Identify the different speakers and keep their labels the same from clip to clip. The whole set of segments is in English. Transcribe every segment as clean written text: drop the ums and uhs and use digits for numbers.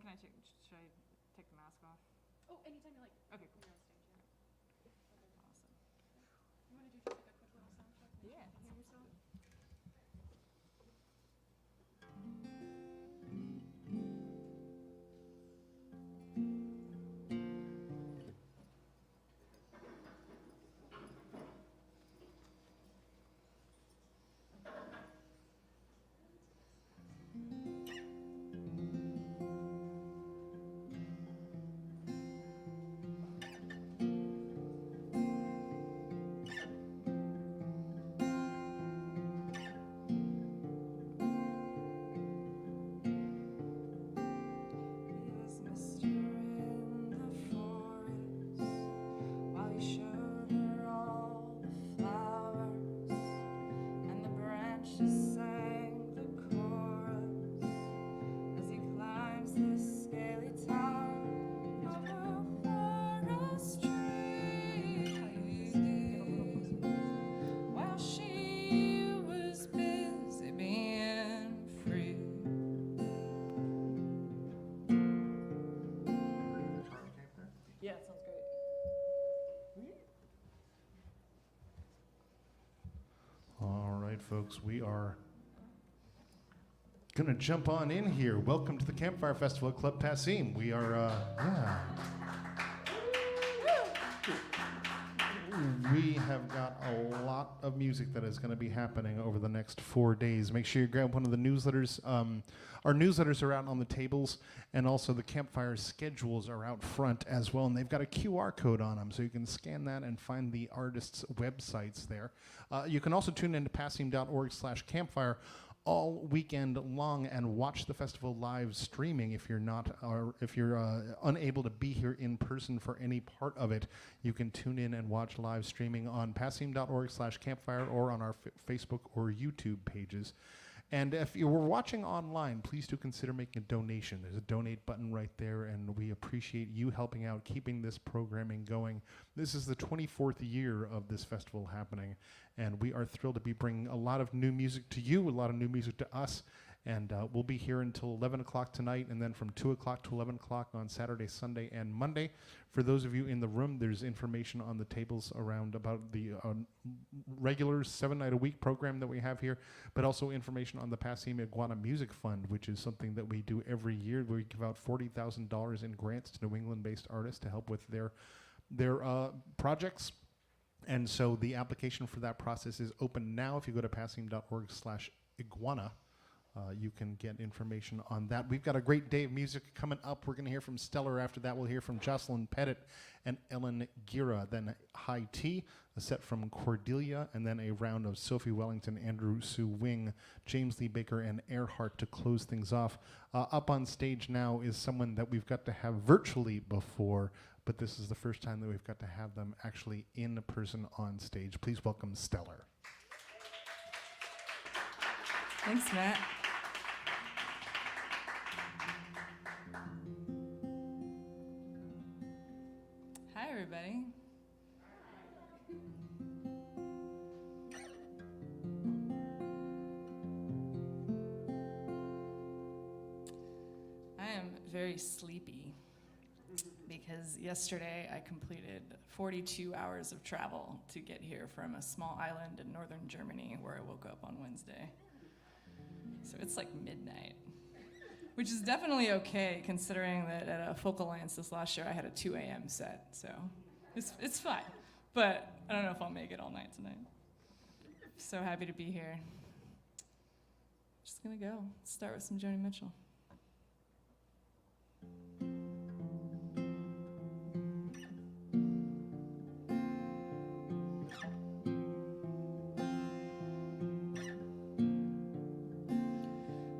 Speaker 1: mean, should I take the mask off?
Speaker 2: Oh, anytime you like.
Speaker 1: Okay, cool.
Speaker 2: You're on stage, yeah.
Speaker 1: Awesome.
Speaker 2: You want to do just like a quick little sound check? Make
Speaker 1: Yeah.
Speaker 2: sure you can hear yourself?
Speaker 1: Yes, mister in the forest, while he showed her all the flowers, and the branches sang the chorus as he climbs the scaly tower of a forest tree, while she was busy being free. Yeah, it sounds great.
Speaker 3: All right, folks, we are going to jump on in here. Welcome to the Campfire Festival at Club Passim. We are, we have got a lot of music that is going to be happening over the next 4 days. Make sure you grab one of the newsletters. Our newsletters are out on the tables, and also the Campfire schedules are out front as well, and they've got a QR code on them, so you can scan that and find the artists' websites there. You can also tune into passim.org/campfire all weekend long and watch the festival live streaming. If you're not, or if you're unable to be here in person for any part of it, you can tune in and watch live streaming on passim.org/campfire or on our Facebook or YouTube pages. And if you were watching online, please do consider making a donation. There's a donate button right there, and we appreciate you helping out, keeping this programming going. This is the 24th year of this festival happening, and we are thrilled to be bringing a lot of new music to you, a lot of new music to us. And we'll be here until 11 o'clock tonight, and then from 2 o'clock to 11 o'clock on Saturday, Sunday, and Monday. For those of you in the room, there's information on the tables around about the regular 7-night-a-week program that we have here, but also information on the Passim Iguana Music Fund, which is something that we do every year. We give out $40,000 in grants to New England-based artists to help with their projects. And so the application for that process is open now. If you go to passim.org/iguana, you can get information on that. We've got a great day of music coming up. We're going to hear from Stellar. After that, we'll hear from Jocelyn Pettit and Ellen Gira. Then High Tea, a set from Cordelia, and then a round of Sophie Wellington, Andrew Sue Wing, James Lee Baker, and Earhart to close things off. Up on stage now is someone that we've got to have virtually before, but this is the first time that we've got to have them actually in person on stage. Please welcome Stellar.
Speaker 1: Thanks, Matt. Hi, everybody. I am very sleepy because yesterday I completed 42 hours of travel to get here from a small island in northern Germany where I woke up on Wednesday. So it's like midnight, which is definitely okay considering that at a Folk Alliance this last year I had a 2 a.m. set, so it's fine. But I don't know if I'll make it all night tonight. So happy to be here. Just gonna go. Let's start with some Joni Mitchell.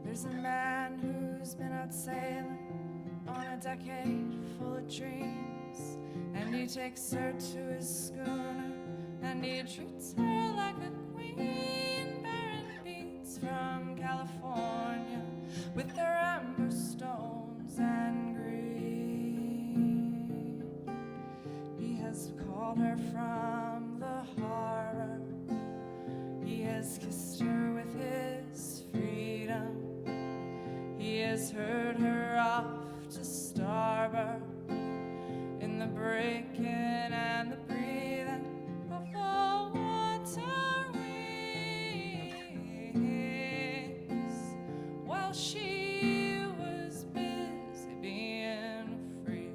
Speaker 1: There's a man who's been out sailing on a decade full of dreams, and he takes her to his schooner, and he treats her like a queen, bearing beads from California with their amber stones and green. He has called her from the harbor, he has kissed her with his freedom, he has heard her off harbor, in the breaking and the breathing of the water waves, while she was busy being free.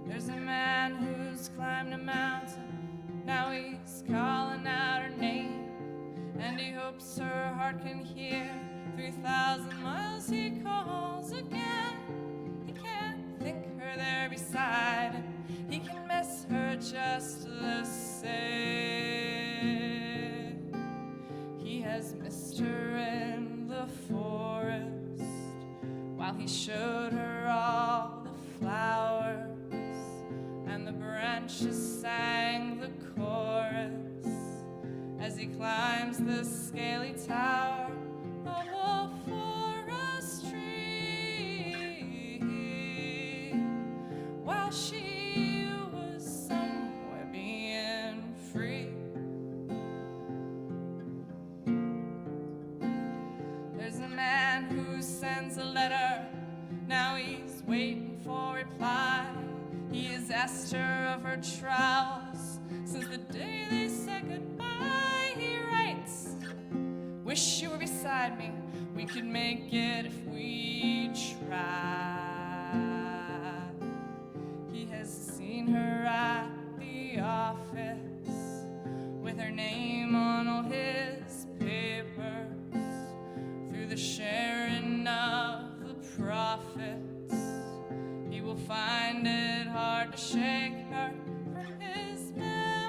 Speaker 1: There's a man who's climbed a mountain, now he's calling out her name, and he hopes her heart can hear. 3,000 miles he calls again. He can't think her there beside him, he can miss her just the same. He has missed her in the forest, while he showed her all the flowers, and the branches sang the chorus as he climbs the scaly tower of a forest tree, while she was somewhere being free. There's a man who sends a letter, now he's waiting for reply. He has asked her of her travels since the day they said goodbye. He writes, wish you were beside me, we could make it if we tried. He has seen her at the office with her name on all his papers, through the sharing of the profits. He will find it hard to shake her from his memory,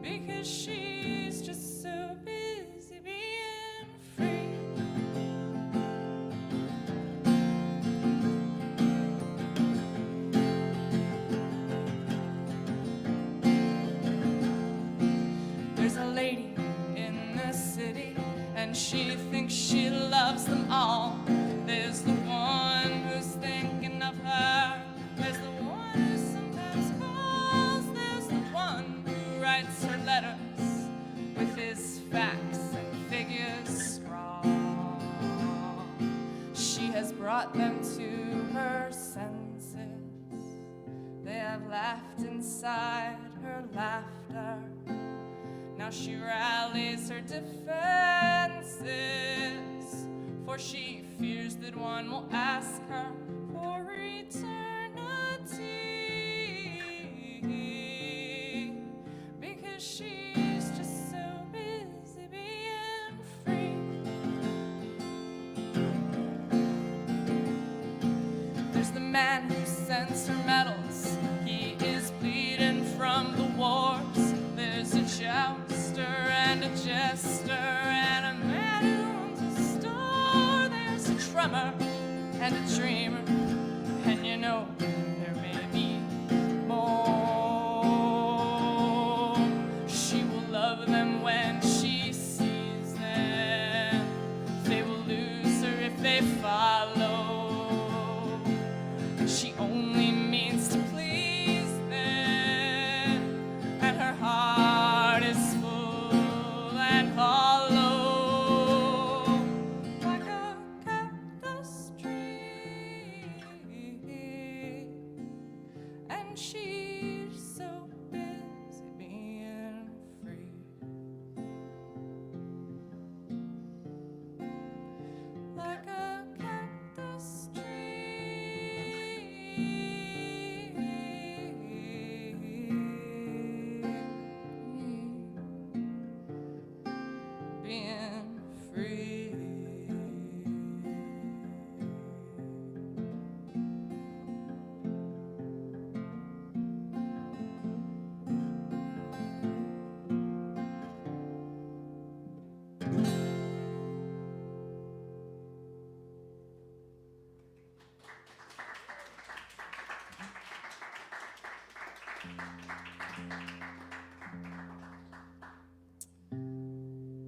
Speaker 1: because she's just so busy being free. There's a lady in the city, and she thinks she loves them all. There's the one who's thinking of her, there's the one who sometimes calls, there's the one who writes her letters with his facts and figures strong. She has brought them to her senses, they have laughed inside her laughter. Now she rallies her defenses, for she fears that one will ask her for eternity, because she's just so busy being free. There's the man who sends her medals, he is bleeding from the wars. There's a jouster and a jester and a man who owns a store. There's a drummer and a dreamer, and you know there may be more. She will love them when she sees them, they will lose her if they follow. She only means to please them, and her heart is full and hollow, like a cactus tree, and she's so busy being free. Like a cactus being free.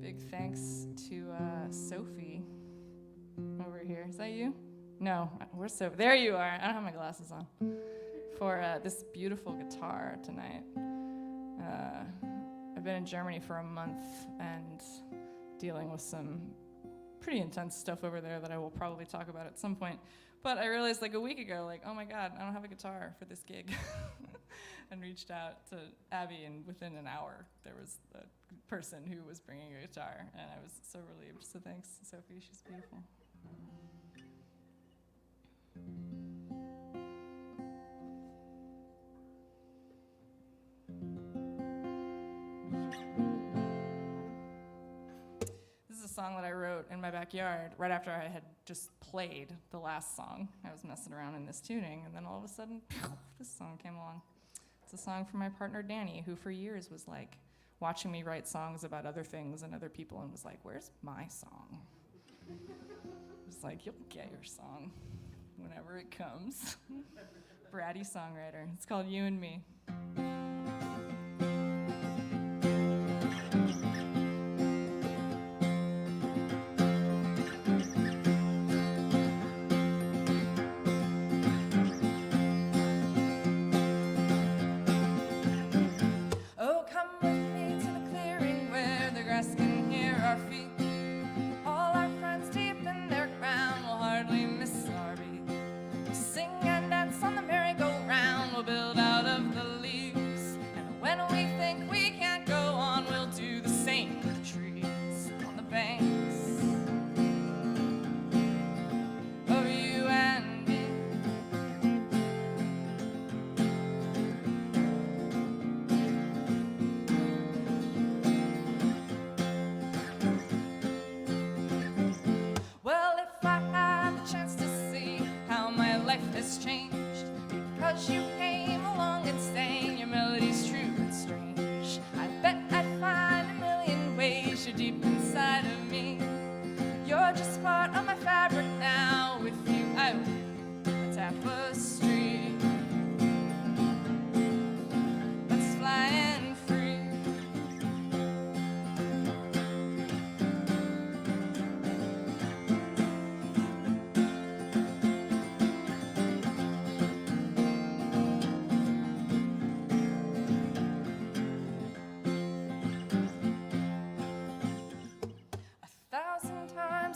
Speaker 1: Big thanks to Sophie over here. Is that you? No, where's Sophie? There you are. I don't have my glasses on. For this beautiful guitar tonight. I've been in Germany for a month and dealing with some pretty intense stuff over there that I will probably talk about at some point. But I realized like a week ago, like, oh my God, I don't have a guitar for this gig. And reached out to Abby, and within an hour, there was a person who was bringing a guitar, and I was so relieved. So thanks, Sophie, she's beautiful. This is a song that I wrote in my backyard right after I had just played the last song. I was messing around in this tuning, and then all of a sudden, this song came along. It's a song from my partner Danny, who for years was like watching me write songs about other things and other people, and was like, where's my song? I was like, you'll get your song whenever it comes. Bratty songwriter. It's called You and Me.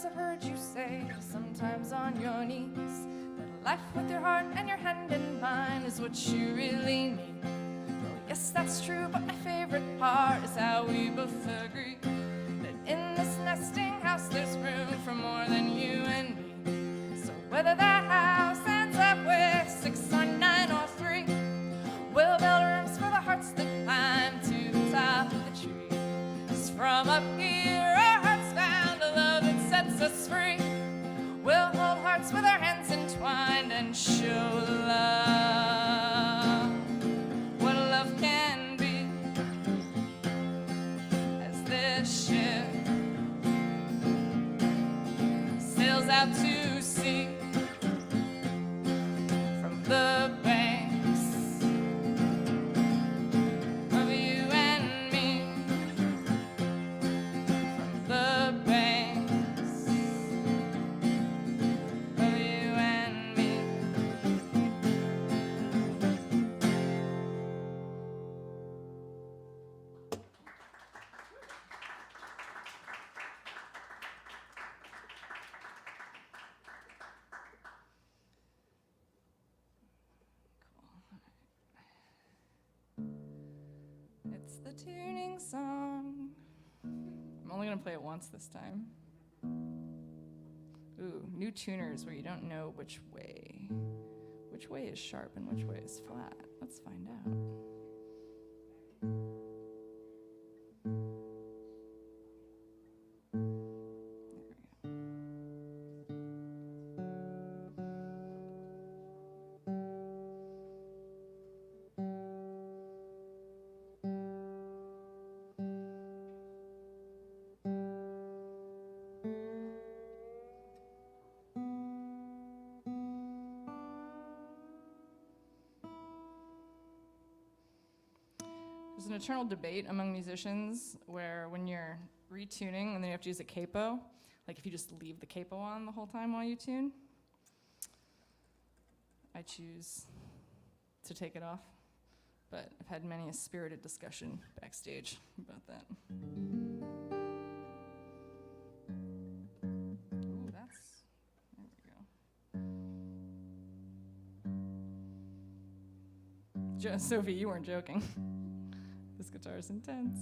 Speaker 1: I've heard you say, sometimes on your knees, that life with your heart and your hand in mine is what you really mean. Well, yes, that's true, but my favorite part is how we both agree that in this nesting house there's room for more than you and me. So whether that house ends up with 6 or 9 or 3, we'll build rooms for the hearts that climb to the top of the tree. 'Cause from up here our hearts found a love that sets us free. We'll hold hearts with our hands entwined and show love, what love can be, as this ship sails out to sea from the banks of you and me, from the banks of you and me. It's the tuning song. I'm only gonna play it once this time. Ooh, new tuners where you don't know which way is sharp and which way is flat. Let's find out. There we go. There's an eternal debate among musicians where when you're retuning and then you have to use a capo, like if you just leave the capo on the whole time while you tune. I choose to take it off but I've had many a spirited discussion backstage about that. Ooh, that's, there we go. Sophie, you weren't joking. This guitar is intense.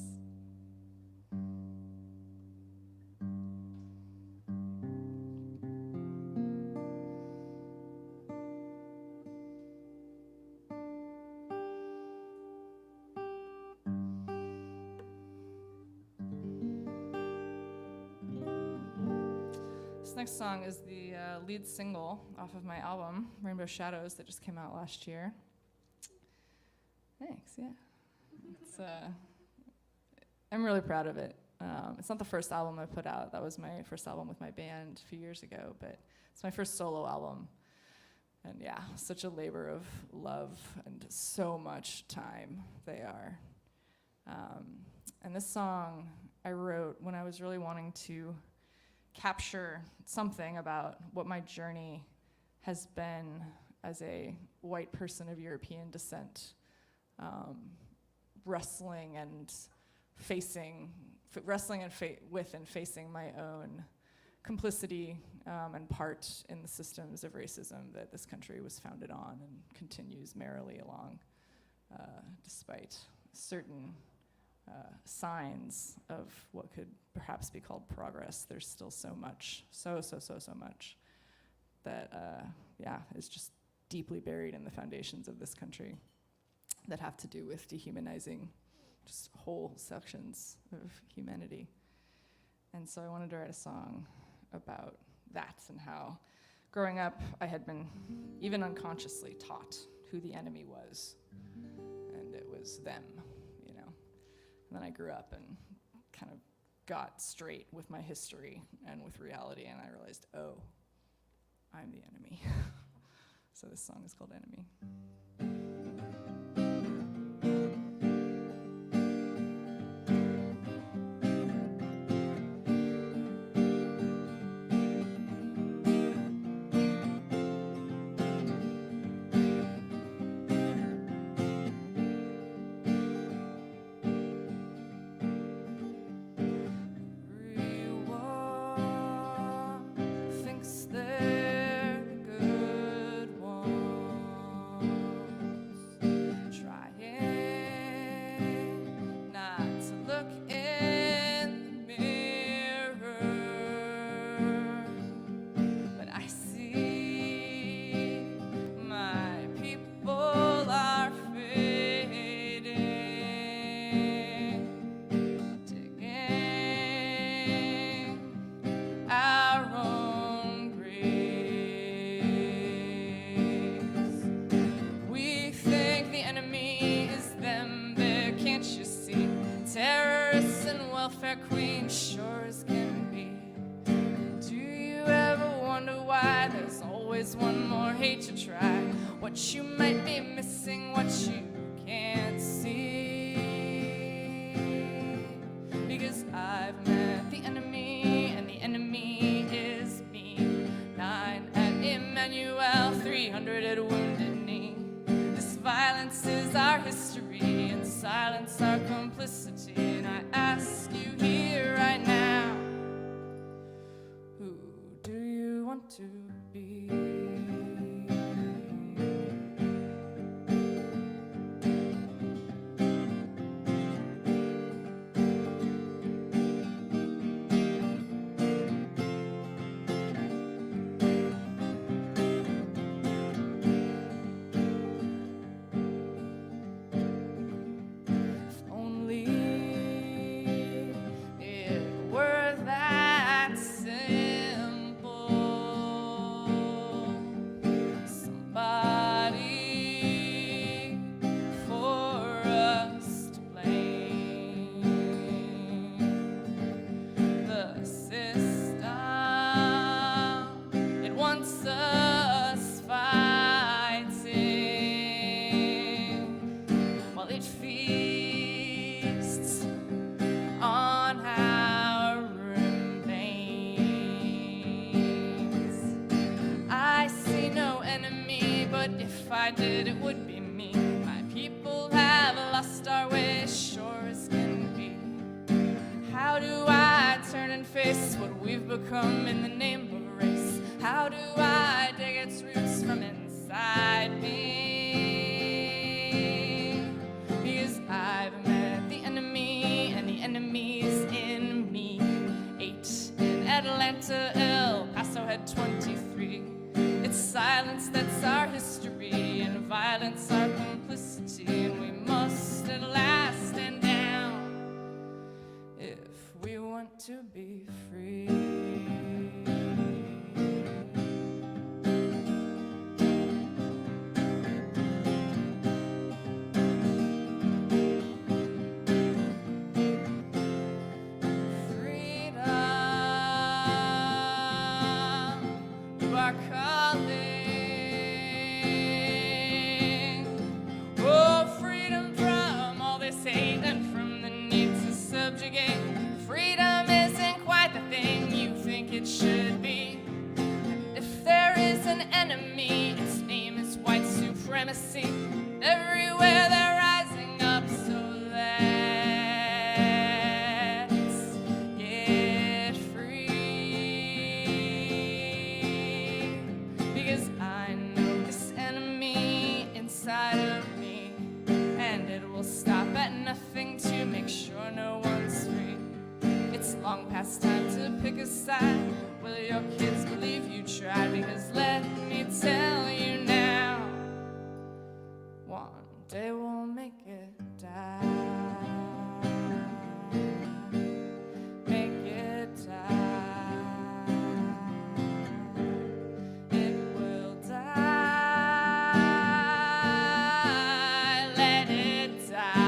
Speaker 1: This next song is the lead single off of my album, Rainbow Shadows, that just came out last year. Thanks, yeah. It's, I'm really proud of it. It's not the first album I put out. That was my first album with my band a few years ago, but it's my first solo album. And yeah, such a labor of love and so much time they are. And this song I wrote when I was really wanting to capture something about what my journey has been as a white person of European descent, wrestling and facing my own complicity and part in the systems of racism that this country was founded on and continues merrily along, despite certain signs of what could perhaps be called progress. There's still so much, so much that, is just deeply buried in the foundations of this country that have to do with dehumanizing just whole sections of humanity. And so I wanted to write a song about that and how growing up I had been even unconsciously taught who the enemy was, and it was them, you know. And then I grew up and kind of got straight with my history and with reality, and I realized, oh, I'm the enemy. So this song is called Enemy. Queen sure as can be. Do you ever wonder why there's always one more hate to try? What you might be missing, what you can't see. Because I've met the enemy, and the enemy is me. 9 at Emmanuel, 300 at Wounded Knee. This violence is our history, and silence our complicity. And I ask you here right now, who do you want to be? It were that simple. we've become in the name of race. How do I dig its roots from inside me? Because I've met the enemy, and the enemy's in me. 8 in Atlanta, El Paso had 23. It's silence that's our history, and violence our complicity, and we must at last stand down if we want to be free. Freedom isn't quite the thing you think it should be. If there is an enemy, its name is white supremacy. Everywhere they're rising up, so let's get free. Because I know this enemy inside of me, and it will stop at nothing to make sure no one's free. It's long past time to pick a side. Will your kids believe you tried? Because let me tell you now, one day we'll make it die. Make it die. It will die. Let it die.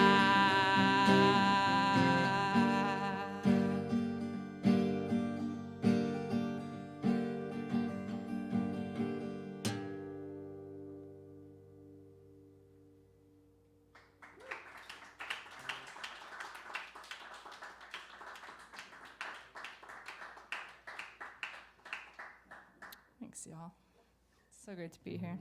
Speaker 1: Thanks, y'all. So great to be here.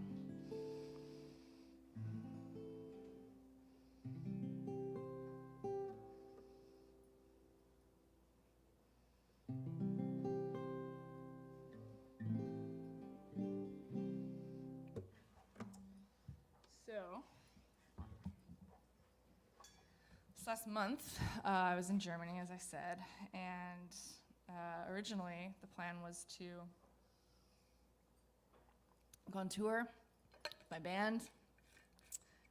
Speaker 1: So, this last month, I was in Germany, as I said, and originally the plan was to go on tour with my band,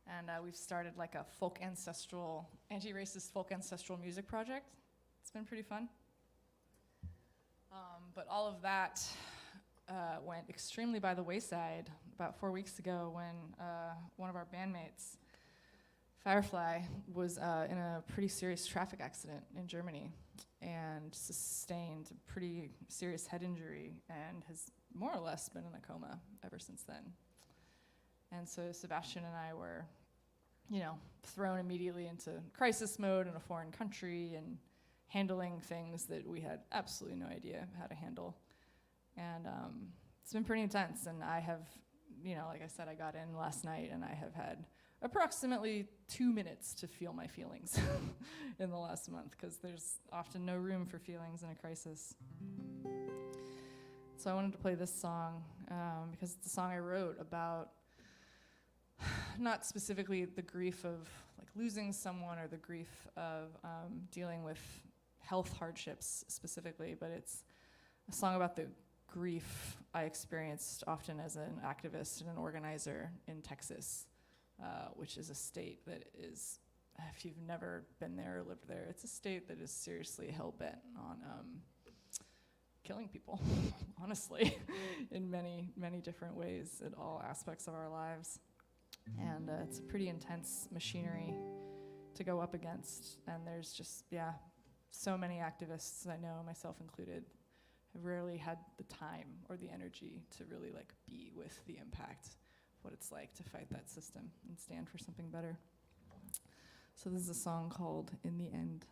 Speaker 1: and we've started like a folk ancestral, anti-racist folk ancestral music project. It's been pretty fun. But all of that went extremely by the wayside about 4 weeks ago when one of our bandmates, Firefly, was in a pretty serious traffic accident in Germany and sustained a pretty serious head injury and has more or less been in a coma ever since then. And so Sebastian and I were, thrown immediately into crisis mode in a foreign country and handling things that we had absolutely no idea how to handle. And it's been pretty intense, and I have, like I said, I got in last night, and I have had approximately 2 minutes to feel my feelings in the last month, because there's often no room for feelings in a crisis. So I wanted to play this song because it's a song I wrote about not specifically the grief of like losing someone or the grief of dealing with health hardships specifically, but it's a song about the grief I experienced often as an activist and an organizer in Texas, which is a state that is, if you've never been there or lived there, it's a state that is seriously hell-bent on killing people, honestly, in many, many different ways in all aspects of our lives. And it's a pretty intense machinery to go up against. And there's just, so many activists I know, myself included, have rarely had the time or the energy to really be with the impact of what it's like to fight that system and stand for something better. So this is a song called In the End.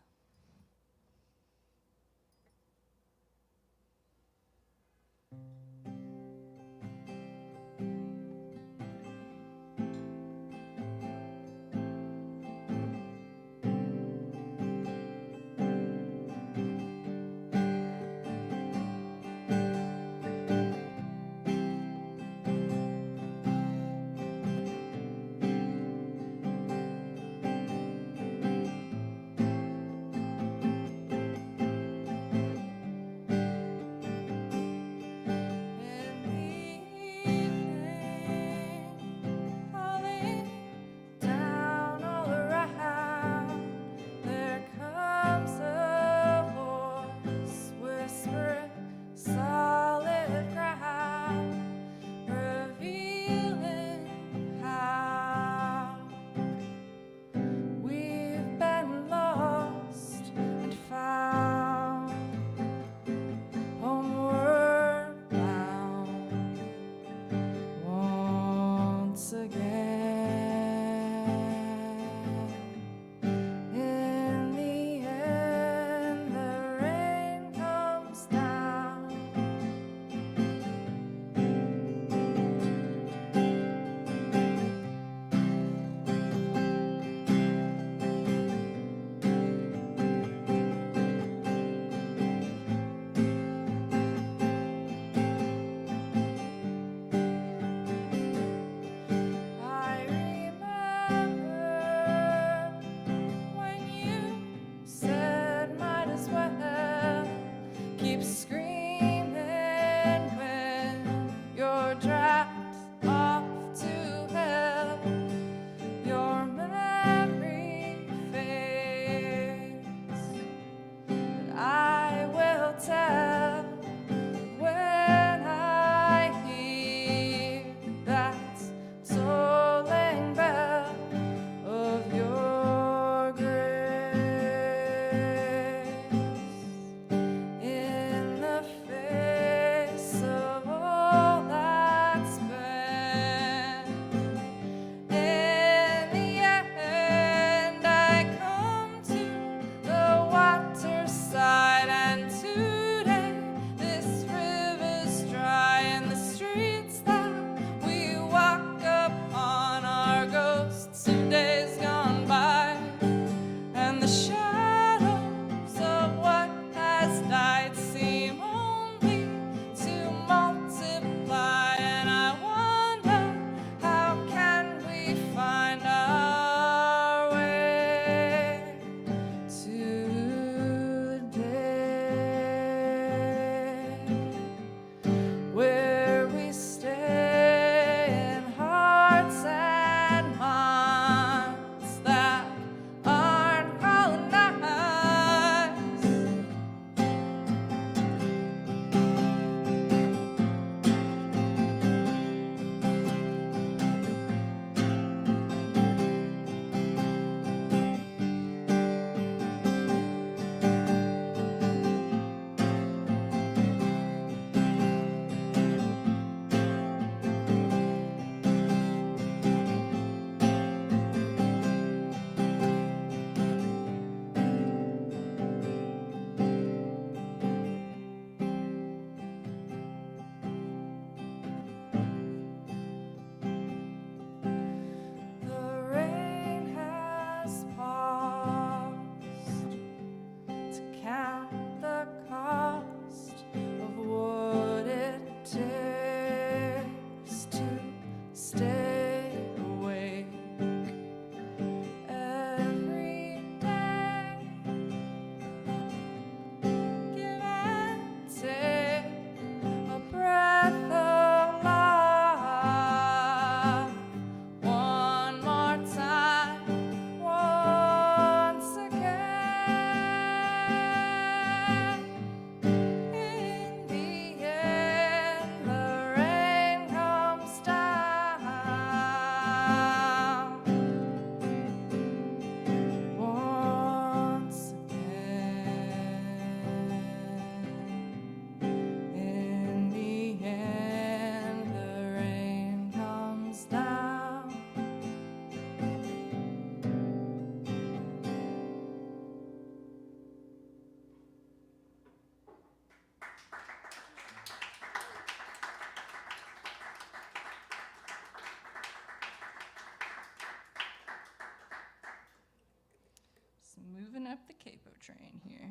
Speaker 1: Just moving up the capo train here.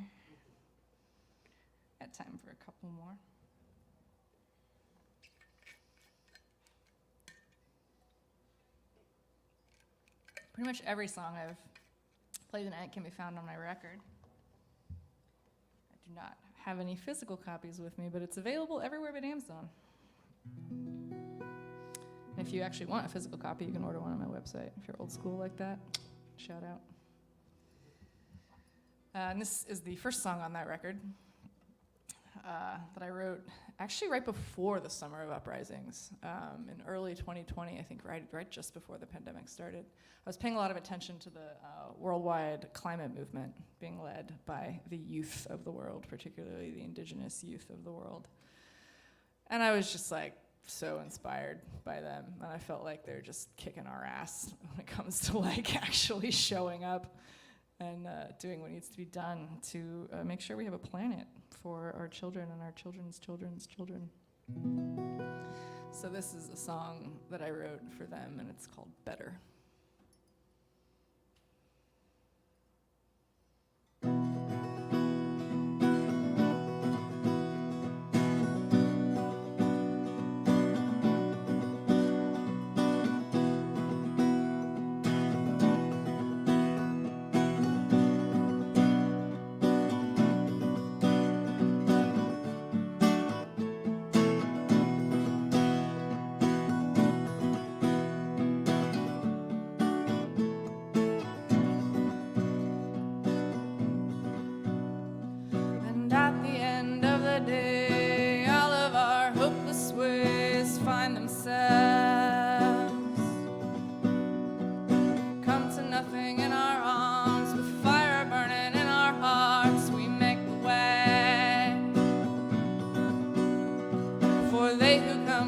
Speaker 1: Got time for a couple more. Pretty much every song I've played tonight can be found on my record. I do not have any physical copies with me, but it's available everywhere but Amazon. And if you actually want a physical copy, you can order one on my website. If you're old school like that, shout out. And this is the first song on that record that I wrote actually right before the Summer of Uprisings, in early 2020, I think right just before the pandemic started. I was paying a lot of attention to the worldwide climate movement being led by the youth of the world, particularly the indigenous youth of the world. And I was just like so inspired by them, and I felt like they're just kicking our ass when it comes to like actually showing up and doing what needs to be done to make sure we have a planet for our children and our children's children's children. So this is a song that I wrote for them, and it's called Better.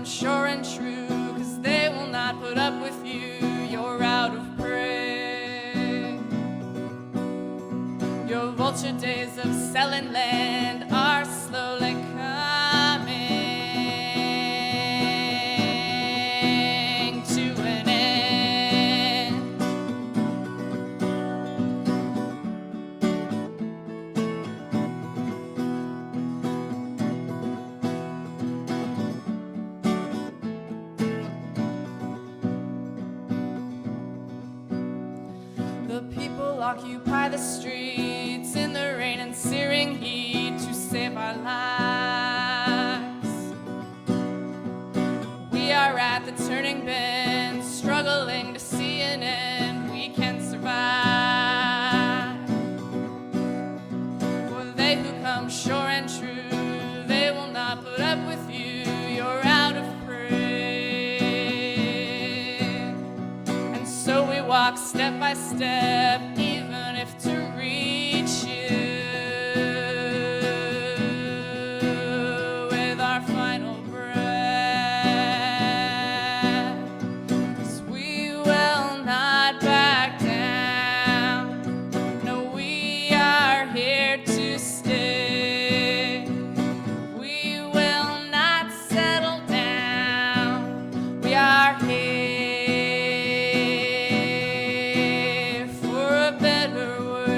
Speaker 1: Sure and true, 'cause they will not put up with you. You're out of prey. Your vulture days of selling land are slowly coming to an end. The people occupy the streets in the rain and searing heat to save our lives. We are at the turning bend, struggling to see an end. We can survive. For they who come sure and true, they will not put up with you. You're out of prey. And so we walk step by step, even if to reach you with our final breath. 'Cause we will not back down. No, we are here to stay. We will not settle down. We are here for a better way.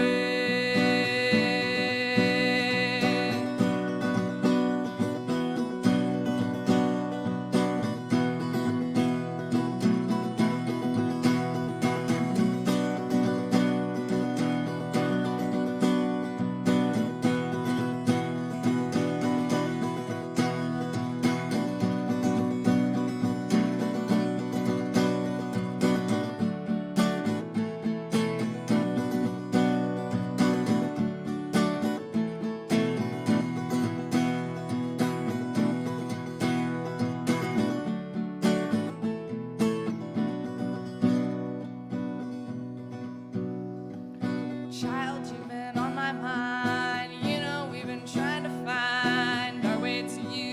Speaker 1: Child, you've been on my mind. You know, we've been trying to find our way to you.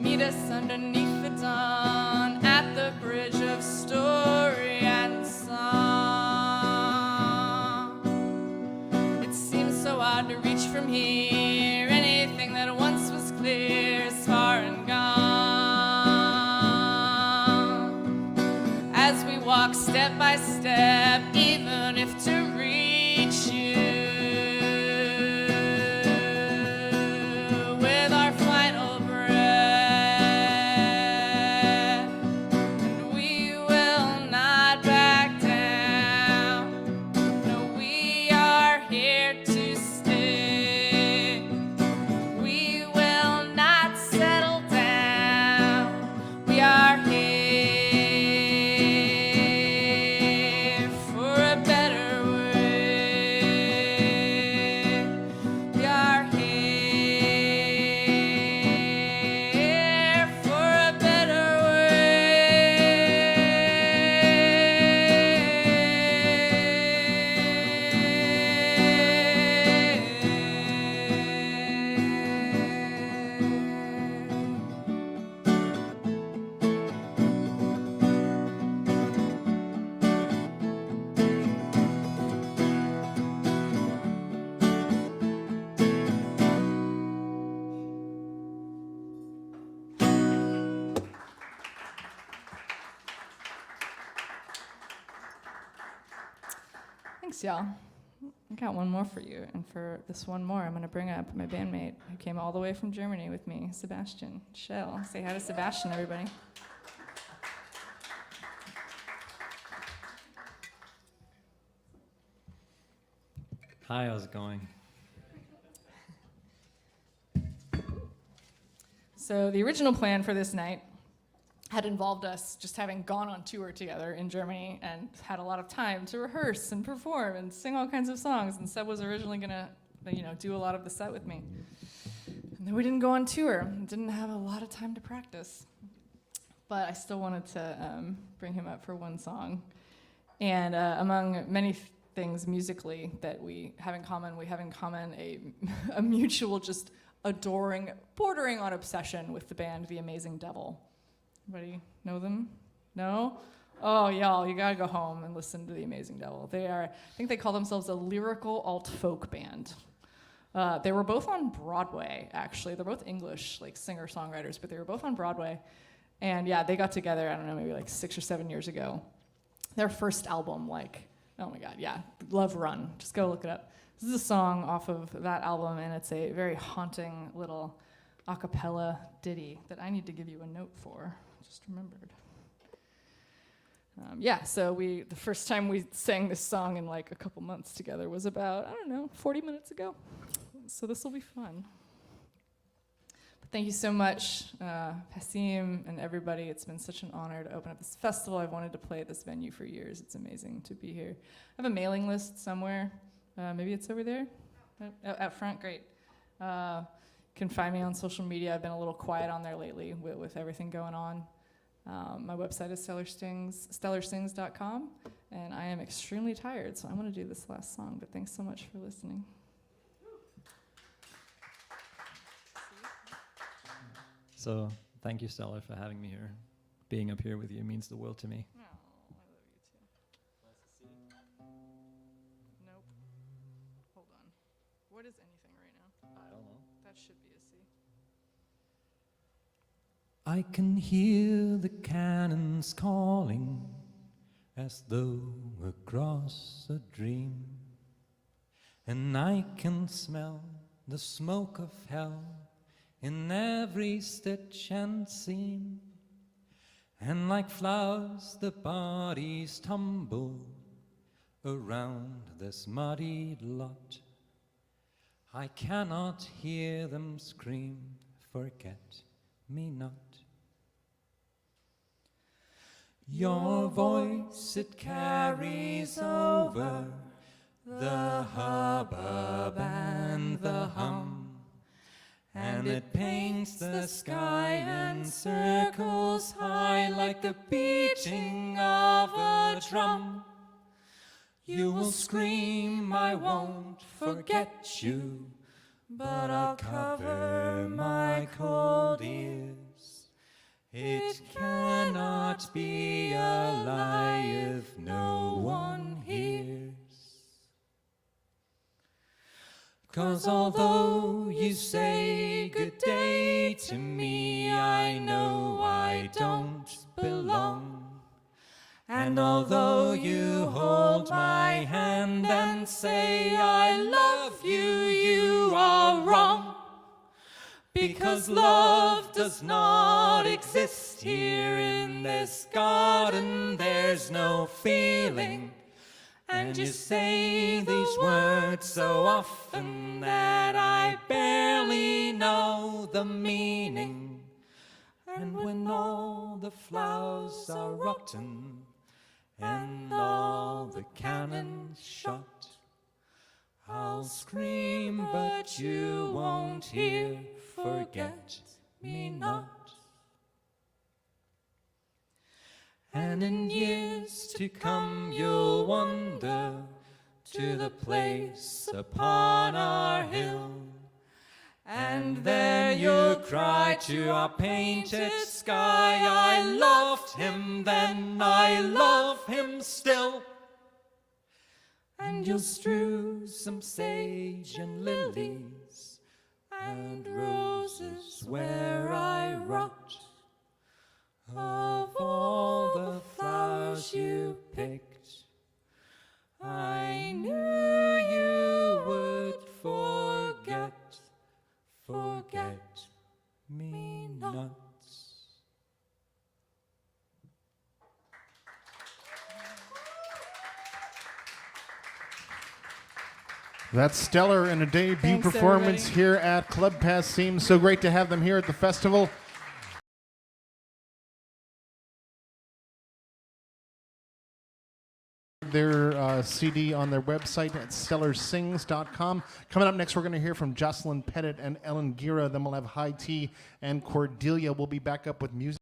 Speaker 1: Meet us underneath the dawn at the bridge of story and song. It seems so odd to reach from here. Anything that once was clear is far and gone. As we walk step step by step, even if to reach you with our final breath. And we will not back down. No, we are here to stay. We will not settle down. We are here for a better way. We are here for a better way. Thanks, y'all. I got one more for you, and for this one more, I'm going to bring up my bandmate who came all the way from Germany with me, Sebastian Schell. Say hi to Sebastian, everybody.
Speaker 4: Hi, how's it going?
Speaker 1: So the original plan for this night had involved us just having gone on tour together in Germany and had a lot of time to rehearse and perform and sing all kinds of songs. And Seb was originally gonna, do a lot of the set with me. And then we didn't go on tour and didn't have a lot of time to practice. But I still wanted to bring him up for one song. And among many things musically that we have in common a mutual just adoring, bordering on obsession with the band The Amazing Devil. Anybody know them? No? Oh, y'all, you gotta go home and listen to The Amazing Devil. I think they call themselves a lyrical alt-folk band. They were both on Broadway, actually. They're both English, singer-songwriters, but they were both on Broadway. And yeah, they got together, I don't know, maybe 6 or 7 years ago. Their first album, oh my God, yeah, Love Run. Just go look it up. This is a song off of that album, and it's a very haunting little a cappella ditty that I need to give you a note for. Just remembered. So the first time we sang this song in a couple months together was about, 40 minutes ago. So this will be fun. But thank you so much, Passim and everybody. It's been such an honor to open up this festival. I've wanted to play at this venue for years. It's amazing to be here. I have a mailing list somewhere. Maybe it's over there? Out front, great. You can find me on social media. I've been a little quiet on there lately with everything going on. My website is stellarstings.com, and I am extremely tired, so I'm going to do this last song, but thanks so much for listening.
Speaker 4: So, thank you, Stellar, for having me here. Being up here with you means the world to me.
Speaker 1: Oh, I love you too. Nope. Hold on. What is anything right now?
Speaker 4: I don't know.
Speaker 1: That should be a C.
Speaker 4: I can hear the cannons calling as though across a dream, and I can smell the smoke of hell in every stitch and seam, and like flowers the bodies tumble around this muddied lot. I cannot hear them scream, forget me not. Your voice, it carries over the hubbub and the hum, and it paints the sky in circles high like the beating of a drum. You will scream, I won't forget you, but I'll cover my cold ears. It cannot be a lie if no one hears. 'Cause although you say good day to me, I know I don't belong. And although you hold my hand and say I love you, you are wrong. Because love does not exist here in this garden, there's no feeling. And you say these words so often that I barely know the meaning. And when all the flowers are rotten and all the cannons shot, I'll scream, but you won't hear, forget me not. And in years to come you'll wander to the place upon our hill, and there you'll cry to our painted sky, I loved him then, I love him still. And you'll strew some sage and lilies and roses where I rot. Of all the flowers you picked, I knew you would forget, forget me not.
Speaker 3: That's stellar and a debut
Speaker 1: Thanks,
Speaker 3: performance
Speaker 1: everybody.
Speaker 3: here at Club Passim. So great to have them here at the festival. Their CD on their website at stellarsings.com. Coming up next, we're going to hear from Jocelyn Pettit and Ellen Gira. Then we'll have High Tea and Cordelia. We'll be back up with music.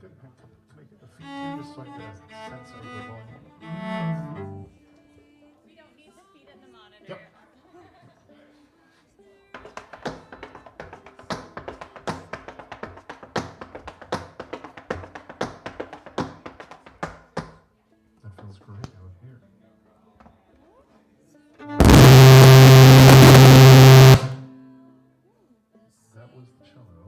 Speaker 3: Can I get the feet here just so I get a sense of the volume?
Speaker 2: We don't need the feet in the monitor.
Speaker 3: Yep. That feels great out here. That was the cello.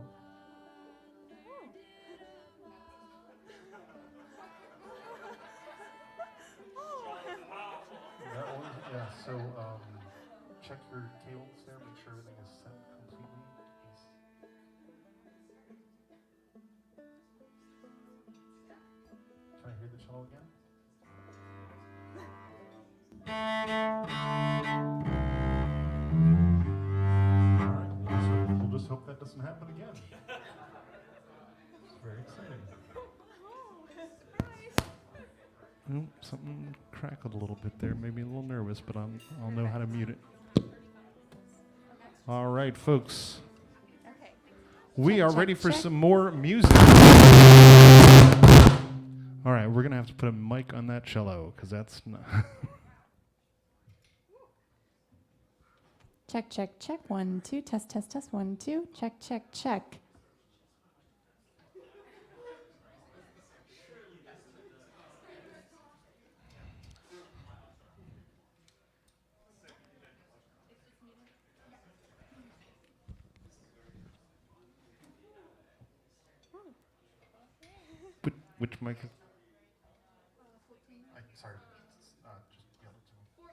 Speaker 3: That one, yeah, so check your cables there, make sure everything is set completely. Can I hear the cello again? Alright, we'll just hope that doesn't happen again. It's very exciting. Oh, something crackled a little bit there. Made me a little nervous, but I'll know how to mute it. All right, folks.
Speaker 2: Okay.
Speaker 3: We are ready for some more music. All right, we're going to have to put a mic on that cello because that's not.
Speaker 5: Check, check, check. 1, 2. Test, test, test. 1, 2. Check, check, check.
Speaker 3: Which mic? Sorry, just yell it to me.
Speaker 2: 14.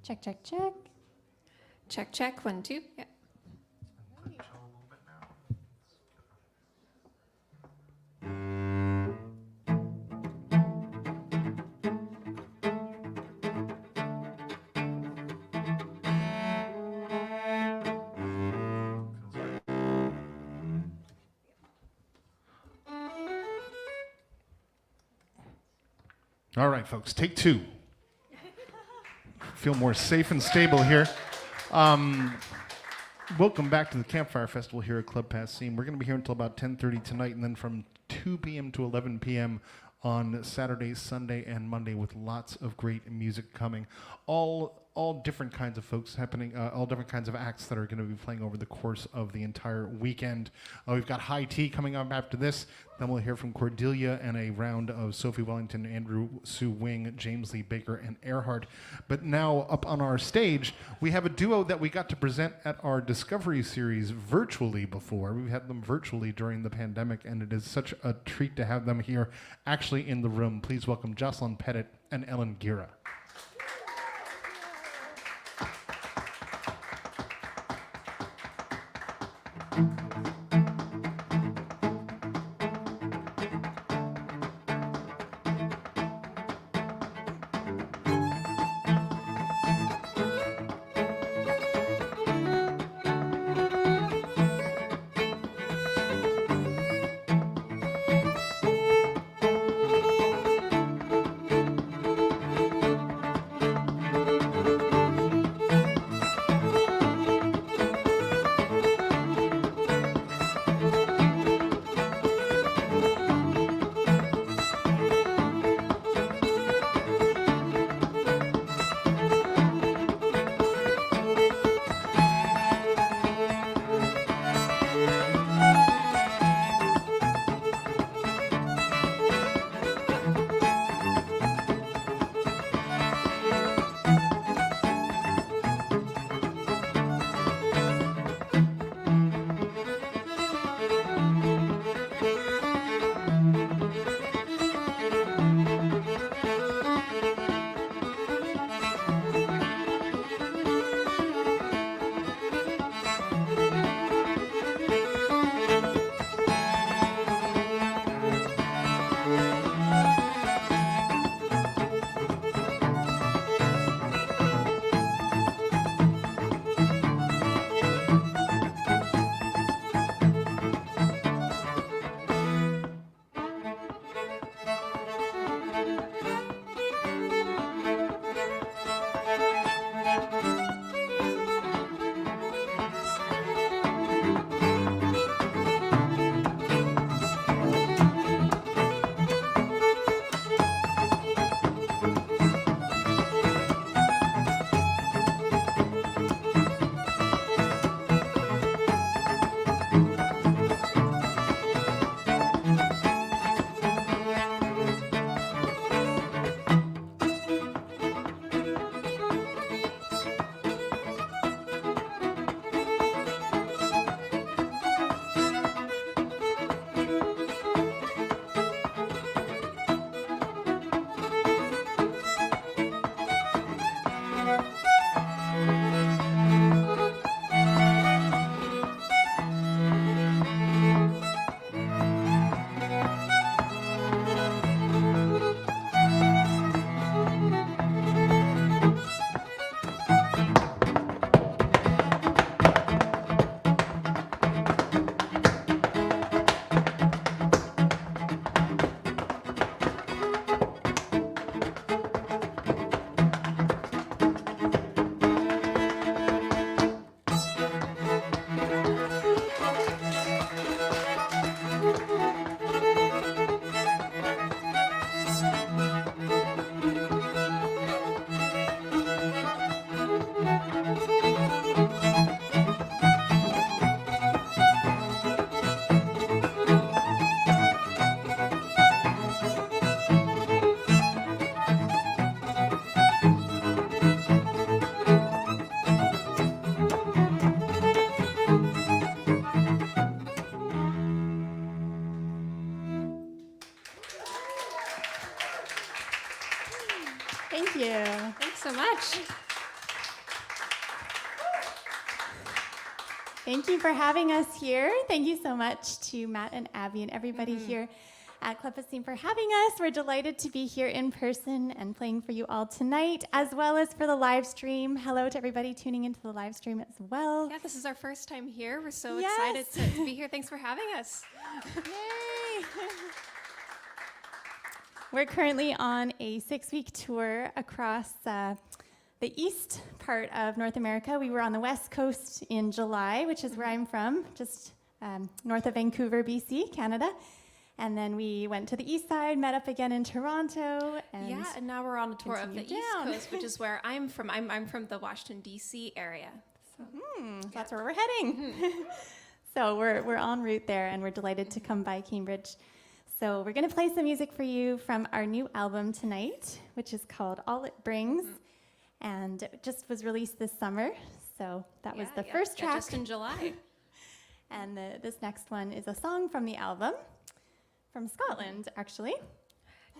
Speaker 5: Check, check, check.
Speaker 6: Check, check. 1, 2. Yeah.
Speaker 3: Play the cello a little bit now. All right, folks, take 2. Feel more safe and stable here. Welcome back to the Campfire Festival here at Club Passim. We're going to be here until about 10:30 tonight, and then from 2 p.m. to 11 p.m. on Saturday, Sunday, and Monday, with lots of great music coming. All different kinds of folks happening, all different kinds of acts that are going to be playing over the course of the entire weekend. We've got High Tea coming up after this. Then we'll hear from Cordelia and a round of Sophie Wellington, Andrew Sue Wing, James Lee Baker, and Earhart. But now up on our stage, we have a duo that we got to present at our Discovery series virtually before. We've had them virtually during the pandemic, and it is such a treat to have them here actually in the room. Please welcome Jocelyn Pettit and Ellen Gira.
Speaker 6: Thanks so much.
Speaker 5: Thank you for having us here. Thank you so much to Matt and Abby and everybody here at Club Passim for having us. We're delighted to be here in person and playing for you all tonight, as well as for the live stream. Hello to everybody tuning into the live stream as well.
Speaker 6: Yeah, this is our first time here. We're so
Speaker 5: Yes.
Speaker 6: excited to be here. Thanks for having us.
Speaker 5: Yay! We're currently on a 6-week tour across the east part of North America. We were on the west coast in July, which is where I'm from, just north of Vancouver, BC, Canada. And then we went to the east side, met up again in Toronto. And
Speaker 6: And now we're on a tour of the
Speaker 5: continue
Speaker 6: East
Speaker 5: down.
Speaker 6: Coast, which is where I'm from. I'm from the Washington, D.C. area.
Speaker 5: That's where we're heading. So we're en route there, and we're delighted to come by Cambridge. So we're going to play some music for you from our new album tonight, which is called All It Brings, and it just was released this summer. So that was the first track.
Speaker 6: Just in July.
Speaker 5: And this next one is a song from the album, from Scotland, actually.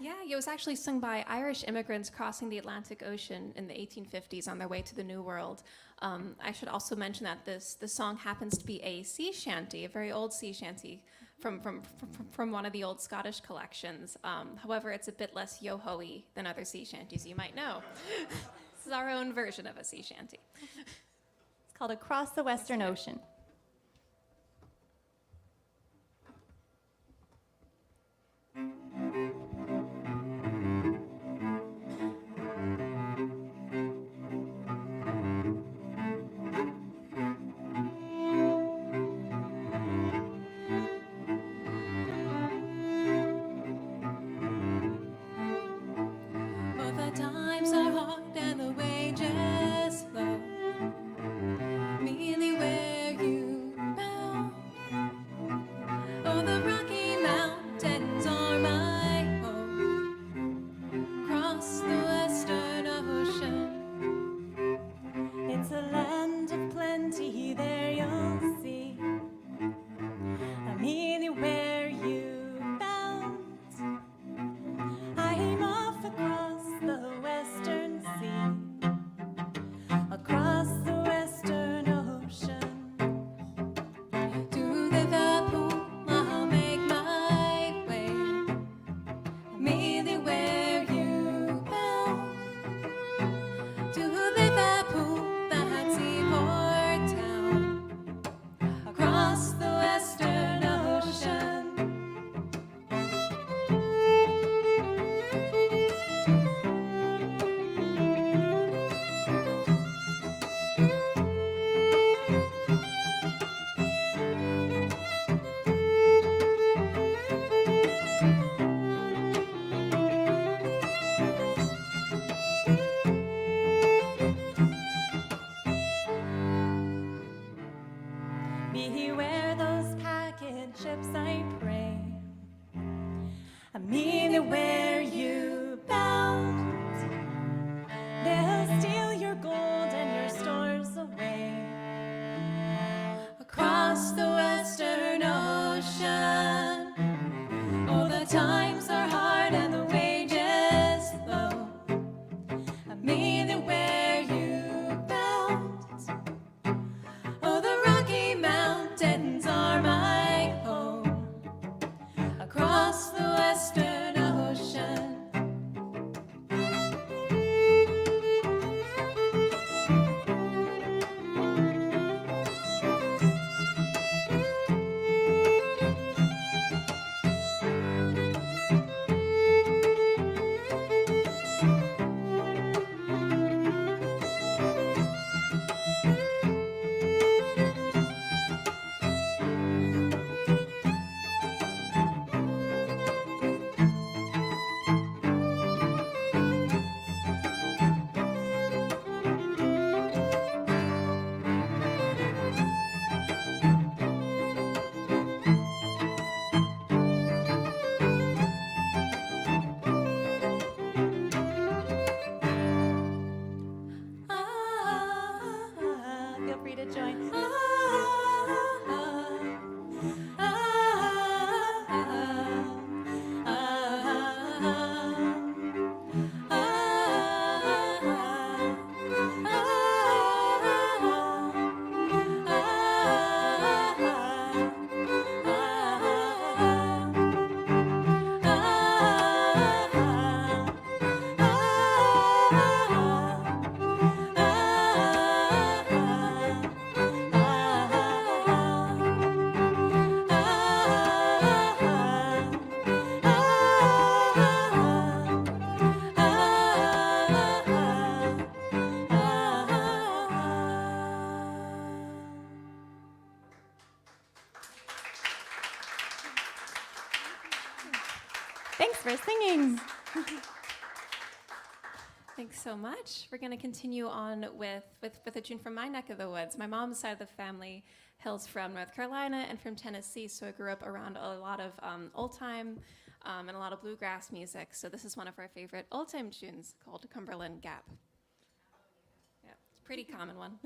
Speaker 6: Yeah, it was actually sung by Irish immigrants crossing the Atlantic Ocean in the 1850s on their way to the New World. I should also mention that this song happens to be a sea shanty, a very old sea shanty from one of the old Scottish collections. However, it's a bit less yo-ho-y than other sea shanties you might know. This is our own version of a sea shanty.
Speaker 5: It's called Across the Western Ocean.
Speaker 6: Both the times are hard and the wages low. Merely where you
Speaker 5: for singing.
Speaker 6: Thanks so much. We're going to continue on with a tune from my neck of the woods. My mom's side of the family hails from North Carolina and from Tennessee, so I grew up around a lot of old time and a lot of bluegrass music. So this is one of our favorite old time tunes called Cumberland Gap. Yeah, it's a pretty common one.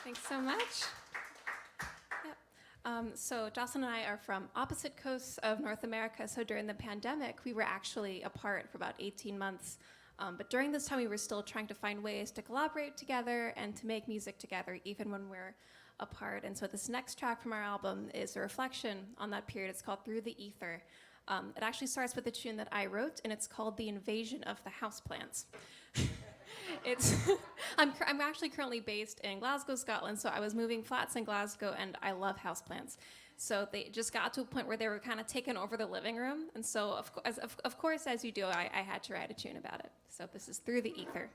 Speaker 6: Thanks so much. Yep. So Jocelyn and I are from opposite coasts of North America. So during the pandemic, we were actually apart for about 18 months. But during this time, we were still trying to find ways to collaborate together and to make music together, even when we're apart. And so this next track from our album is a reflection on that period. It's called Through the Ether. It actually starts with a tune that I wrote, and it's called The Invasion of the Houseplants. I'm actually currently based in Glasgow, Scotland, so I was moving flats in Glasgow, and I love houseplants. So they just got to a point where they were kind of taking over the living room, and so of course, as you do, I had to write a tune about it. So this is Through the Ether.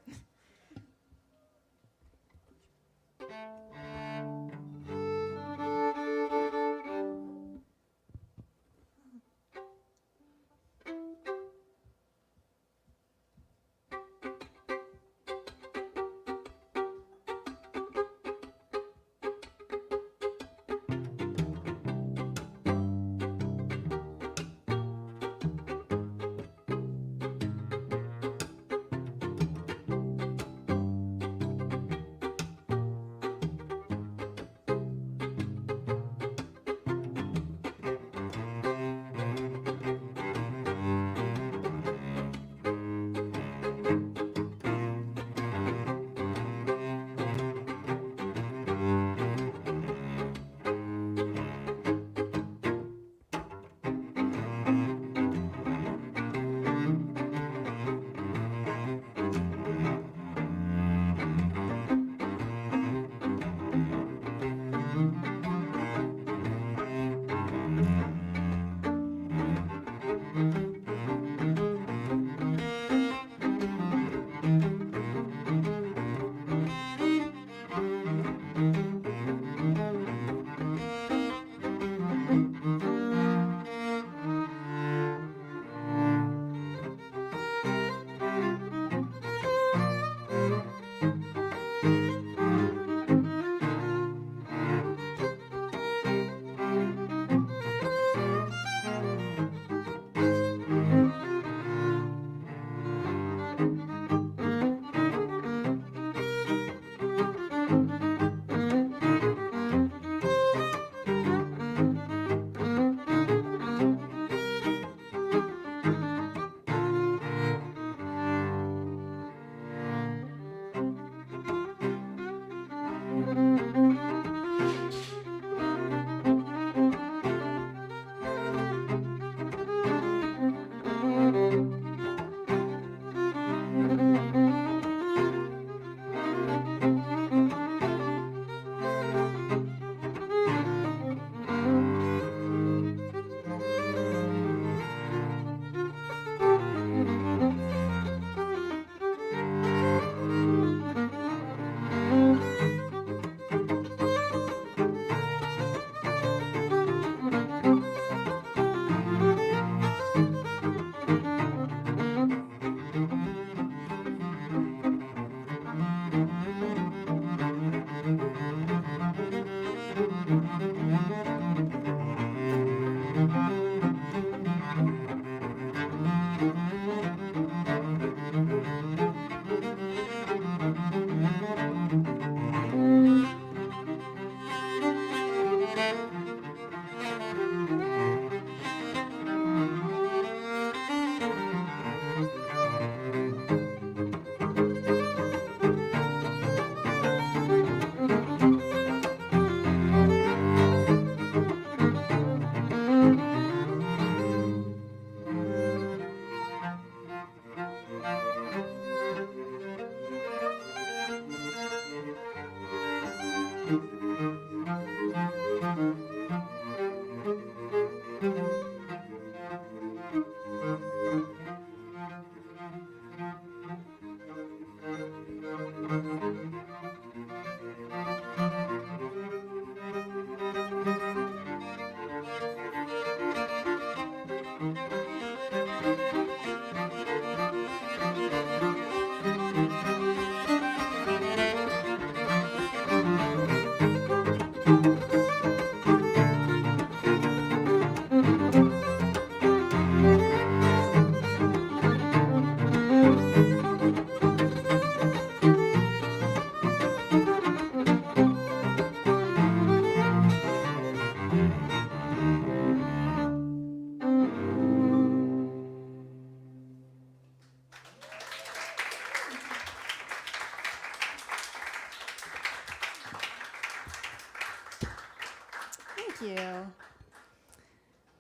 Speaker 5: you.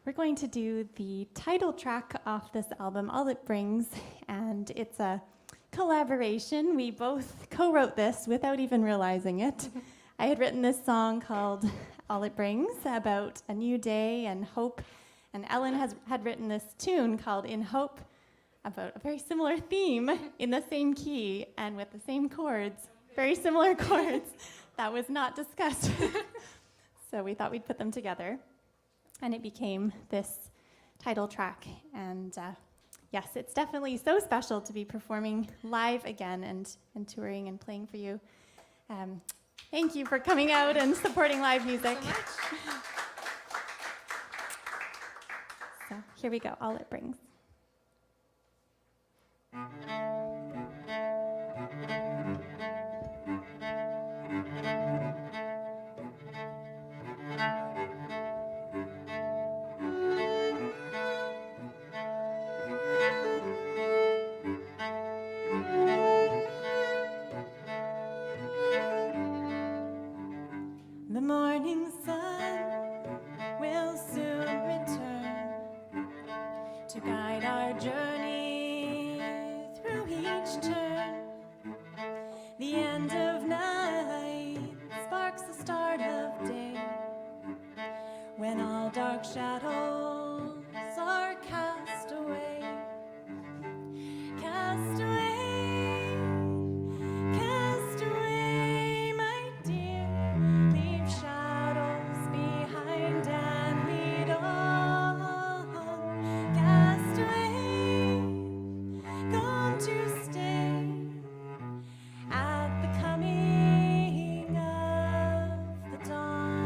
Speaker 5: We're going to do the title track off this album, All It Brings, and it's a collaboration. We both co-wrote this without even realizing it. I had written this song called All It Brings about a new day and hope, and Ellen had written this tune called In Hope about a very similar theme in the same key and with the same chords, very similar chords. That was not discussed. So we thought we'd put them together, and it became this title track. And yes, it's definitely so special to be performing live again and touring and playing for you. Thank you for coming out and supporting live music.
Speaker 6: So much.
Speaker 5: So here we go, All It Brings. The morning sun will soon return to guide our journey through each turn. The end of night sparks the start of day, when all dark shadows are cast away. Cast away, cast away, my dear. Leave shadows behind and lead on. Cast away, gone to stay at the coming of the dawn.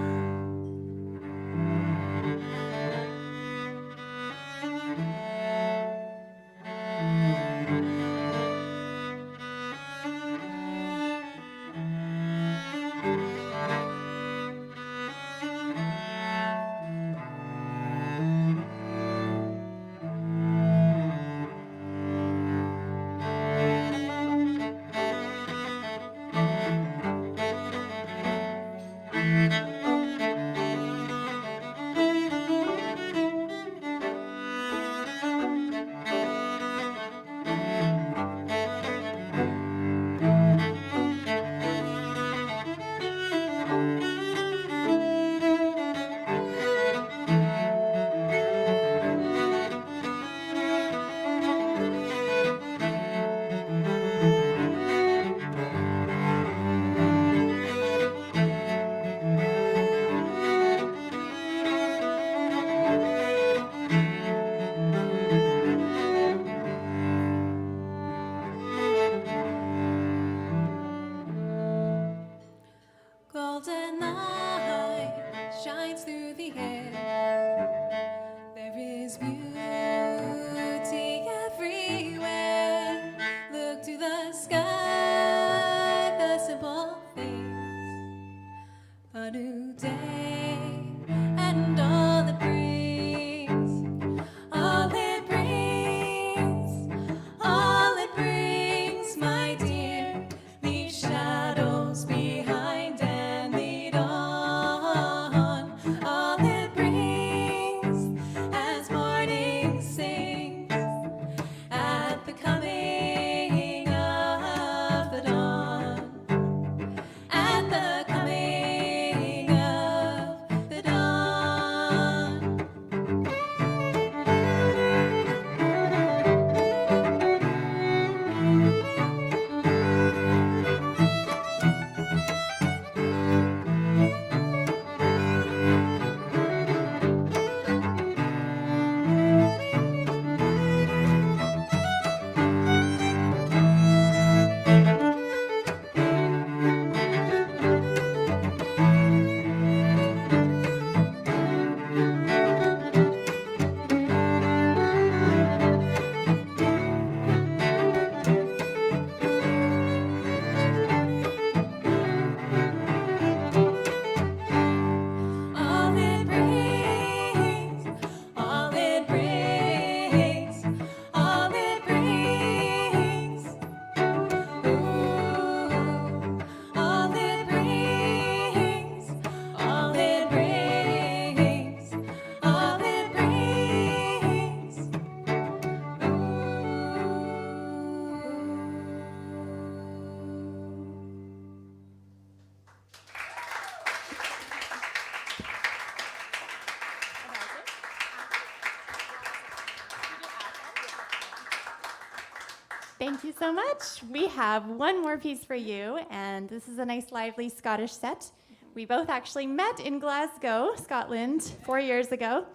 Speaker 5: Thank you so much. We have one more piece for you, and this is a nice, lively Scottish set. We both actually met in Glasgow, Scotland, 4 years ago,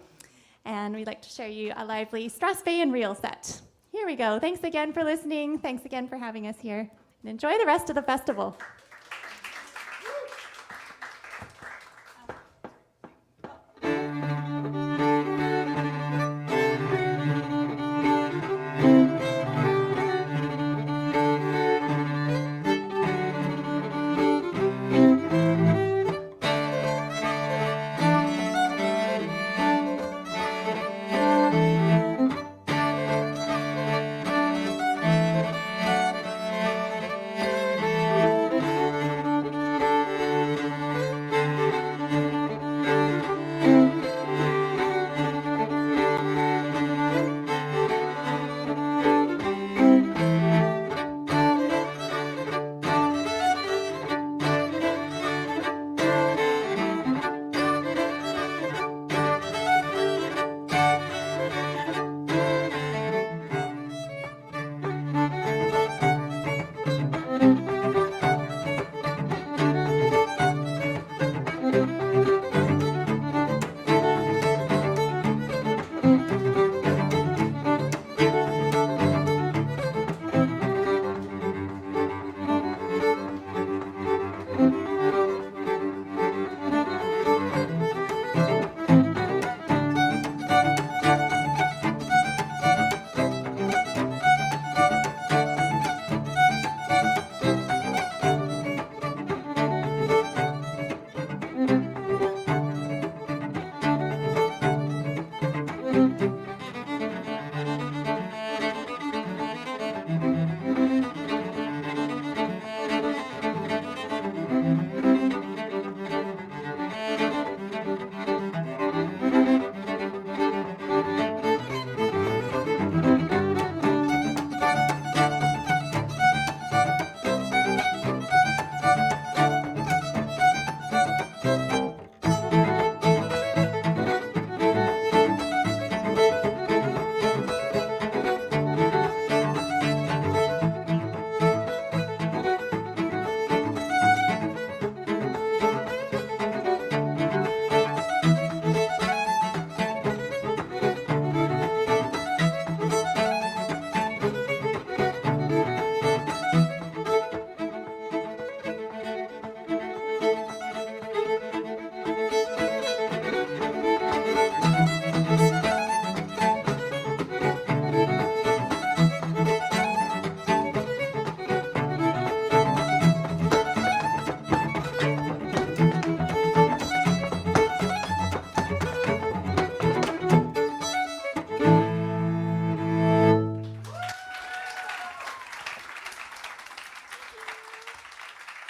Speaker 5: and we'd like to show you a lively Strathspey reel set. Here we go. Thanks again for listening. Thanks again for having us here, and enjoy the rest of the festival.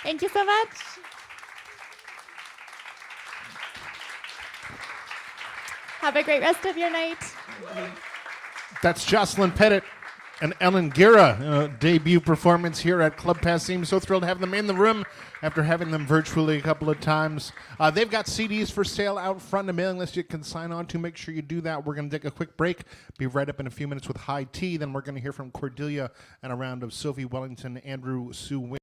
Speaker 5: Thank you so much. Have a great rest of your night.
Speaker 3: That's Jocelyn Pettit and Ellen Guerra, debut performance here at Club Passim. So thrilled to have them in the room after having them virtually a couple of times. They've got CDs for sale out front, a mailing list you can sign on to. Make sure you do that. We're going to take a quick break. Be right up in a few minutes with High Tea. Then we're going to hear from Cordelia and a round of Sophie Wellington, Andrew, Sue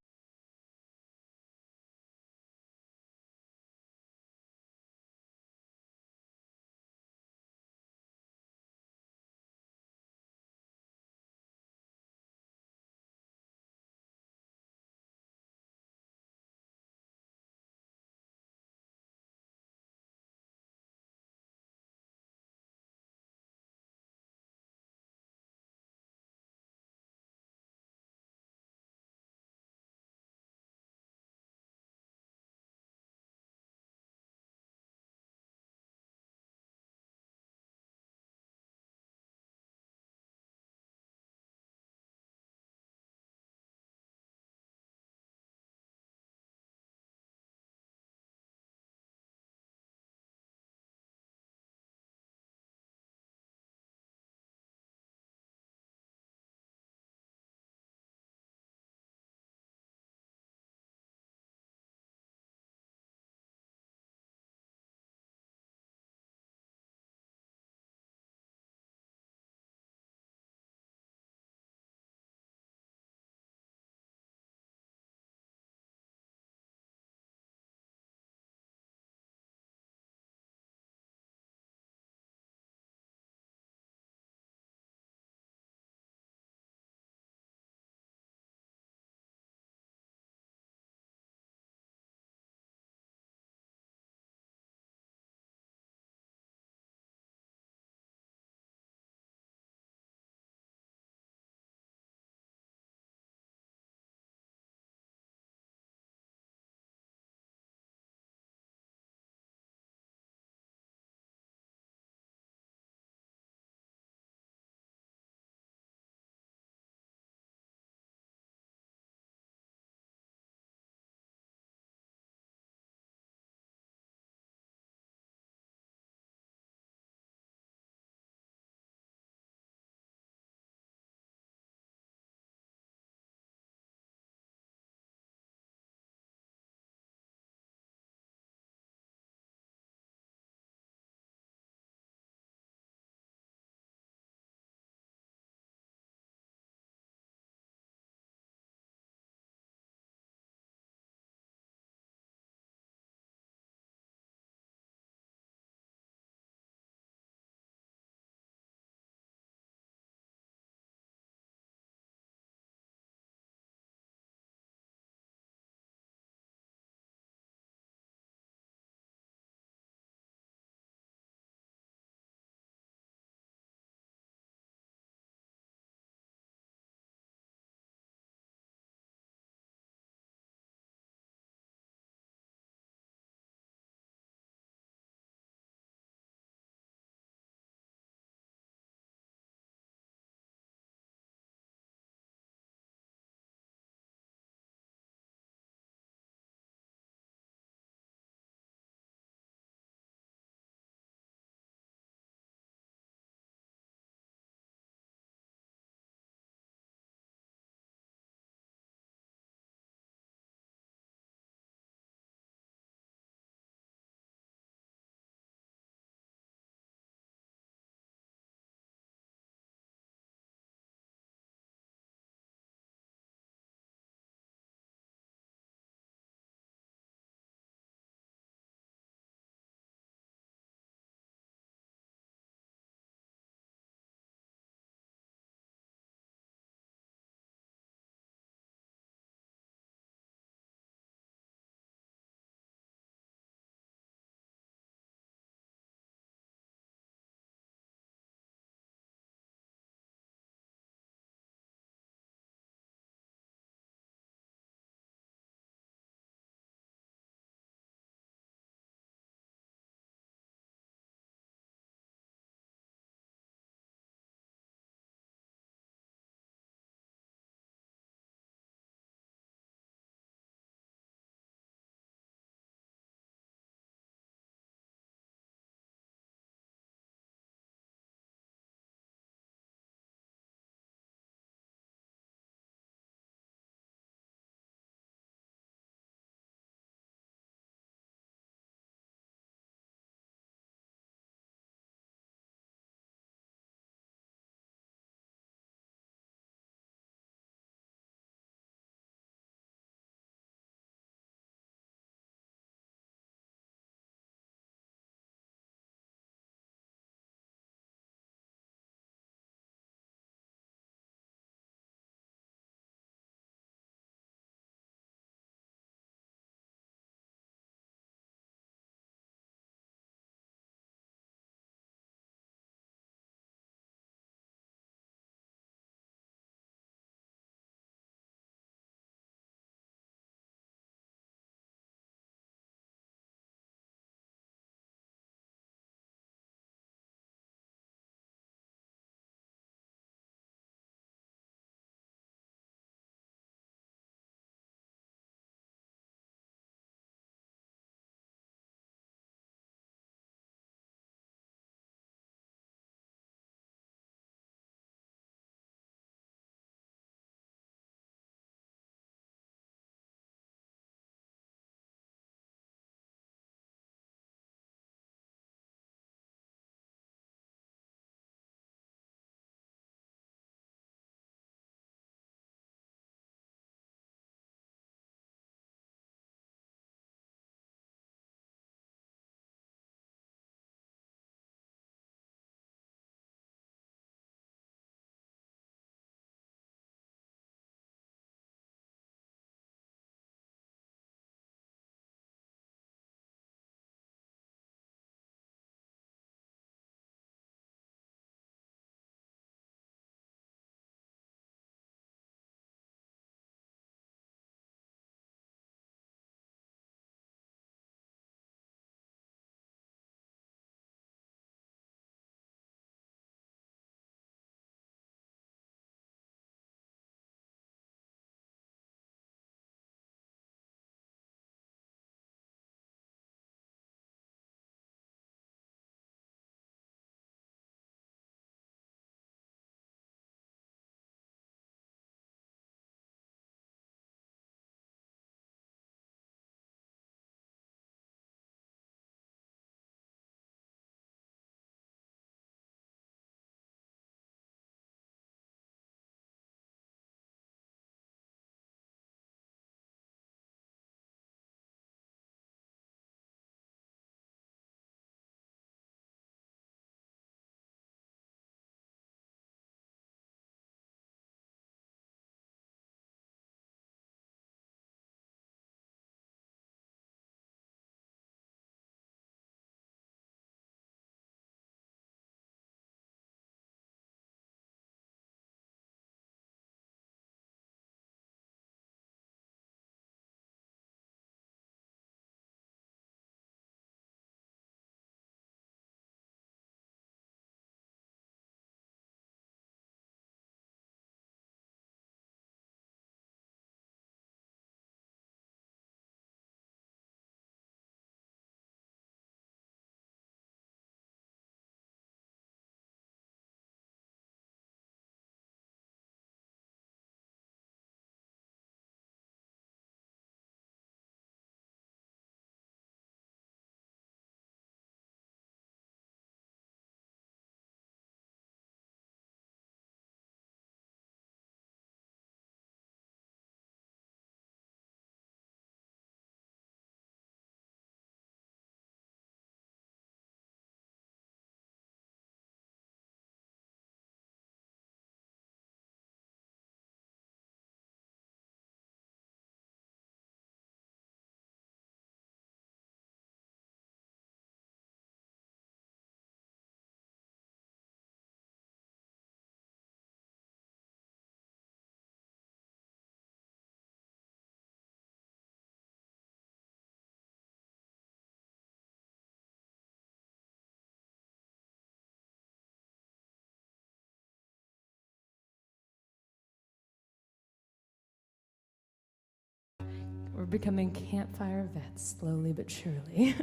Speaker 7: becoming campfire vets slowly but surely.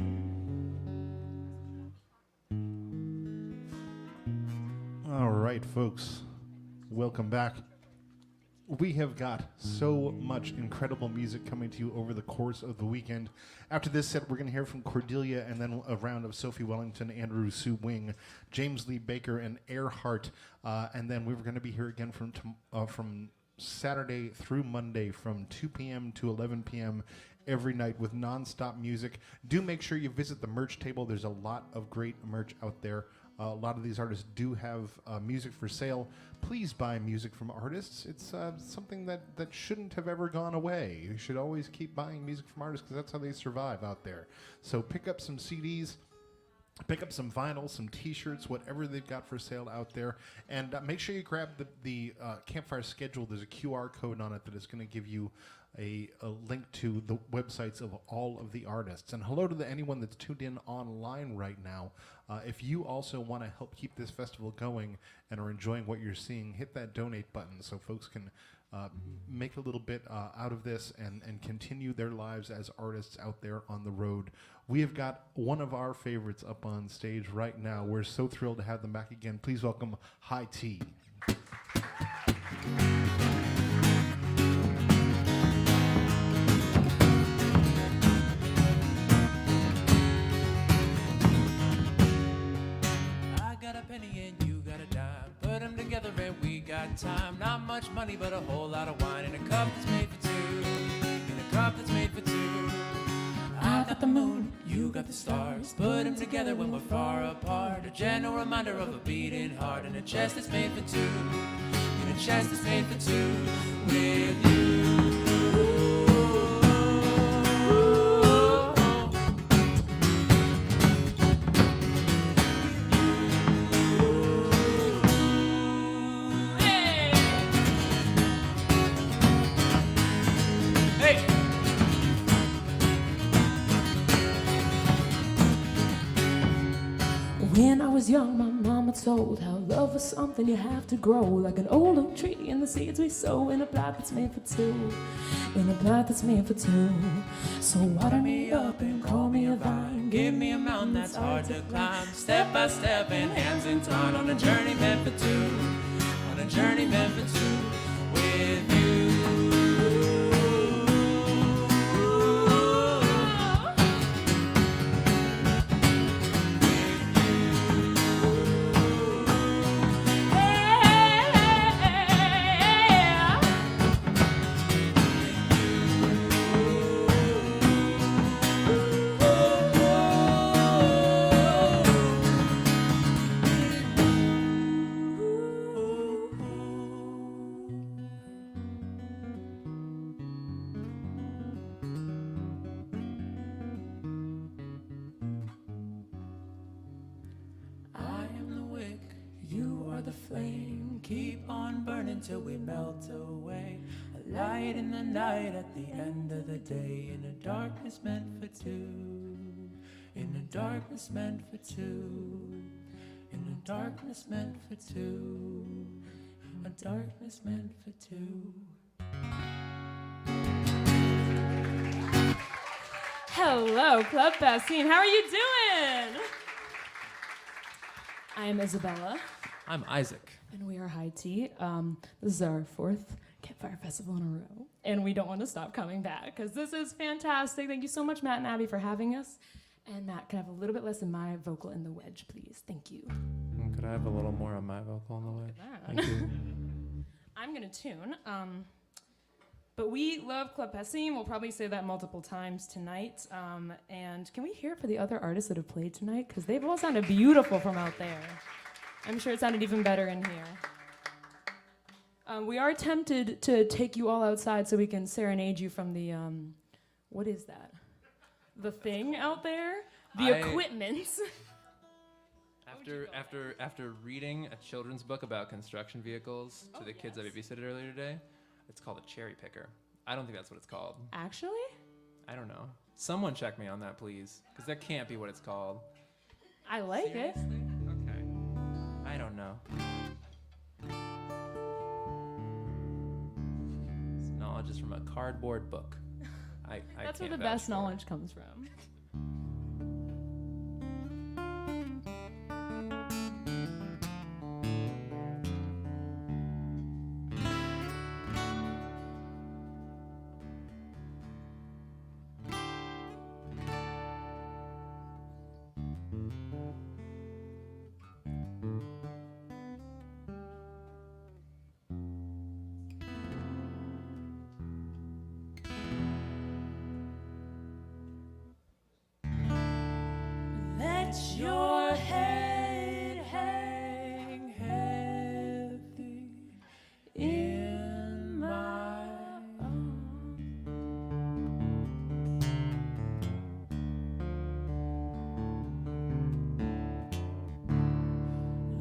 Speaker 3: All right, folks, welcome back. We have got so much incredible music coming to you over the course of the weekend. After this set, we're going to hear from Cordelia, and then a round of Sophie Wellington, Andrew Sue Wing, James Lee Baker, and Earhart. And then we were going to be here again from Saturday through Monday from 2 p.m. to 11 p.m. every night with nonstop music. Do make sure you visit the merch table. There's a lot of great merch out there. A lot of these artists do have music for sale. Please buy music from artists. It's something that shouldn't have ever gone away. You should always keep buying music from artists because that's how they survive out there. So pick up some CDs, pick up some vinyl, some T-shirts, whatever they've got for sale out there. And make sure you grab the Campfire schedule. There's a QR code on it that is going to give you a link to the websites of all of the artists. And hello to anyone that's tuned in online right now. If you also want to help keep this festival going and are enjoying what you're seeing, hit that donate button so folks can make a little bit out of this and continue their lives as artists out there on the road. We have got one of our favorites up on stage right now. We're so thrilled to have them back again. Please welcome High Tea.
Speaker 8: Time, not much money, but a whole lot of wine in a cup that's made for two. In a cup that's made for two. I got the moon, you got the stars. Put them together when we're far apart. A gentle reminder of a beating heart in a chest that's made for two. In a chest that's made for two. With you.
Speaker 7: When I was young, my mama told how love was something you have to grow, like an old oak tree and the seeds we sow in a plot that's made for two, in a plot that's made for two. So water me up and call me a vine,
Speaker 8: Give me a mountain that's hard to climb, step by step and hands entwined on a journey meant for two, on a journey meant for two, with you. Till we melt away, a light in the night at the end of the day, in a darkness meant for two, in a darkness meant for two, in a darkness meant for two, a darkness meant for two.
Speaker 7: Hello, Club Passim. How are you doing? I am Isabella.
Speaker 8: I'm Isaac.
Speaker 7: And we are High Tea. This is our 4th Campfire Festival in a row. And we don't want to stop coming back because this is fantastic. Thank you so much, Matt and Abby, for having us. And Matt, can I have a little bit less of my vocal in the wedge, please? Thank you.
Speaker 8: Could I have a little more of my vocal on the way? Thank you.
Speaker 7: I'm going to tune. But we love Club Passim. We'll probably say that multiple times tonight. And can we hear it for the other artists that have played tonight? Because they've all sounded beautiful from out there. I'm sure it sounded even better in here. We are tempted to take you all outside so we can serenade you from the, what is that? The thing out there? The equipment.
Speaker 8: After reading a children's book about construction vehicles to the kids I babysitted earlier today, it's called a cherry picker. I don't think that's what it's called.
Speaker 7: Actually?
Speaker 8: I don't know. Someone check me on that, please, because that can't be what it's called.
Speaker 7: I like it.
Speaker 8: Okay. I don't know. This knowledge is from a cardboard book.
Speaker 7: That's where
Speaker 8: can't
Speaker 7: the
Speaker 8: vouch
Speaker 7: best
Speaker 8: for it.
Speaker 7: knowledge comes from.
Speaker 8: Let your head hang heavy in my arms.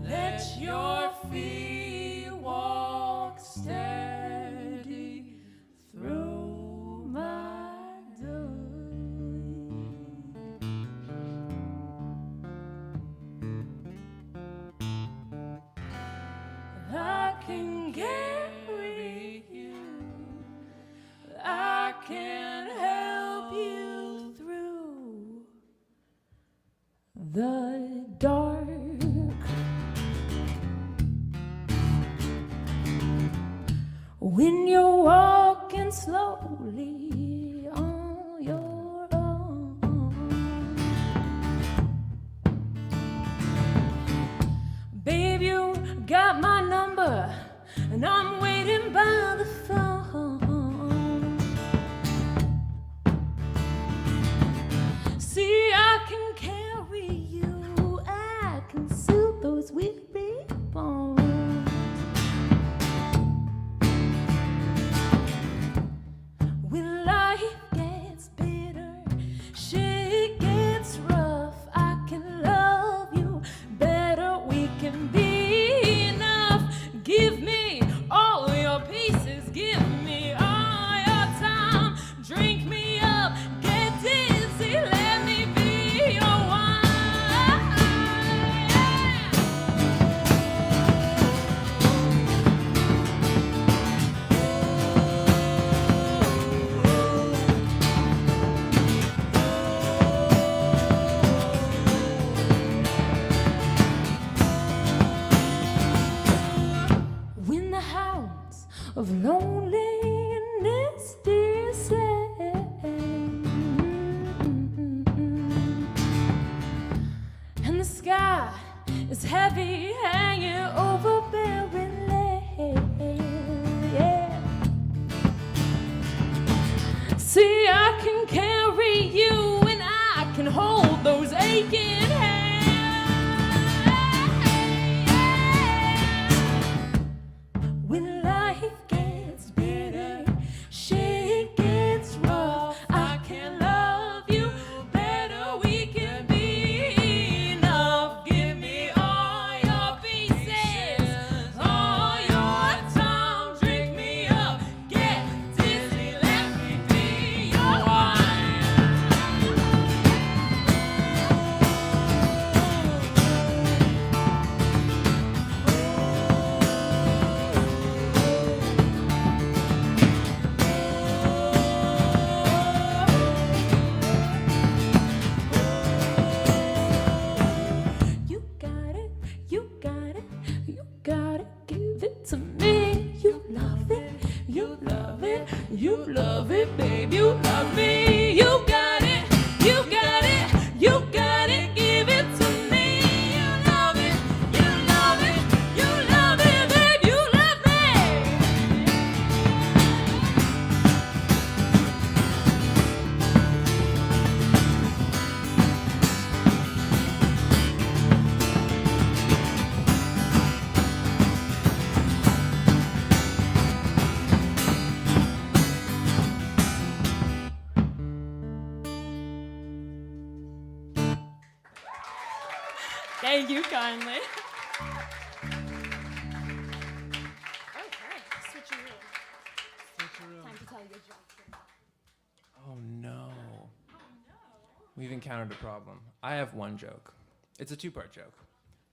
Speaker 8: Let your feet walk steady through my door. I can carry you. I can help you through the dark. When you're walking slowly on your own. Babe, you got my number, and I'm waiting by the phone. See, I can carry you, I can soothe those weary bones. When life gets bitter, shit gets rough, I can love you better, we can be enough. Give me all your pieces, give me all your time. Drink me up, get dizzy, let me be your wine. When the hounds of loneliness descend, and the sky is heavy hanging over barren land, yeah. See, I can carry you and I can hold those aching hands. When life gets bitter, shit gets rough, I can love you better, we can be enough. Give me all your pieces, all your time. Drink me up, get dizzy, let me be your wine. You got it, you got it, you got it, give it to me. You love it, you love it, you love it, babe, you love me. You got it, you got it, you got it, give it to me. You love it, you love it, you love it, babe, you love me. Thank you kindly.
Speaker 9: Oh no. We've encountered a problem. I have one joke. It's a two-part joke,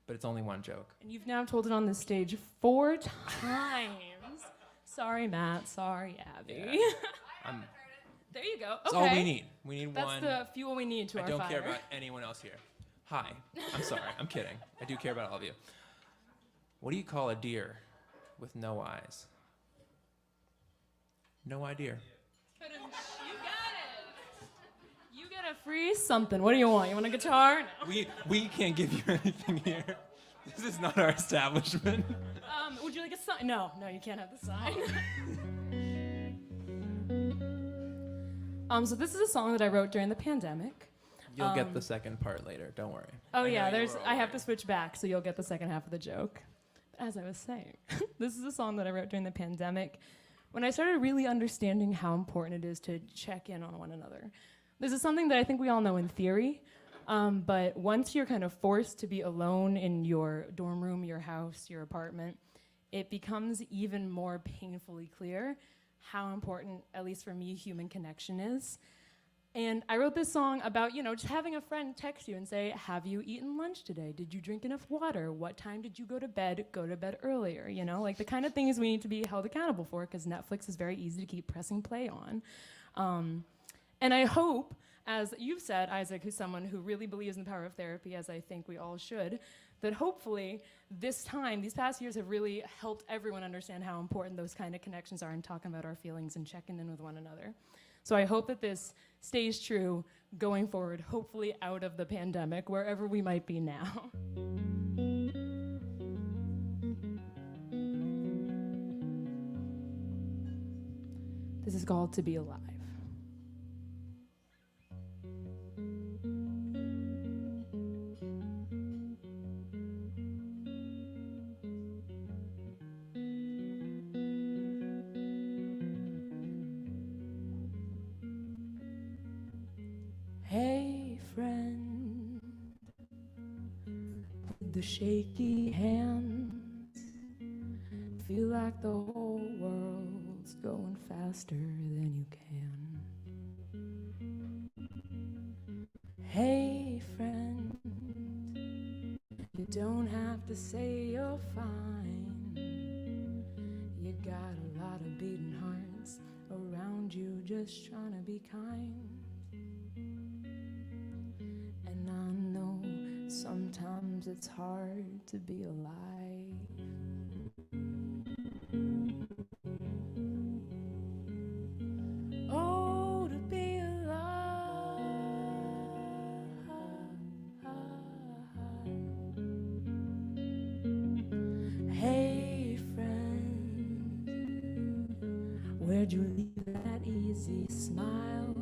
Speaker 9: but it's only one joke.
Speaker 7: And you've now told it on the stage 4 times. Sorry, Matt. Sorry, Abby.
Speaker 9: I'm
Speaker 7: There you go.
Speaker 9: That's
Speaker 7: Okay.
Speaker 9: all we need. We need
Speaker 7: That's
Speaker 9: one.
Speaker 7: the fuel we need to
Speaker 9: I
Speaker 7: our
Speaker 9: don't
Speaker 7: fire.
Speaker 9: care about anyone else here. Hi. I'm sorry. I'm kidding. I do care about all of you. What do you call a deer with no eyes? No idea.
Speaker 7: You got it. You get a free something. What do you want? You want a guitar? No.
Speaker 9: We can't give you anything here. This is not our establishment.
Speaker 7: Would you like a sign? No, you can't have the sign. So this is a song that I wrote during the pandemic.
Speaker 9: You'll get the second part later. Don't worry.
Speaker 7: Oh
Speaker 9: I
Speaker 7: yeah,
Speaker 9: know you were all
Speaker 7: I have to
Speaker 9: worried.
Speaker 7: switch back, so you'll get the second half of the joke. As I was saying, this is a song that I wrote during the pandemic when I started really understanding how important it is to check in on one another. This is something that I think we all know in theory, but once you're kind of forced to be alone in your dorm room, your house, your apartment, it becomes even more painfully clear how important, at least for me, human connection is. And I wrote this song about, just having a friend text you and say, have you eaten lunch today? Did you drink enough water? What time did you go to bed? Go to bed earlier, like the kind of things we need to be held accountable for, because Netflix is very easy to keep pressing play on. And I hope, as you've said, Isaac, who's someone who really believes in the power of therapy, as I think we all should, that hopefully these past years have really helped everyone understand how important those kind of connections are in talking about our feelings and checking in with one another. So I hope that this stays true going forward, hopefully out of the pandemic, wherever we might be now. This is called To Be Alive. Hey, friend, with the shaky hands, feel like the whole world's going faster than you can. Hey, friend, you don't have to say you're fine. You got a lot of beating hearts around you just trying to be kind. And I know sometimes it's hard to be alive. Oh, to be alive. Hey, friend, where'd you leave that easy smile?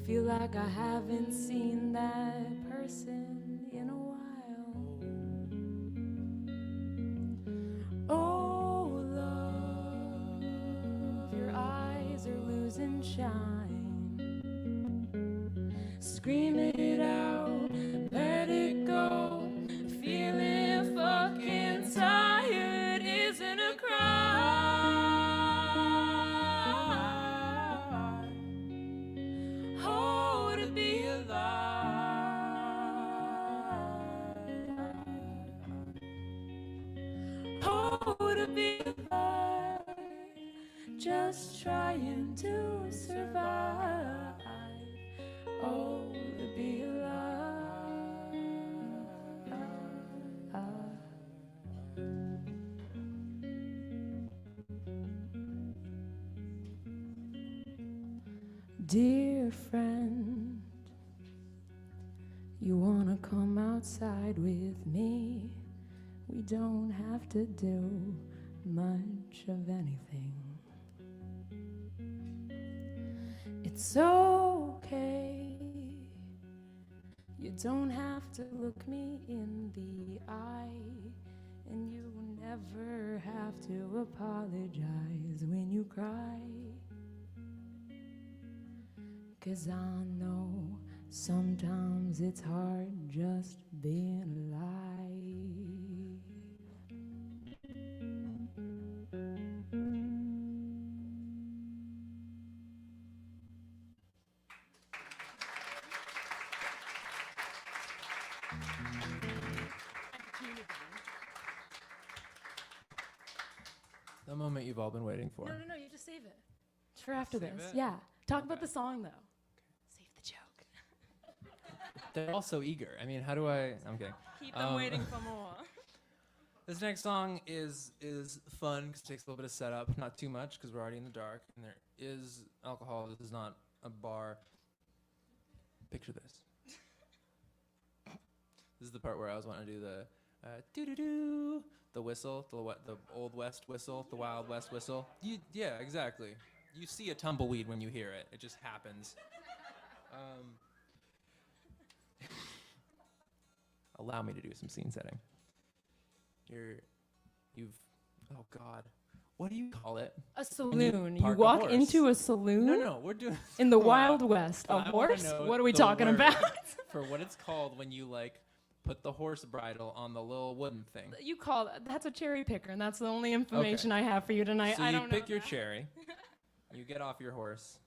Speaker 7: Feel like I haven't seen that person in a while. Oh, love, your eyes are losing shine. Scream it out, let it go. Feeling fucking tired isn't a crime. Oh, to be alive. Oh, to be alive. Just trying to survive. Oh, to be alive. Dear friend, you wanna come outside with me? We don't have to do much of anything. It's okay. You don't have to look me in the eye, and you never have to apologize when you cry. 'Cause I know sometimes it's hard just being alive.
Speaker 9: The moment you've all been waiting for.
Speaker 7: No, you just save it. For after
Speaker 9: Save
Speaker 7: this,
Speaker 9: it?
Speaker 7: yeah. Talk about the song, though. Save the joke.
Speaker 9: They're all so eager. I mean, how do I? I'm kidding.
Speaker 7: Keep them waiting for more.
Speaker 9: This next song is fun because it takes a little bit of setup, not too much because we're already in the dark, and there is alcohol. This is not a bar. Picture this. This is the part where I always want to do the doo-doo-doo, the whistle, the Old West whistle, the Wild West whistle. Yeah, exactly. You see a tumbleweed when you hear it. It just happens. Allow me to do some scene setting. Oh God, what do you call it?
Speaker 7: A saloon. You
Speaker 9: park a
Speaker 7: walk
Speaker 9: horse.
Speaker 7: into a saloon?
Speaker 9: No, we're doing
Speaker 7: In the
Speaker 9: Wow.
Speaker 7: Wild West.
Speaker 9: But
Speaker 7: A
Speaker 9: I wanna
Speaker 7: horse?
Speaker 9: know
Speaker 7: What are we
Speaker 9: the
Speaker 7: talking
Speaker 9: word
Speaker 7: about?
Speaker 9: For what it's called when you put the horse bridle on the little wooden thing.
Speaker 7: You call that's a cherry picker, and that's the only information I have for you tonight.
Speaker 9: So
Speaker 7: I
Speaker 9: you
Speaker 7: don't
Speaker 9: pick
Speaker 7: know
Speaker 9: your
Speaker 7: that.
Speaker 9: cherry, you get off your horse,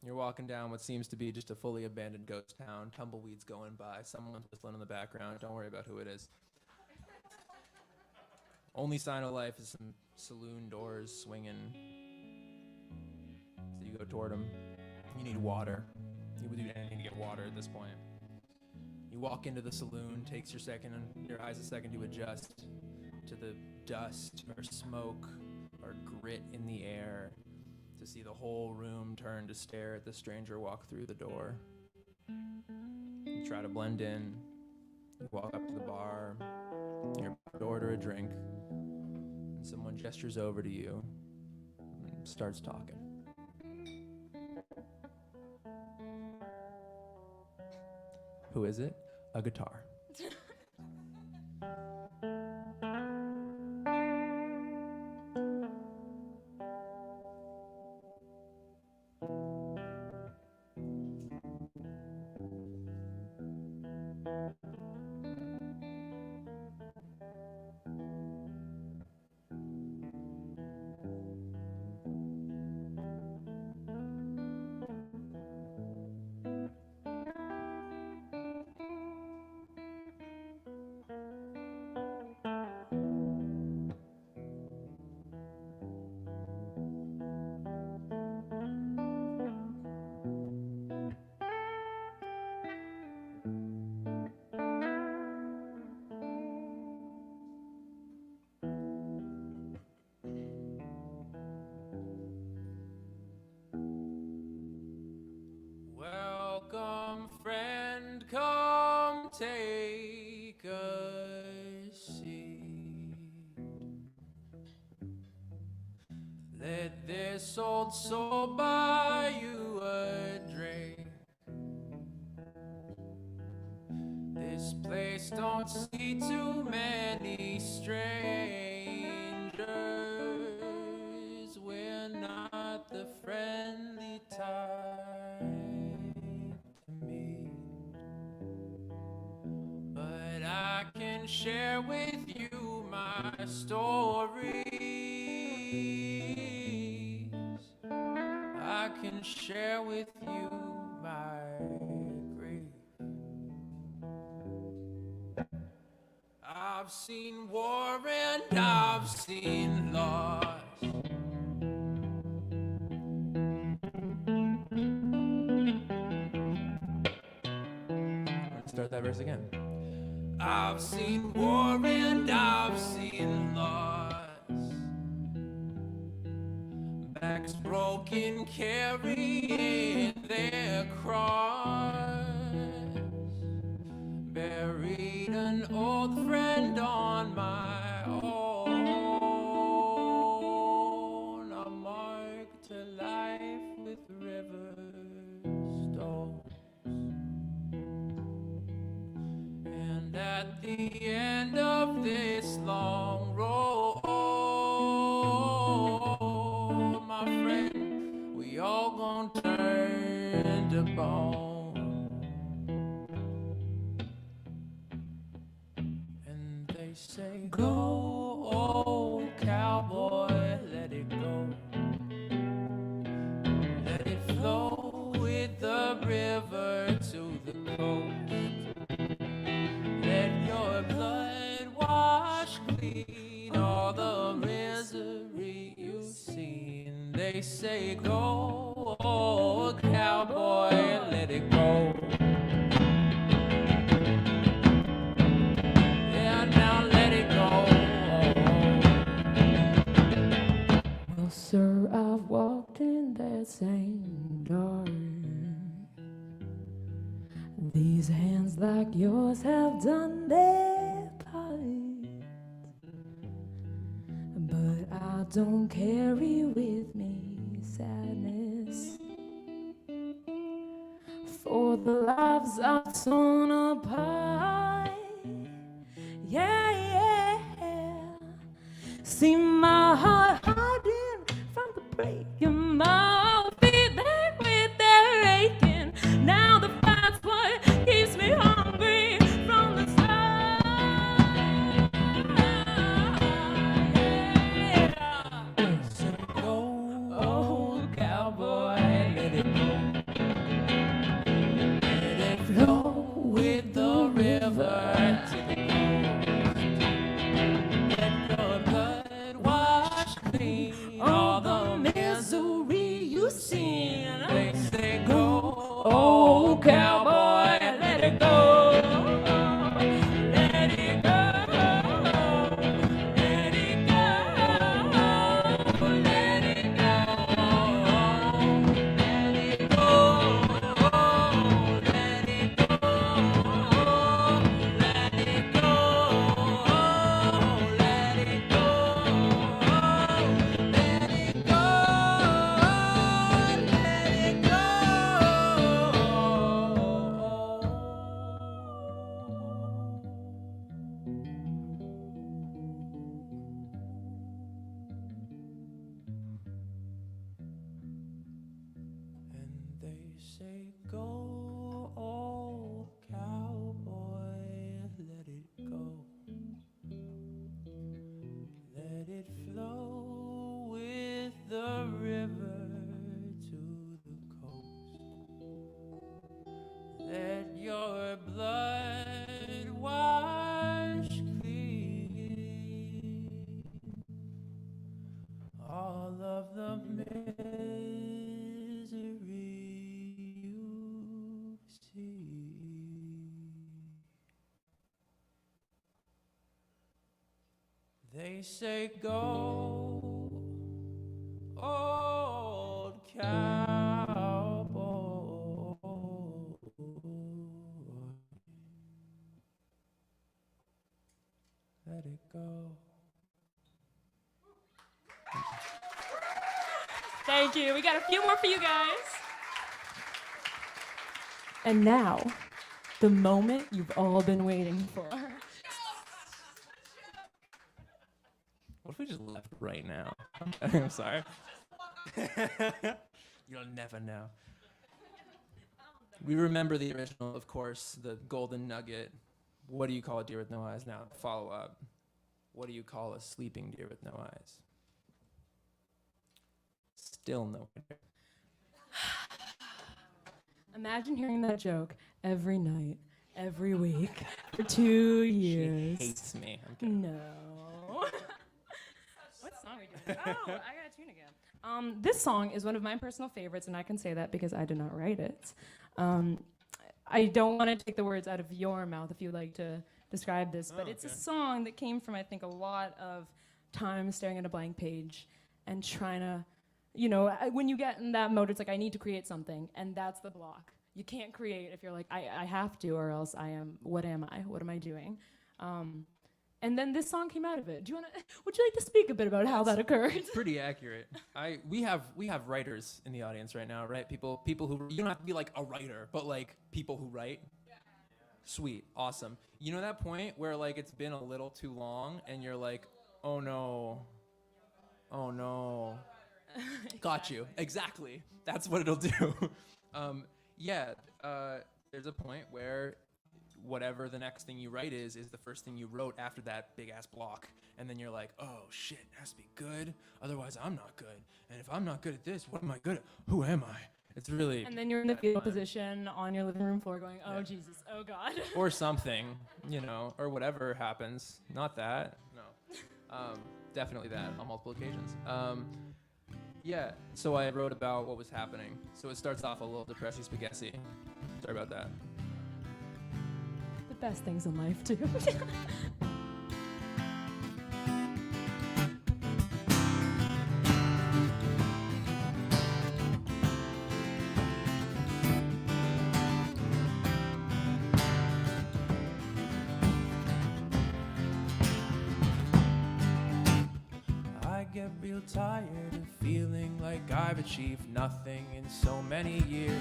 Speaker 9: you're walking down what seems to be just a fully abandoned ghost town, tumbleweeds going by, someone's whistling in the background, don't worry about who it is. Only sign of life is some saloon doors swinging. So you go toward them. You need water. You would do anything to get water at this point. You walk into the saloon, takes your eyes a second to adjust to the dust or smoke or grit in the air, to see the whole room turn to stare at the stranger walk through the door. You try to blend in. You walk up to the bar. You're about to order a drink. And someone gestures over to you and starts talking. Who is it? A guitar. Welcome, friend, come take a seat. Let this old soul buy you a drink. This place don't see too many strangers. We're not the friendly type to meet, but I can share with you my stories. I can share with you my grief. I've seen war and I've seen loss. Let's start that verse again. I've seen war and I've seen loss. Backs broken, carrying their cross. Buried an old friend on my own. I'm marked to life with river stones. And at the end of this long road, my friend, we all gon' turn to bone. And they say, go, old cowboy, let it go. Let it flow with the river to the coast. Let your blood wash clean all the misery you've seen. They say, go, old
Speaker 8: cowboy, let it go. Yeah, now let it go.
Speaker 7: Well, sir, I've walked in that same door. These hands like yours have done their part, but I don't carry with me sadness for the lives I've torn apart. Yeah, yeah. See my heart hardened from the breaking, my feet back with their aching. Now the fight's what keeps me hungry from the start. Yeah.
Speaker 8: So go,
Speaker 7: Oh, cowboy,
Speaker 8: let it go. Let it flow with the river to the coast. Let your blood wash clean all the misery you seen. They say go,
Speaker 7: oh, cowboy, let it go. Let it go.
Speaker 8: let it go, let it go, let it go, let it go, let it go, let it go, let it go, let it go. And they say, go, old cowboy, let it go. Let it flow with the river to the coast. Let your blood wash clean all of the misery you see. They say go, old cowboy. Let it go.
Speaker 7: Thank you. We got a few more for you guys. And now, the moment you've all been waiting for.
Speaker 9: What if we just left right now? I'm sorry. You'll never know. We remember the original, of course, the golden nugget. What do you call a deer with no eyes? Now, follow up. What do you call a sleeping deer with no eyes? Still no winner.
Speaker 7: Imagine hearing that joke every night, every week, for 2 years.
Speaker 9: She hates me. I'm kidding.
Speaker 7: No. What song are we doing? Oh, I gotta tune again. This song is one of my personal favorites, and I can say that because I did not write it. I don't want to take the words out of your mouth if you'd like to describe this, but it's a song that came from, I think, a lot of time staring at a blank page and trying to, when you get in that mode, it's like, I need to create something, and that's the block. You can't create if you're like, I have to, or else what am I? What am I doing? And then this song came out of it. Would you like to speak a bit about how that occurred?
Speaker 9: It's pretty accurate. We have writers in the audience right now, right? People who, you don't have to be like a writer, but like people who write. Sweet, awesome. You know that point where like it's been a little too long and you're like, oh no. Got you. Exactly. That's what it'll do. There's a point where whatever the next thing you write is the first thing you wrote after that big ass block. And then you're like, oh shit, it has to be good. Otherwise I'm not good. And if I'm not good at this, what am I good at? Who am I? It's really.
Speaker 7: And then you're in the fetal position on your living room floor going, oh
Speaker 9: Yeah.
Speaker 7: Jesus, oh God.
Speaker 9: Or something, or whatever happens. Not that, no. Definitely that on multiple occasions. Yeah, so I wrote about what was happening. So it starts off a little depressing spaghetti. Sorry about that.
Speaker 7: The best things in life, too.
Speaker 8: I get real tired of feeling like I've achieved nothing in so many years.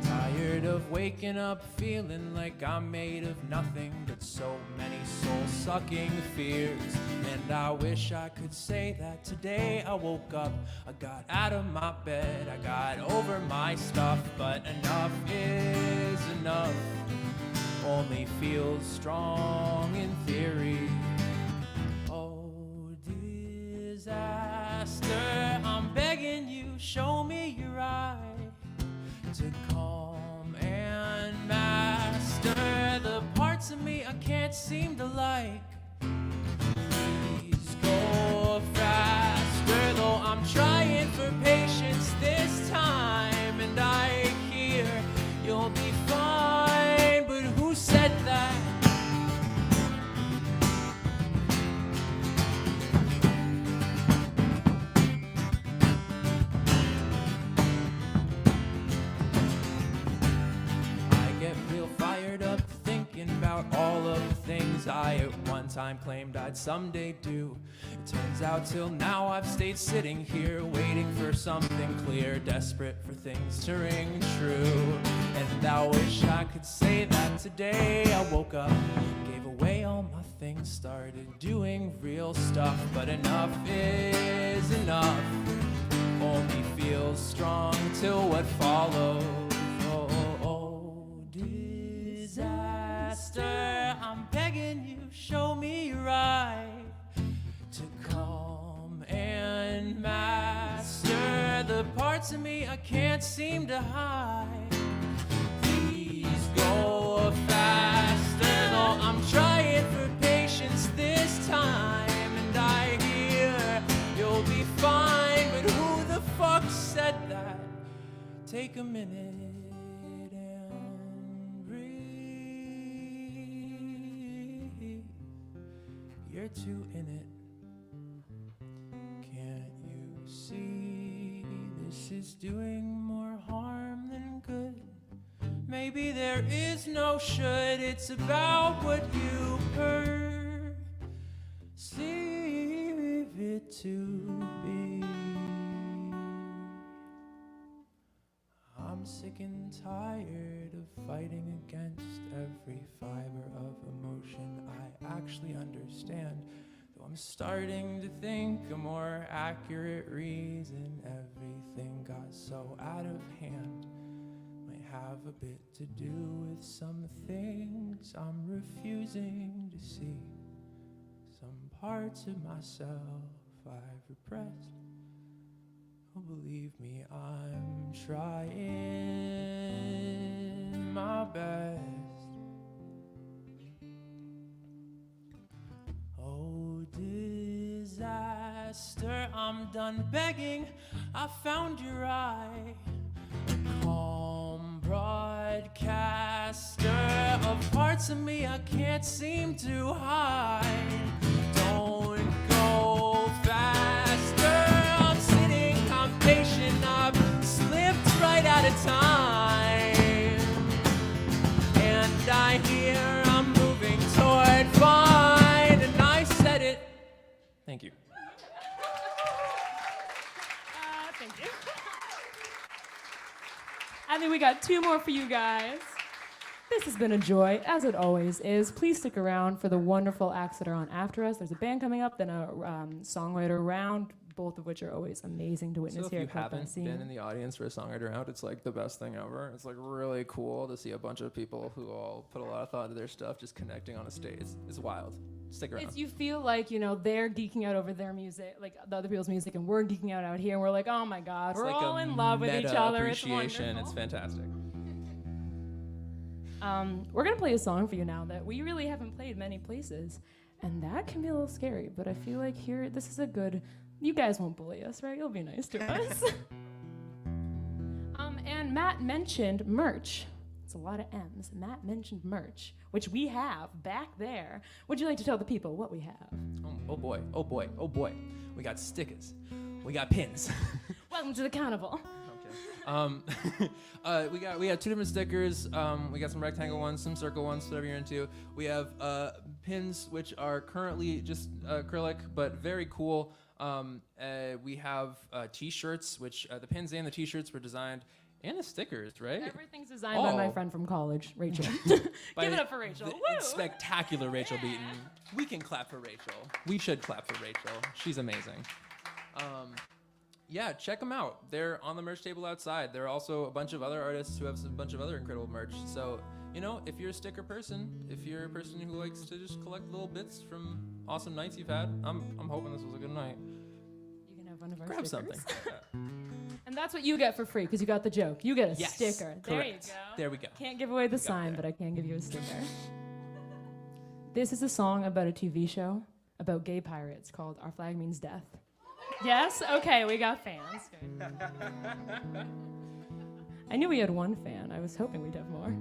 Speaker 8: Tired of waking up feeling like I'm made of nothing but so many soul-sucking fears. And I wish I could say that today I woke up, I got out of my bed, I got over my stuff. But enough is enough, only feels strong in theory. Oh, disaster, I'm begging you, show me your eye to calm and master the parts of me I can't seem to like. Please go faster, though I'm trying for patience this time. And I hear you'll be fine, but who said that? Fired up thinking about all of the things I at one time claimed I'd someday do. It turns out till now I've stayed sitting here waiting for something clear, desperate for things to ring true. And I wish I could say that today I woke up, gave away all my things, started doing real stuff. But enough is enough, only feels strong till what follows. Disaster, I'm begging you, show me your eye to calm and master the parts of me I can't seem to hide. Please go faster, though I'm trying for patience this time. And I hear you'll be fine, but who the fuck said that? Take a minute. You're too in it. Can't you see this is doing more harm than good? Maybe there is no should, it's about what you perceive it to be. I'm sick and tired of fighting against every fiber of emotion I actually understand. Though I'm starting to think a more accurate reason everything got so out of hand might have a bit to do with some things I'm refusing to see. Some parts of myself I've repressed. Oh, believe me, I'm trying my best. Oh, disaster, I'm done begging. I found your eye, a calm broadcaster of parts of me I can't seem to hide. Don't go faster, I'm sitting, I'm patient, I've slipped right out of time. And I hear I'm moving toward fine, and I said it. Thank you.
Speaker 7: Thank you. I think we got two more for you guys. This has been a joy, as it always is. Please stick around for the wonderful acts that are on after us. There's a band coming up, then a songwriter round, both of which are always amazing to witness
Speaker 9: So if
Speaker 7: here
Speaker 9: you
Speaker 7: at Club
Speaker 9: haven't
Speaker 7: Passim.
Speaker 9: been in the audience for a songwriter round, it's like the best thing ever. It's like really cool to see a bunch of people who all put a lot of thought into their stuff just connecting on a stage. It's wild. Stick around.
Speaker 7: It's, you feel like, you know, they're geeking out over their music, like the other people's music, and we're geeking out here, and we're like, oh my God,
Speaker 9: It's
Speaker 7: we're
Speaker 9: like
Speaker 7: all
Speaker 9: a
Speaker 7: in love with each
Speaker 9: meta
Speaker 7: other. It's
Speaker 9: appreciation.
Speaker 7: wonderful.
Speaker 9: It's fantastic.
Speaker 7: We're gonna play a song for you now that we really haven't played many places, and that can be a little scary, but I feel like here, this is a good You guys won't bully us, right? You'll be nice to us. And Matt mentioned merch. It's a lot of M's. Matt mentioned merch, which we have back there. Would you like to tell the people what we have?
Speaker 9: Oh boy, oh boy, oh boy. We got stickers. We got pins.
Speaker 7: Welcome to the carnival.
Speaker 9: We got two different stickers. We got some rectangle ones, some circle ones, whatever you're into. We have pins, which are currently just acrylic, but very cool. We have t-shirts, which the pins and the t-shirts were designed, and the stickers, right?
Speaker 7: Everything's designed by my friend from college, Rachel. Give it up for Rachel. Woo!
Speaker 9: Spectacular Rachel Beaton. We can clap for Rachel. We should clap for Rachel. She's amazing. Yeah, check them out. They're on the merch table outside. There are also a bunch of other artists who have a bunch of other incredible merch. So, you know, if you're a sticker person, if you're a person who likes to just collect little bits from awesome nights you've had, I'm hoping this was a good night.
Speaker 7: You can have one of our
Speaker 9: Grab
Speaker 7: stickers.
Speaker 9: something.
Speaker 7: And that's what you get for free, because you got the joke. You get a sticker. There you
Speaker 9: Correct.
Speaker 7: go.
Speaker 9: There we go.
Speaker 7: Can't give away the sign, but I can give you a sticker. This is a song about a TV show about gay pirates called Our Flag Means Death. Yes? Okay, we got fans. Good. I knew we had one fan. I was hoping we'd have more.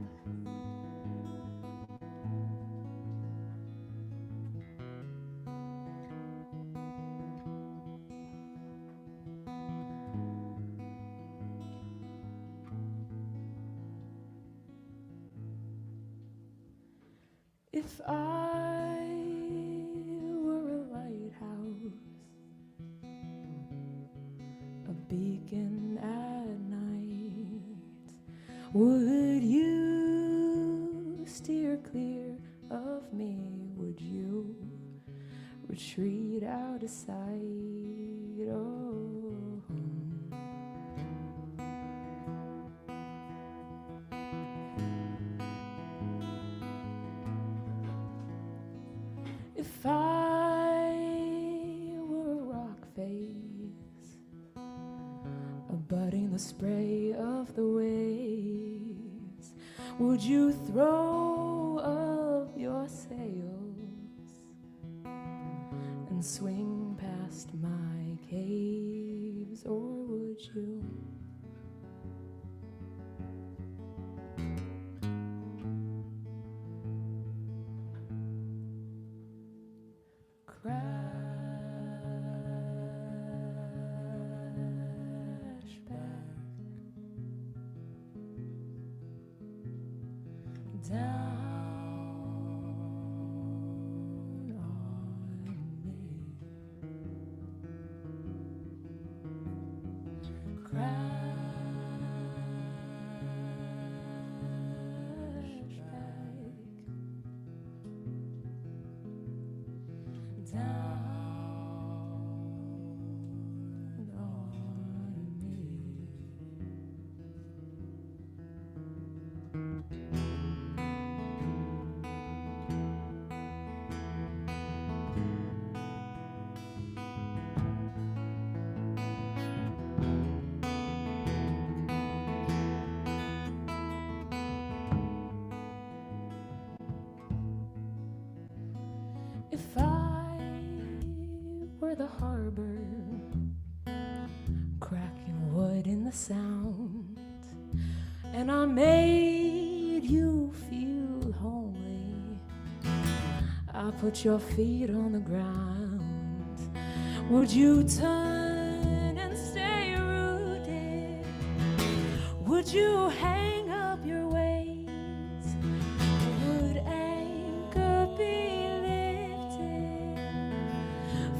Speaker 7: If I were a lighthouse, a beacon at night, would you steer clear of me? Would you retreat out of sight? Oh. If I were a rock face, abutting the spray of the waves, would you throw up your sails and swing past my caves, or would you? Crash back down on me. Crash back down. If I were the harbor, cracking wood in the sound, and I made you feel homely, I put your feet on the ground, would you turn and stay rooted? Would you hang up your weights? Would anchor be lifted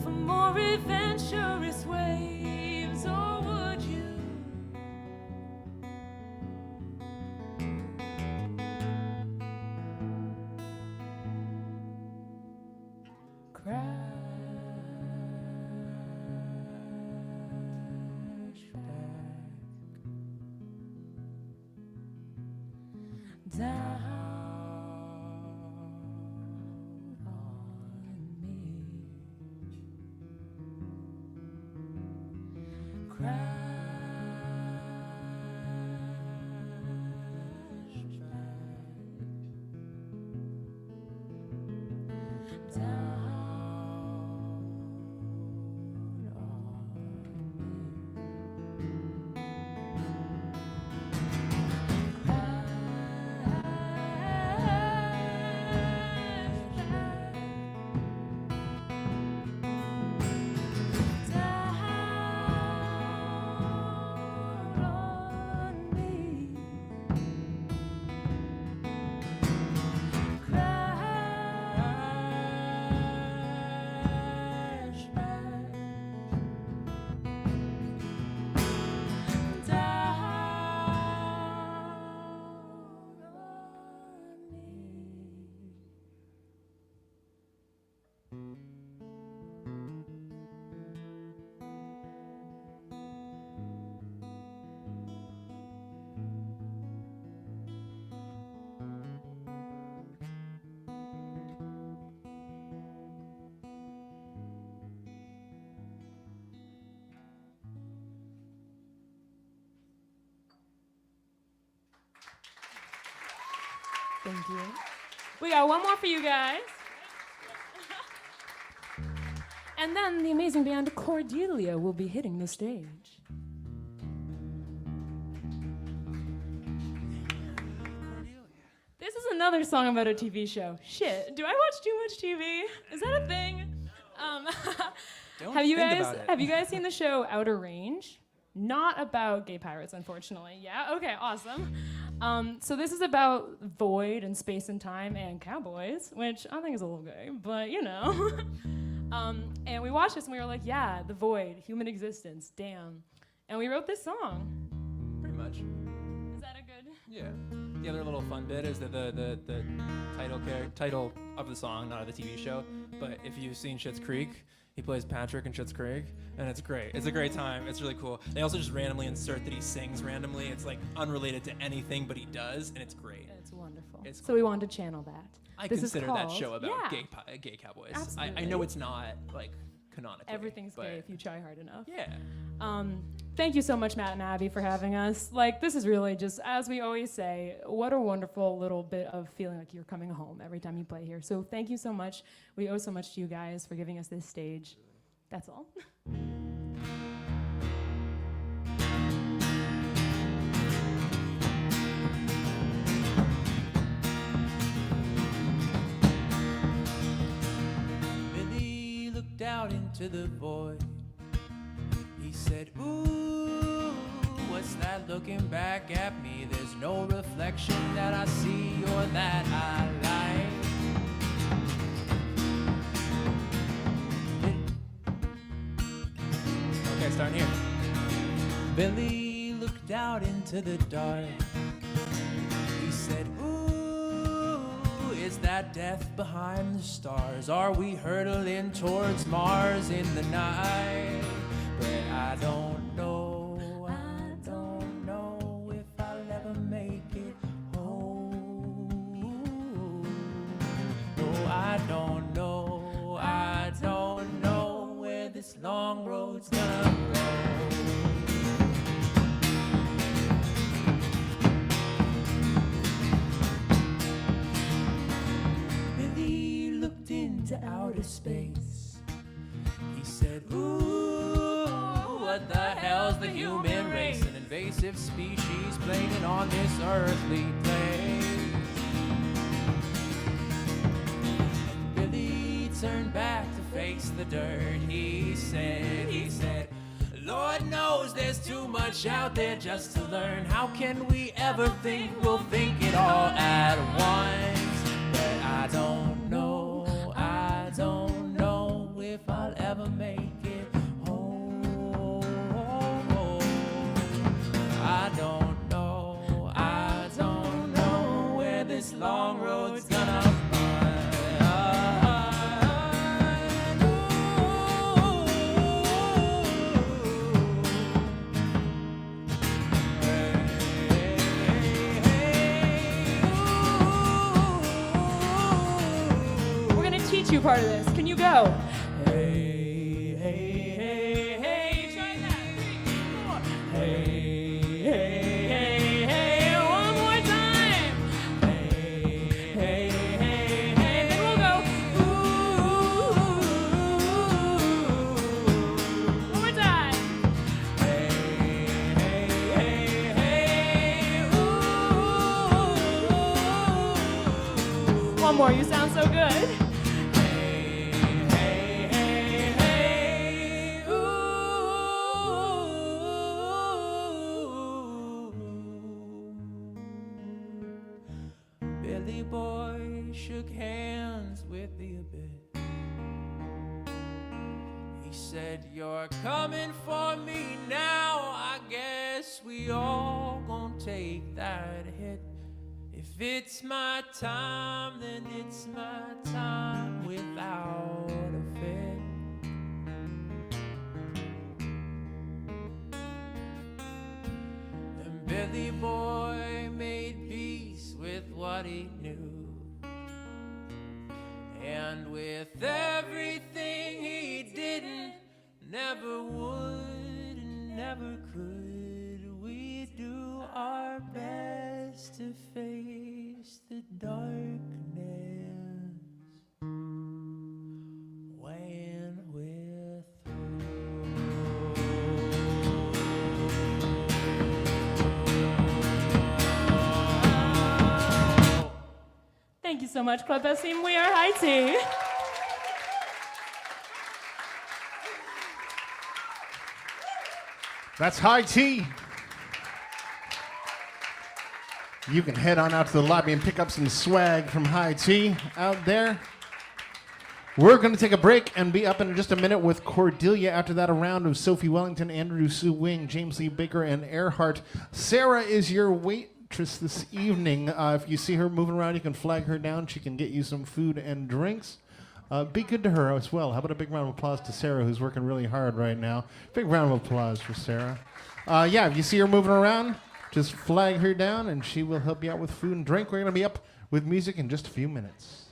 Speaker 7: for more adventurous waves, or would you? Crash back down on me. Crash back down on me. Thank you. We got one more for you guys. And then the amazing band Cordelia will be hitting the stage. This is another song about a TV show. Shit, do I watch too much TV? Is that a thing?
Speaker 9: Don't
Speaker 7: Have you
Speaker 9: think
Speaker 7: guys
Speaker 9: about it.
Speaker 7: have you guys seen the show Outer Range? Not about gay pirates, unfortunately. Yeah. Okay. Awesome. So this is about void and space and time and cowboys, which I think is a little gay, but you know. And we watched this and we were like, yeah, the void, human existence, damn. And we wrote this song.
Speaker 9: Pretty much.
Speaker 7: Is that a good?
Speaker 9: Yeah. The other little fun bit is that the title of the song, not of the TV show, but if you've seen Schitt's Creek, he plays Patrick in Schitt's Creek, and it's great. It's a great time. It's really cool. They also just randomly insert that he sings randomly. It's like unrelated to anything, but he does, and it's great.
Speaker 7: It's wonderful.
Speaker 9: It's
Speaker 7: So we wanted to channel that.
Speaker 9: I
Speaker 7: This is
Speaker 9: consider that
Speaker 7: called-
Speaker 9: show about
Speaker 7: yeah.
Speaker 9: gay cowboys.
Speaker 7: Absolutely.
Speaker 9: I know it's not like canonically.
Speaker 7: Everything's
Speaker 9: but
Speaker 7: gay if you try hard enough.
Speaker 9: Yeah.
Speaker 7: Thank you so much, Matt and Abby, for having us. Like, this is really just, as we always say, what a wonderful little bit of feeling like you're coming home every time you play here. So thank you so much. We owe so much to you guys for giving us this stage. That's all.
Speaker 8: Billy looked out into the void. He said, ooh, what's that looking back at me? There's no reflection that I see or that I like.
Speaker 9: Okay, starting here.
Speaker 8: Billy looked out into the dark. He said, ooh, is that death behind the stars? Are we hurtling towards Mars in the night? But I don't know if I'll ever make it home. No, I don't know where this long road's gonna go. Billy looked into outer space. He said, ooh, what the hell's the human race? An invasive species playing on this earthly place. Billy turned back to face the dirt. He said, Lord knows there's too much out there just to learn. How can we ever think we'll think it all at once? But I don't know if I'll ever make it home. I don't know where this long road's gonna run.
Speaker 7: We're going to teach you part of this. Can you go?
Speaker 8: Hey, hey, hey, hey,
Speaker 7: Try that. 3, 4.
Speaker 8: hey, hey, hey, hey,
Speaker 7: One more time.
Speaker 8: hey, hey, hey, hey.
Speaker 7: Then we'll go. One more time.
Speaker 8: Hey, hey, hey, hey, ooh.
Speaker 7: One more. You sound so good.
Speaker 8: Hey, hey, hey, hey, ooh. Billy Boy shook hands with the abyss. He said, you're coming for me now. I guess we all gonna take that hit. If it's my time, then it's my time without a fit. And Billy Boy made peace with what he knew. And with everything he didn't, never would, and never could, we do our best to face the darkness when we're through.
Speaker 7: Thank you so much, Club Passim. We are high tea.
Speaker 3: That's high tea. You can head on out to the lobby and pick up some swag from High Tea out there. We're going to take a break and be up in just a minute with Cordelia. After that, a round of Sophie Wellington, Andrew Sue Wing, James Lee Baker, and Earhart. Sarah is your waitress this evening. If you see her moving around, you can flag her down. She can get you some food and drinks. Be good to her as well. How about a big round of applause to Sarah, who's working really hard right now. Big round of applause for Sarah. Yeah, if you see her moving around, just flag her down, and she will help you out with food and drink. We're going to be up with music in just a few minutes.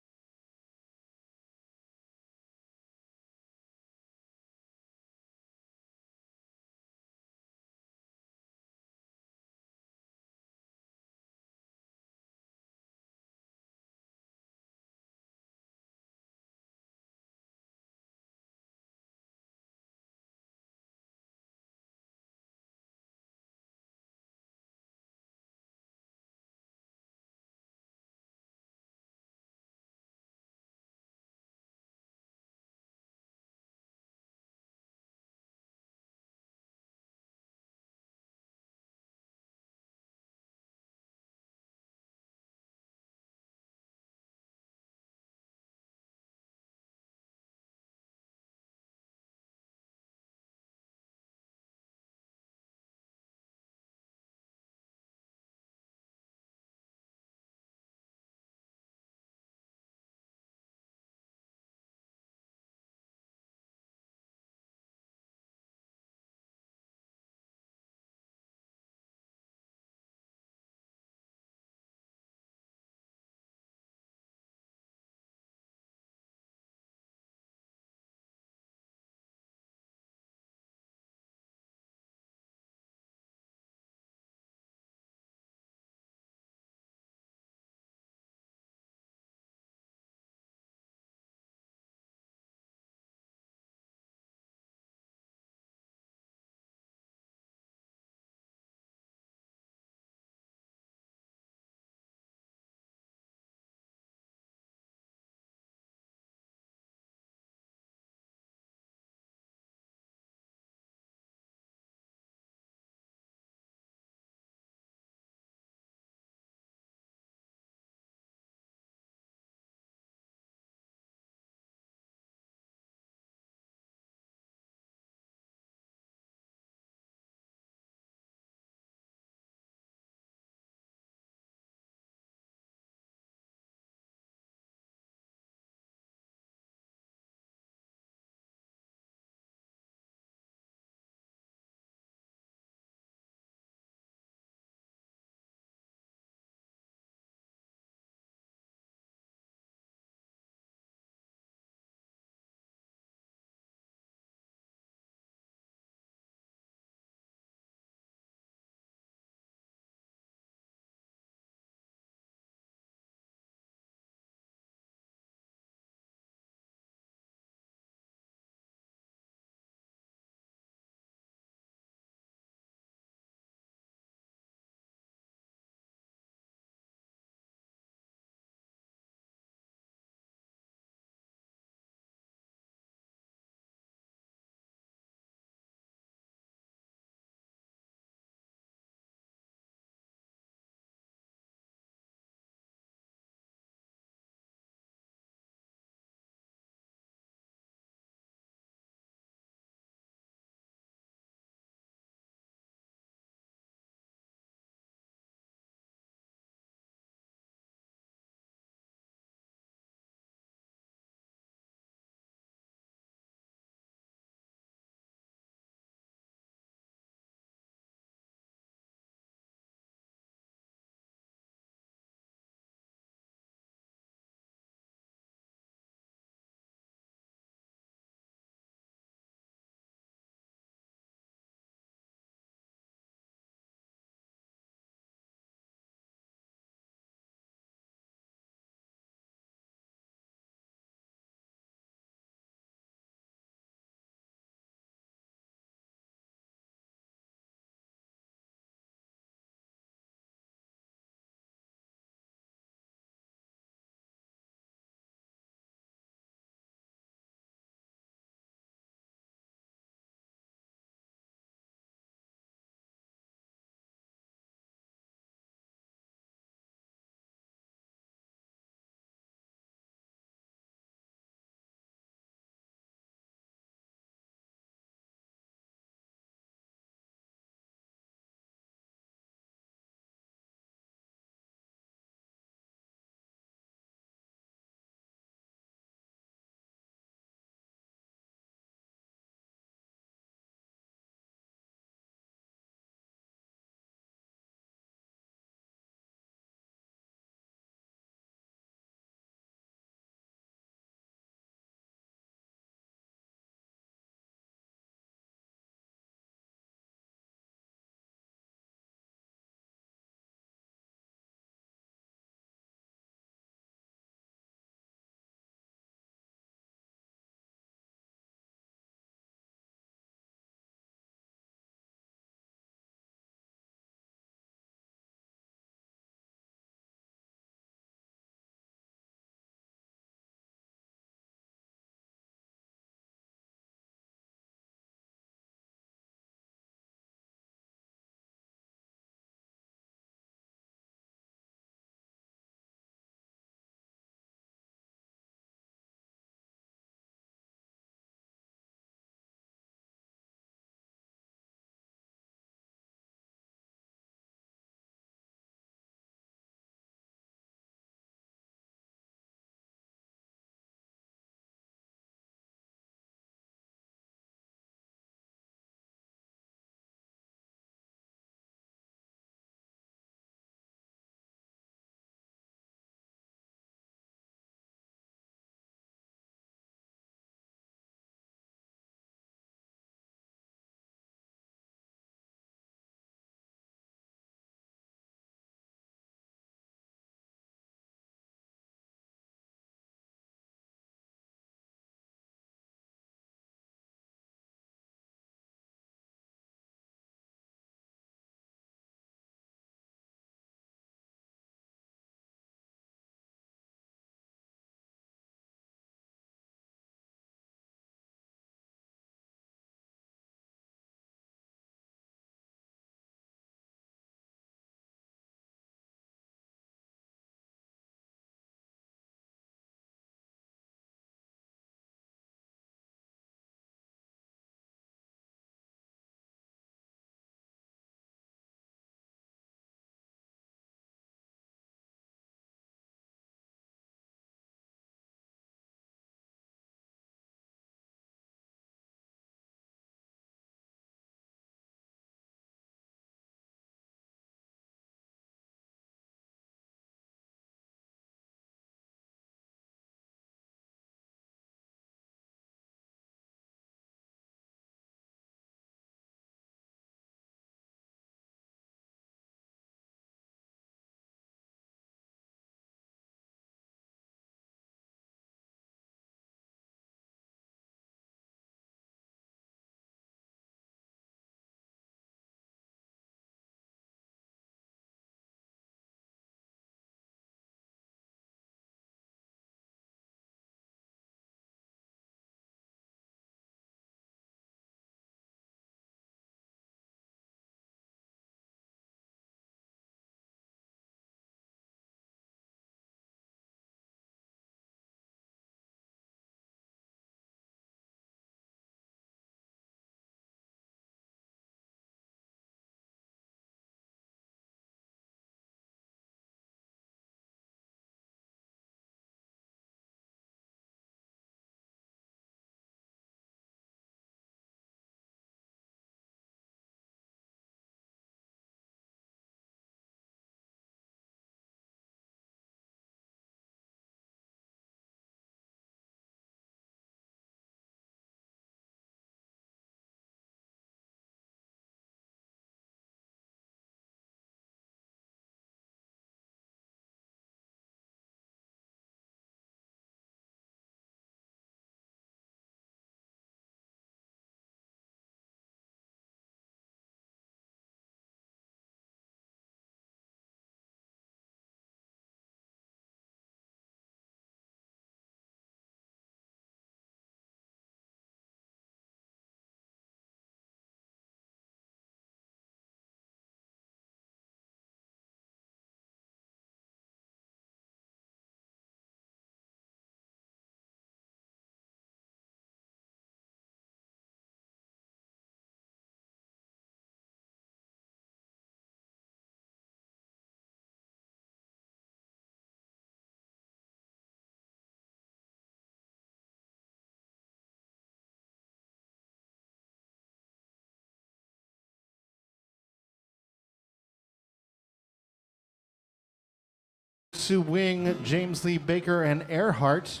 Speaker 3: Sue Wing, James Lee Baker, and Earhart.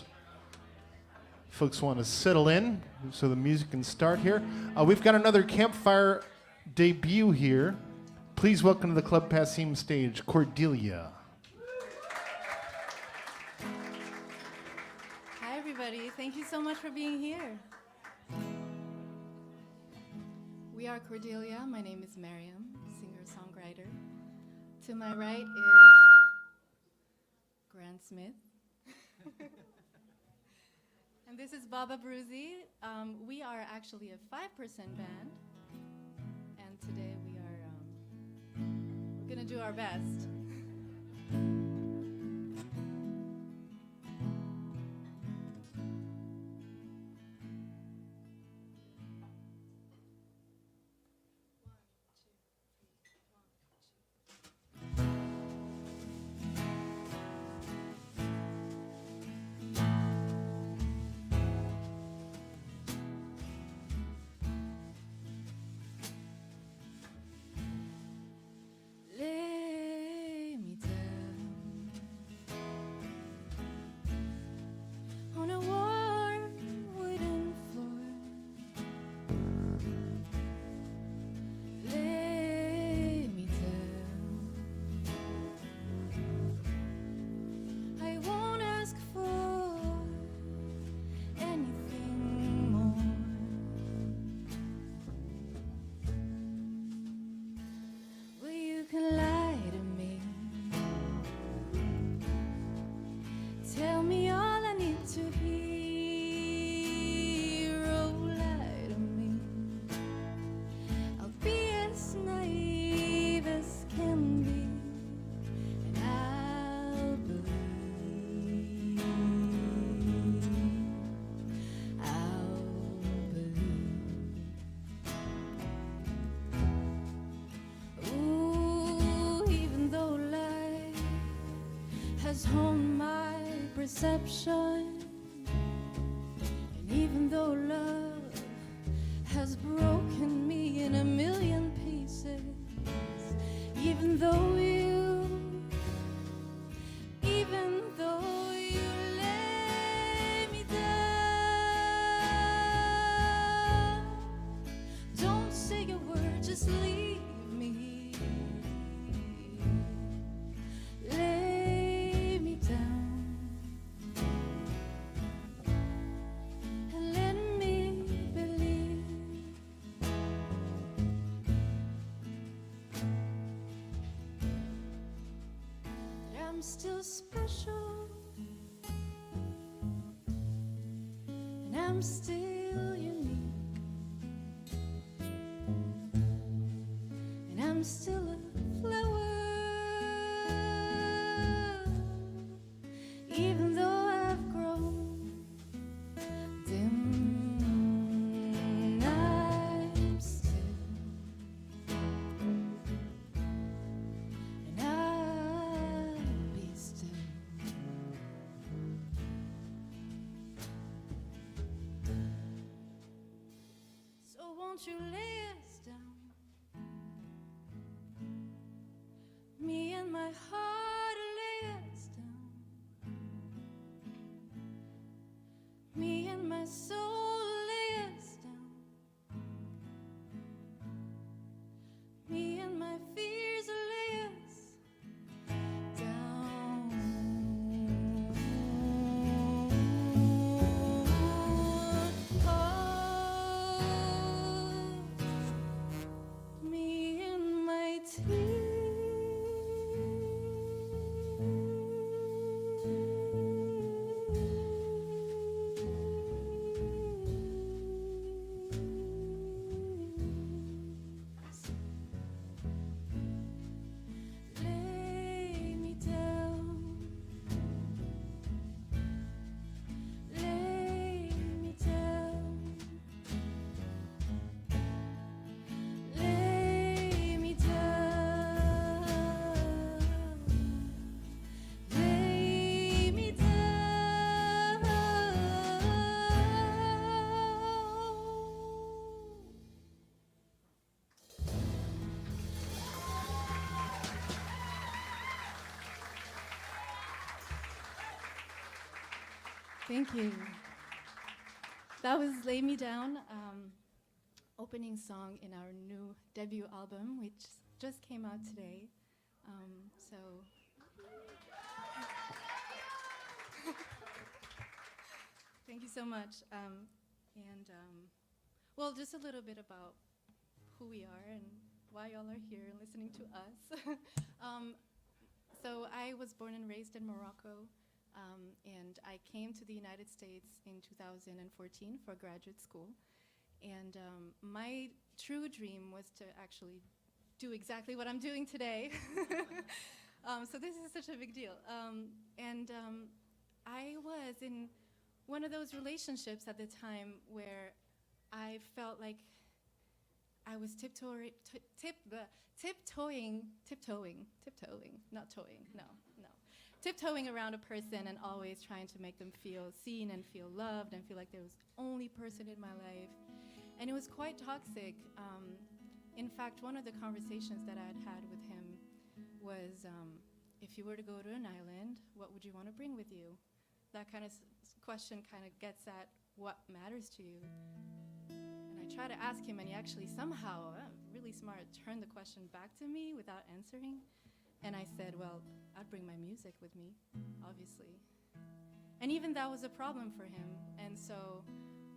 Speaker 3: Folks want to settle in so the music can start here. We've got another campfire debut here. Please welcome to the Club Passim stage, Cordelia.
Speaker 10: Hi, everybody. Thank you so much for being here. We are Cordelia. My name is Miriam, singer-songwriter. To my right is Grant Smith. And this is Baba Bruzi. We are actually a 5% band. And today we're going to do our best. Lay me down on a warm wooden floor. Lay me down. I won't ask for anything more. Well, you can lie to me. Tell me all I need to hear. Oh, lie to me. I'll be as naive as can be, and I'll believe. I'll believe. Ooh, even though life has honed my perception, and even though love has broken me in a million pieces, even though you lay me down, don't say a word, just leave me. Lay me down and let me believe that I'm still special, and I'm still unique, and I'm still a flower, even though I've grown dim. I'm still, and I'll be still. So won't you lay us down, me and my heart, lay us down, me and my soul, lay us down, me and my fears, lay us down. Oh, me and my tears. Thank you. That was Lay Me Down, opening song in our new debut album, which just came out today. So, thank you so much. Well, just a little bit about who we are and why y'all are here and listening to us. So I was born and raised in Morocco, and I came to the United States in 2014 for graduate school. And my true dream was to actually do exactly what I'm doing today. So this is such a big deal. I was in one of those relationships at the time where I felt like I was tiptoeing, tiptoeing around a person and always trying to make them feel seen and feel loved and feel like they was the only person in my life. And it was quite toxic. In fact, one of the conversations that I had with him was, if you were to go to an island, what would you want to bring with you? That kind of question kind of gets at what matters to you. And I tried to ask him, and he actually somehow, really smart, turned the question back to me without answering. And I said, well, I'd bring my music with me, obviously. And even that was a problem for him. And so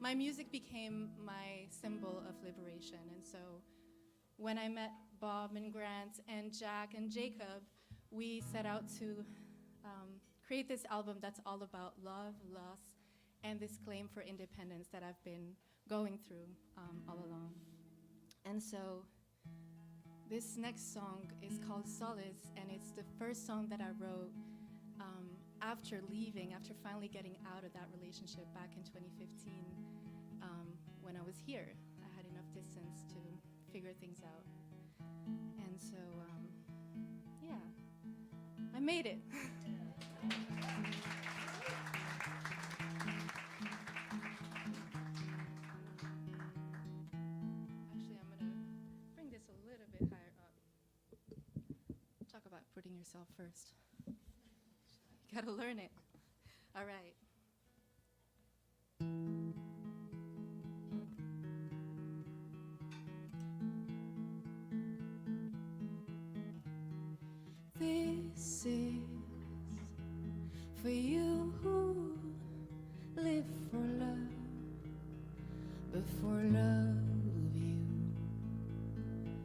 Speaker 10: my music became my symbol of liberation. And so when I met Bob and Grant and Jack and Jacob, we set out to create this album that's all about love, loss, and this claim for independence that I've been going through all along. And so this next song is called Solace, and it's the first song that I wrote after finally getting out of that relationship back in 2015 when I was here. I had enough distance to figure things out. And so, yeah, I made it. Actually, I'm gonna bring this a little bit higher up. Talk about putting yourself first. You gotta learn it. All right. This is for you who live for love, before love you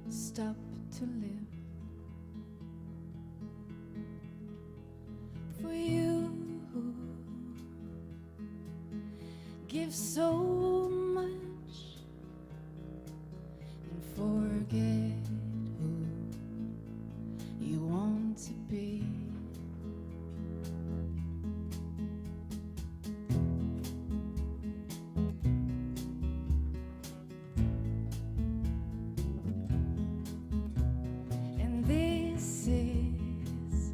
Speaker 10: stop to live. For you who give so much and forget who you want to be. And this is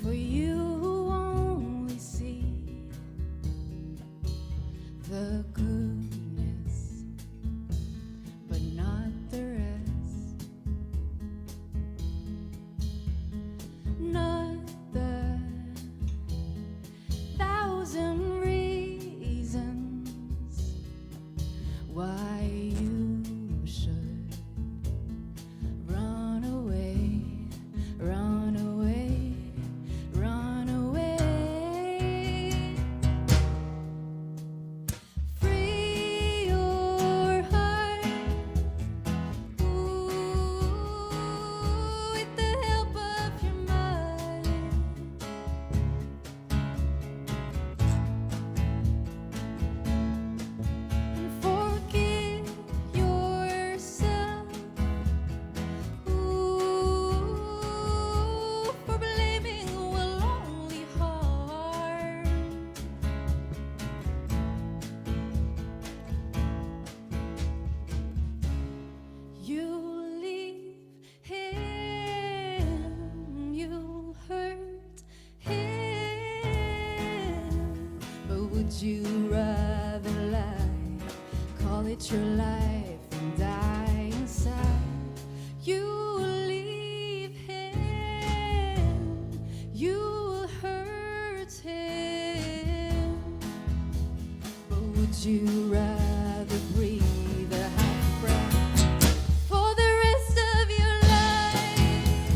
Speaker 10: for you who only see the goodness but not the rest. Not the thousand reasons why you should run away, run away, run away. Free your heart, ooh, with the help of your mind. And forgive yourself, ooh, for blaming will only harm. You leave him, you'll hurt him. But would you rather lie, call it your life and die inside? You leave him, you'll hurt him. you rather breathe a half breath for the rest of your life?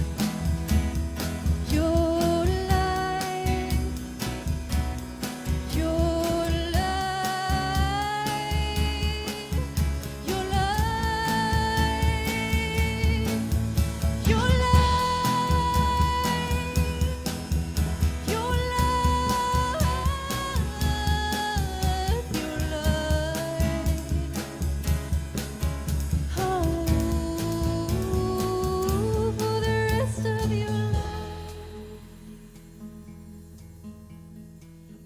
Speaker 10: Your life, your life, your life, your life, your for the rest of your life.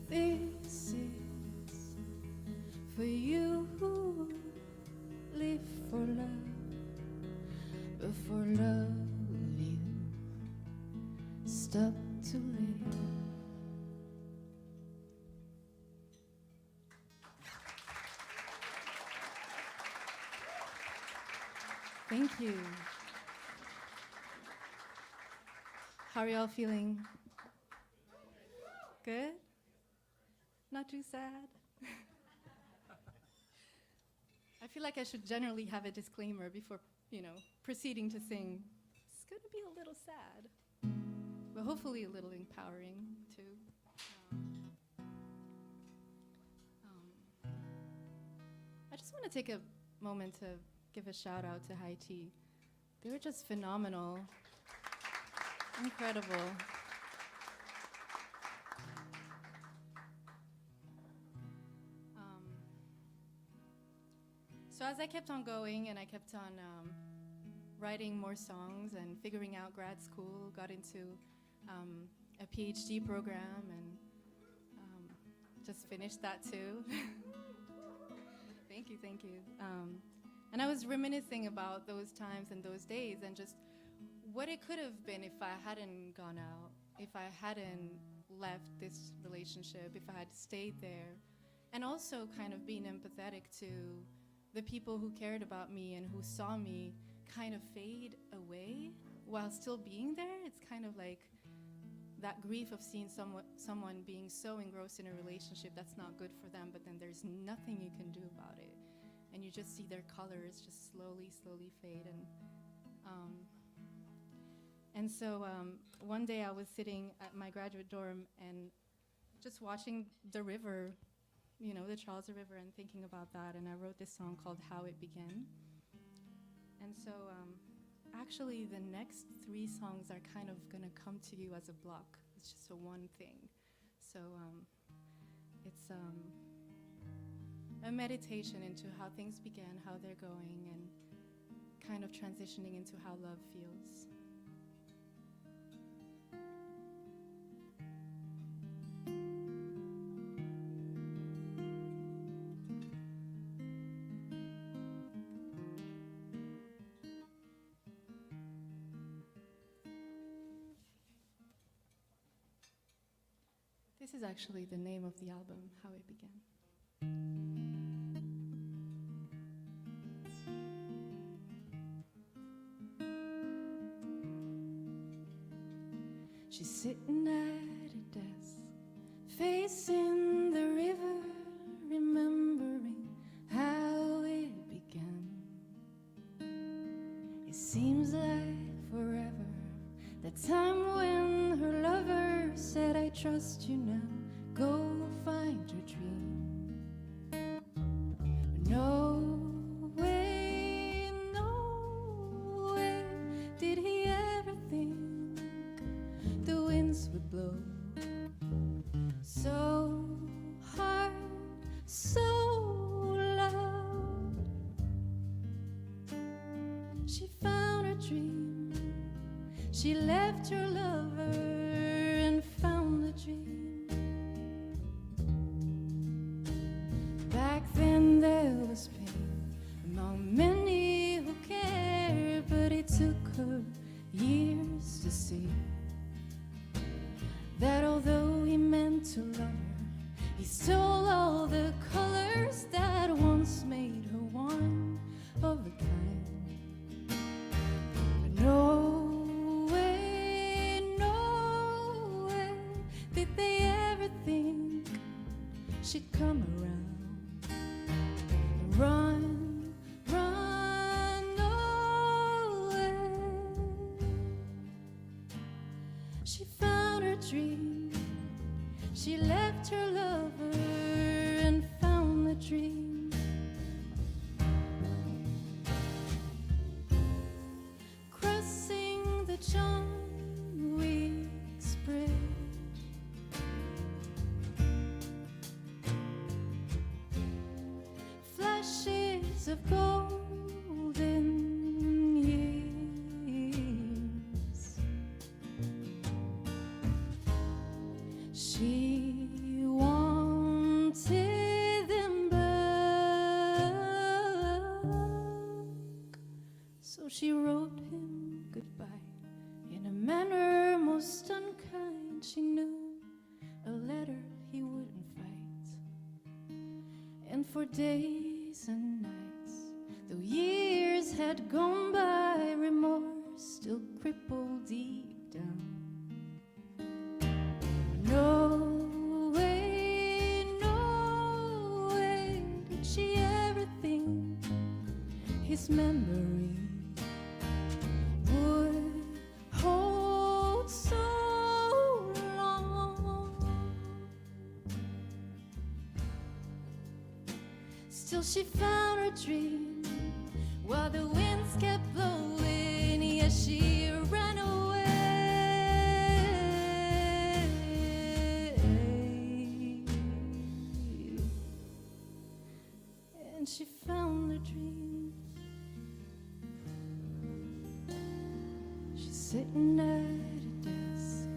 Speaker 10: This is for you who live for love, but for love you stop to live. Thank you. How are y'all feeling? Good? Not too sad? I feel like I should generally have a disclaimer before, proceeding to sing. It's gonna be a little sad, but hopefully a little empowering too. I just want to take a moment to give a shout out to High Tea. They were just phenomenal, incredible. So as I kept on going and I kept on writing more songs and figuring out grad school, got into a PhD program and just finished that too. Thank you. And I was reminiscing about those times and those days and just what it could have been if I hadn't gone out, if I hadn't left this relationship, if I had stayed there, and also kind of being empathetic to the people who cared about me and who saw me kind of fade away while still being there. It's kind of like that grief of seeing someone being so engrossed in a relationship that's not good for them, but then there's nothing you can do about it. And you just see their colors just slowly fade. And so one day I was sitting at my graduate dorm and just watching the river, the Charles River, and thinking about that. And I wrote this song called How It Began. And so actually the next 3 songs are kind of gonna come to you as a block. It's just a one thing. So it's a meditation into how things began, how they're going, and kind of transitioning into how love feels. This is actually the name of the album, How It Began. She's sitting at a desk, facing the river, remembering how it began. It seems like forever, that time when her lover said, I trust you now, go find your dream. No way did he ever think the winds would blow so hard, so loud. She found her dream, she left her lover and found the dream. Back then there was pain among many who cared, but it took her years to see that although he meant to love her, he stole all the colors that once made her one of a kind. No way did they ever think she'd come around. She left her lover and found the dream. Crossing the John Weeks Bridge, flashes of golden years. She wanted them back, so she wrote him goodbye in a manner most unkind. She knew a letter he wouldn't fight, and for days and nights, though years had gone by, remorse still crippled deep down. No way did she ever think his memory would hold so long. Still she found her dream while the winds kept blowing. Yes, she ran away. And she found her dream. She's sitting at a desk,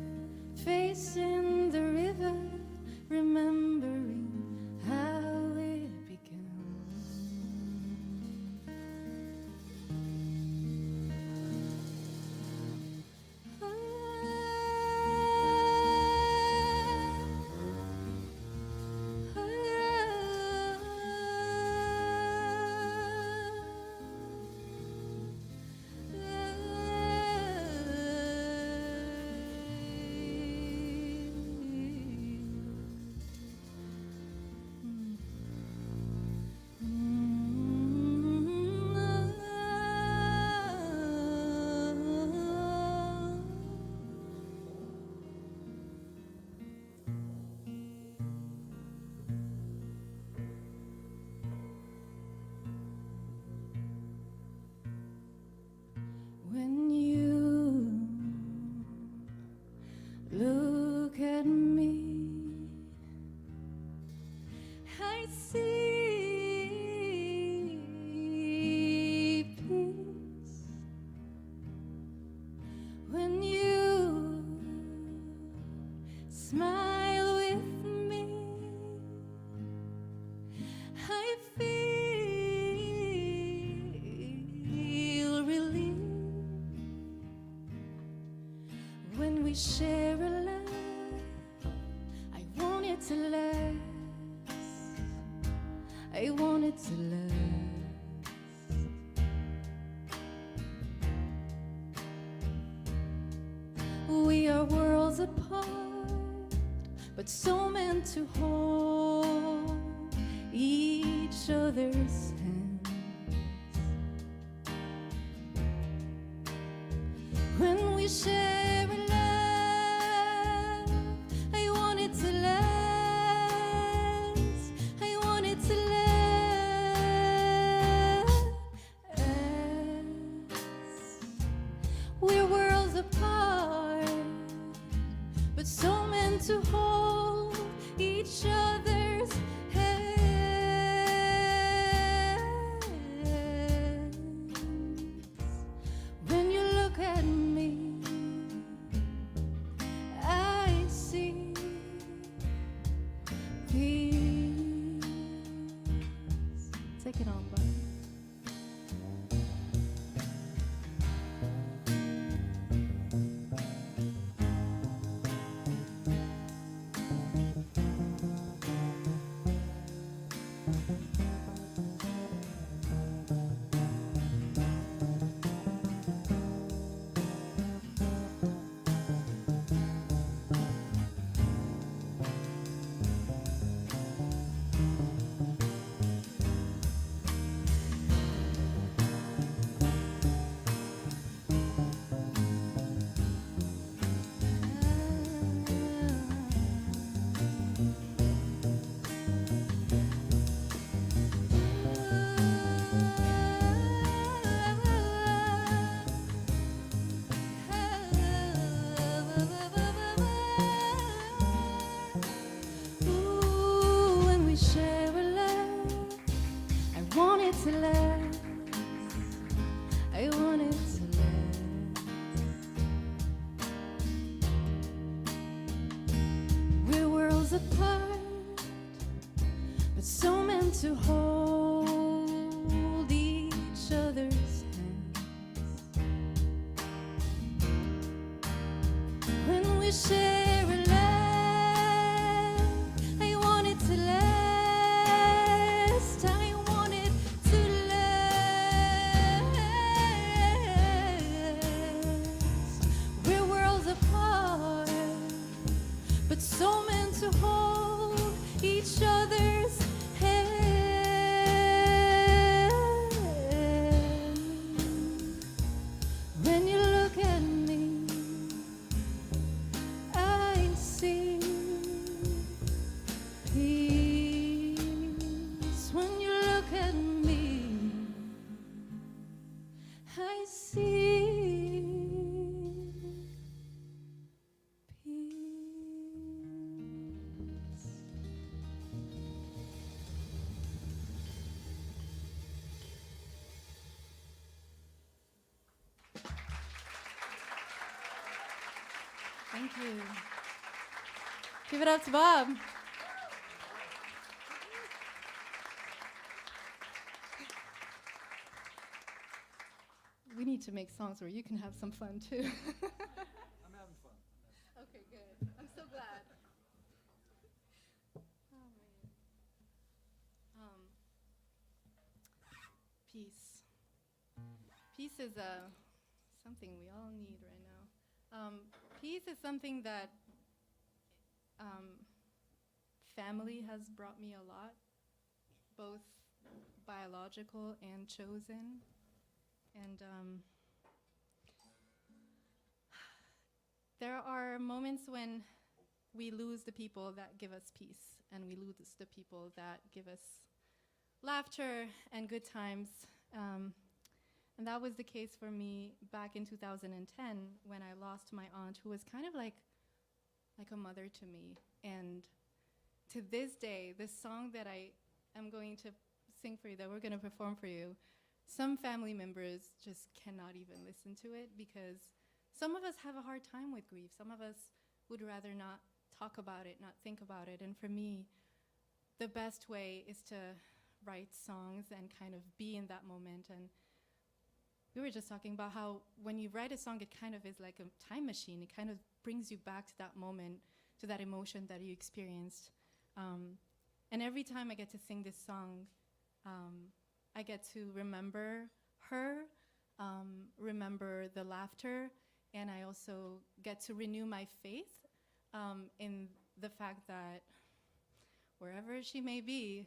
Speaker 10: facing the river, remembering how it began. When you look at me, I see peace. When you smile with me, I feel relief. When we share a laugh, I want it to last. I want it to last. We are worlds apart, but so meant to hold each other's hands. When we share a laugh, I want it to last. I want it to last. We're worlds apart, but so meant to hold each other's hands. When you look at me, I see peace. Take it on, bud. apart, but so meant to hold each other's hands. When we share a laugh, I want it to last. I want it to last. We're worlds apart, but so meant to hold each other's hand. When you look at me, I see peace. When you look at me, I see peace. Thank you. Give it up to Bob. We need to make songs where you can have some fun too.
Speaker 4: I'm having fun.
Speaker 10: Okay, good. I'm so glad. Oh man. Peace. Peace is something we all need right now. Peace is something that family has brought me a lot, both biological and chosen. And there are moments when we lose the people that give us peace, and we lose the people that give us laughter and good times. And that was the case for me back in 2010 when I lost my aunt, who was kind of like a mother to me. And to this day, this song that I am going to sing for you, that we're going to perform for you, some family members just cannot even listen to it because some of us have a hard time with grief. Some of us would rather not talk about it, not think about it. And for me, the best way is to write songs and kind of be in that moment. And we were just talking about how when you write a song, it kind of is like a time machine. It kind of brings you back to that moment, to that emotion that you experienced. And every time I get to sing this song, I get to remember her, remember the laughter, and I also get to renew my faith in the fact that wherever she may be,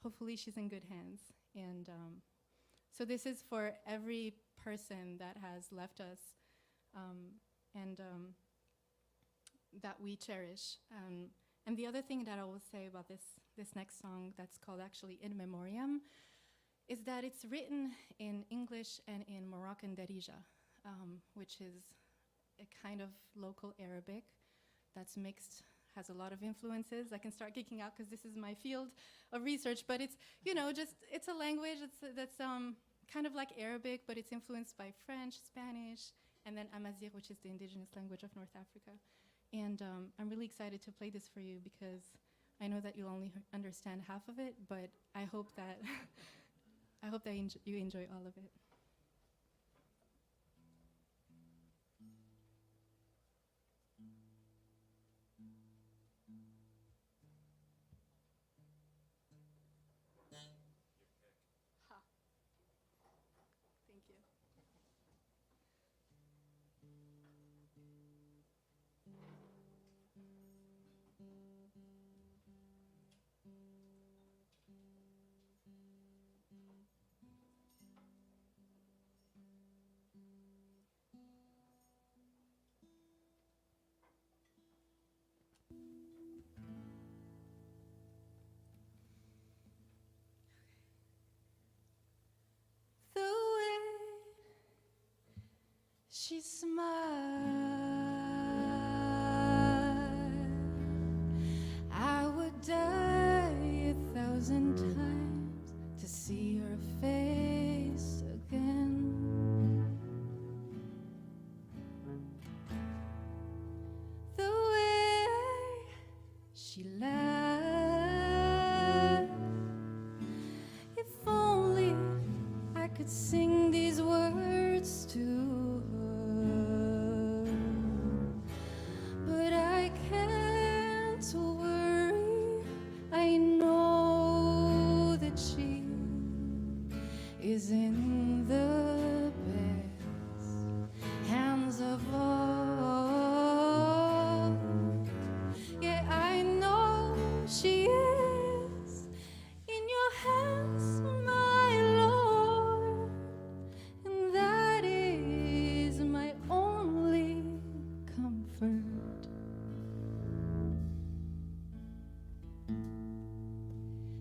Speaker 10: hopefully she's in good hands. And so this is for every person that has left us and that we cherish. And the other thing that I will say about this next song, that's called actually In Memoriam, is that it's written in English and in Moroccan Darija, which is a kind of local Arabic that's mixed, has a lot of influences. I can start geeking out because this is my field of research, but it's, you know, just, it's a language that's kind of like Arabic, but it's influenced by French, Spanish, and then Amazigh, which is the indigenous language of North Africa. And I'm really excited to play this for you because I know that you'll only understand half of it, but I hope that you enjoy all of it. Ha. Thank you. The way she smiled, I would die 1,000 times to see her face again. The way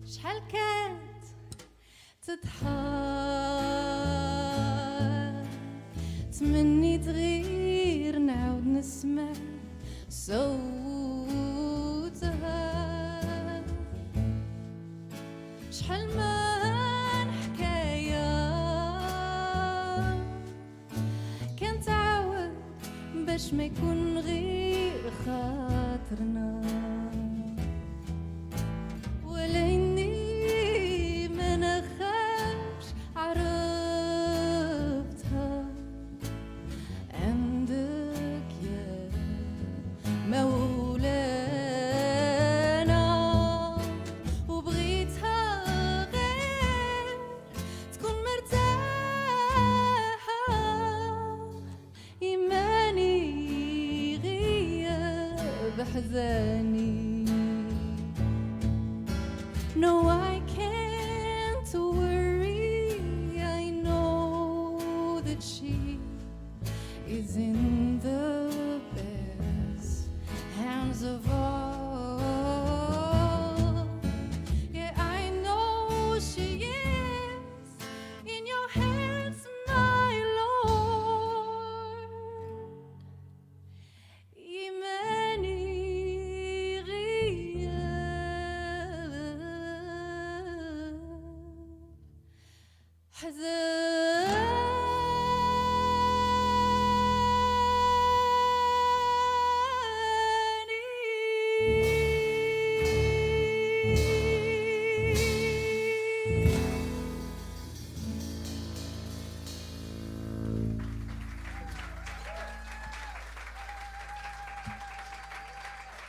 Speaker 10: شحال كانت تضحك تمني تغير نعاود نسمع صوتها شحال من حكاية كان تعاود باش ما يكون غير خاطرنا ولا إني ما نخافش عرفتها عندك يا مولانا وبغيتها غير تكون مرتاحة إيماني غياب أحزاني No, I can't worry. I know that she is in the best hands of all. Yeah, I know she is in your hands, my Lord. إيماني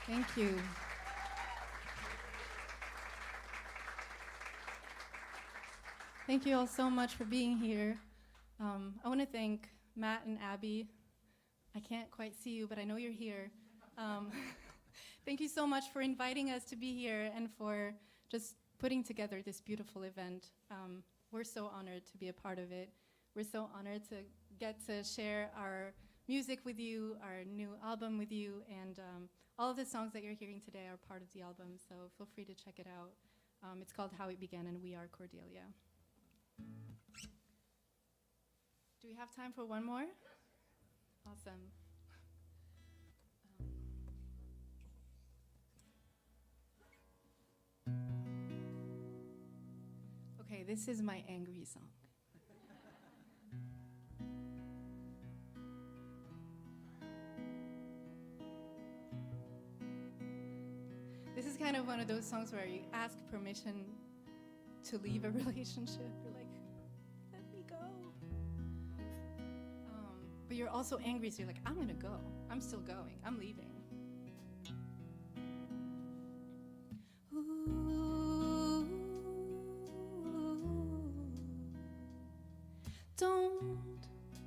Speaker 10: Thank you. Thank you all so much for being here. I want to thank Matt and Abby. I can't quite see you, but I know you're here. Thank you so much for inviting us to be here and for just putting together this beautiful event. We're so honored to be a part of it. We're so honored to get to share our music with you, our new album with you, and all of the songs that you're hearing today are part of the album, so feel free to check it out. It's called How It Began, and we are Cordelia. Do we have time for one more? Awesome. Okay, this is my angry song. This is kind of one of those songs where you ask permission to leave a relationship. You're like, let me go. But you're also angry, so you're like, I'm gonna go. I'm still going. I'm leaving. Ooh, don't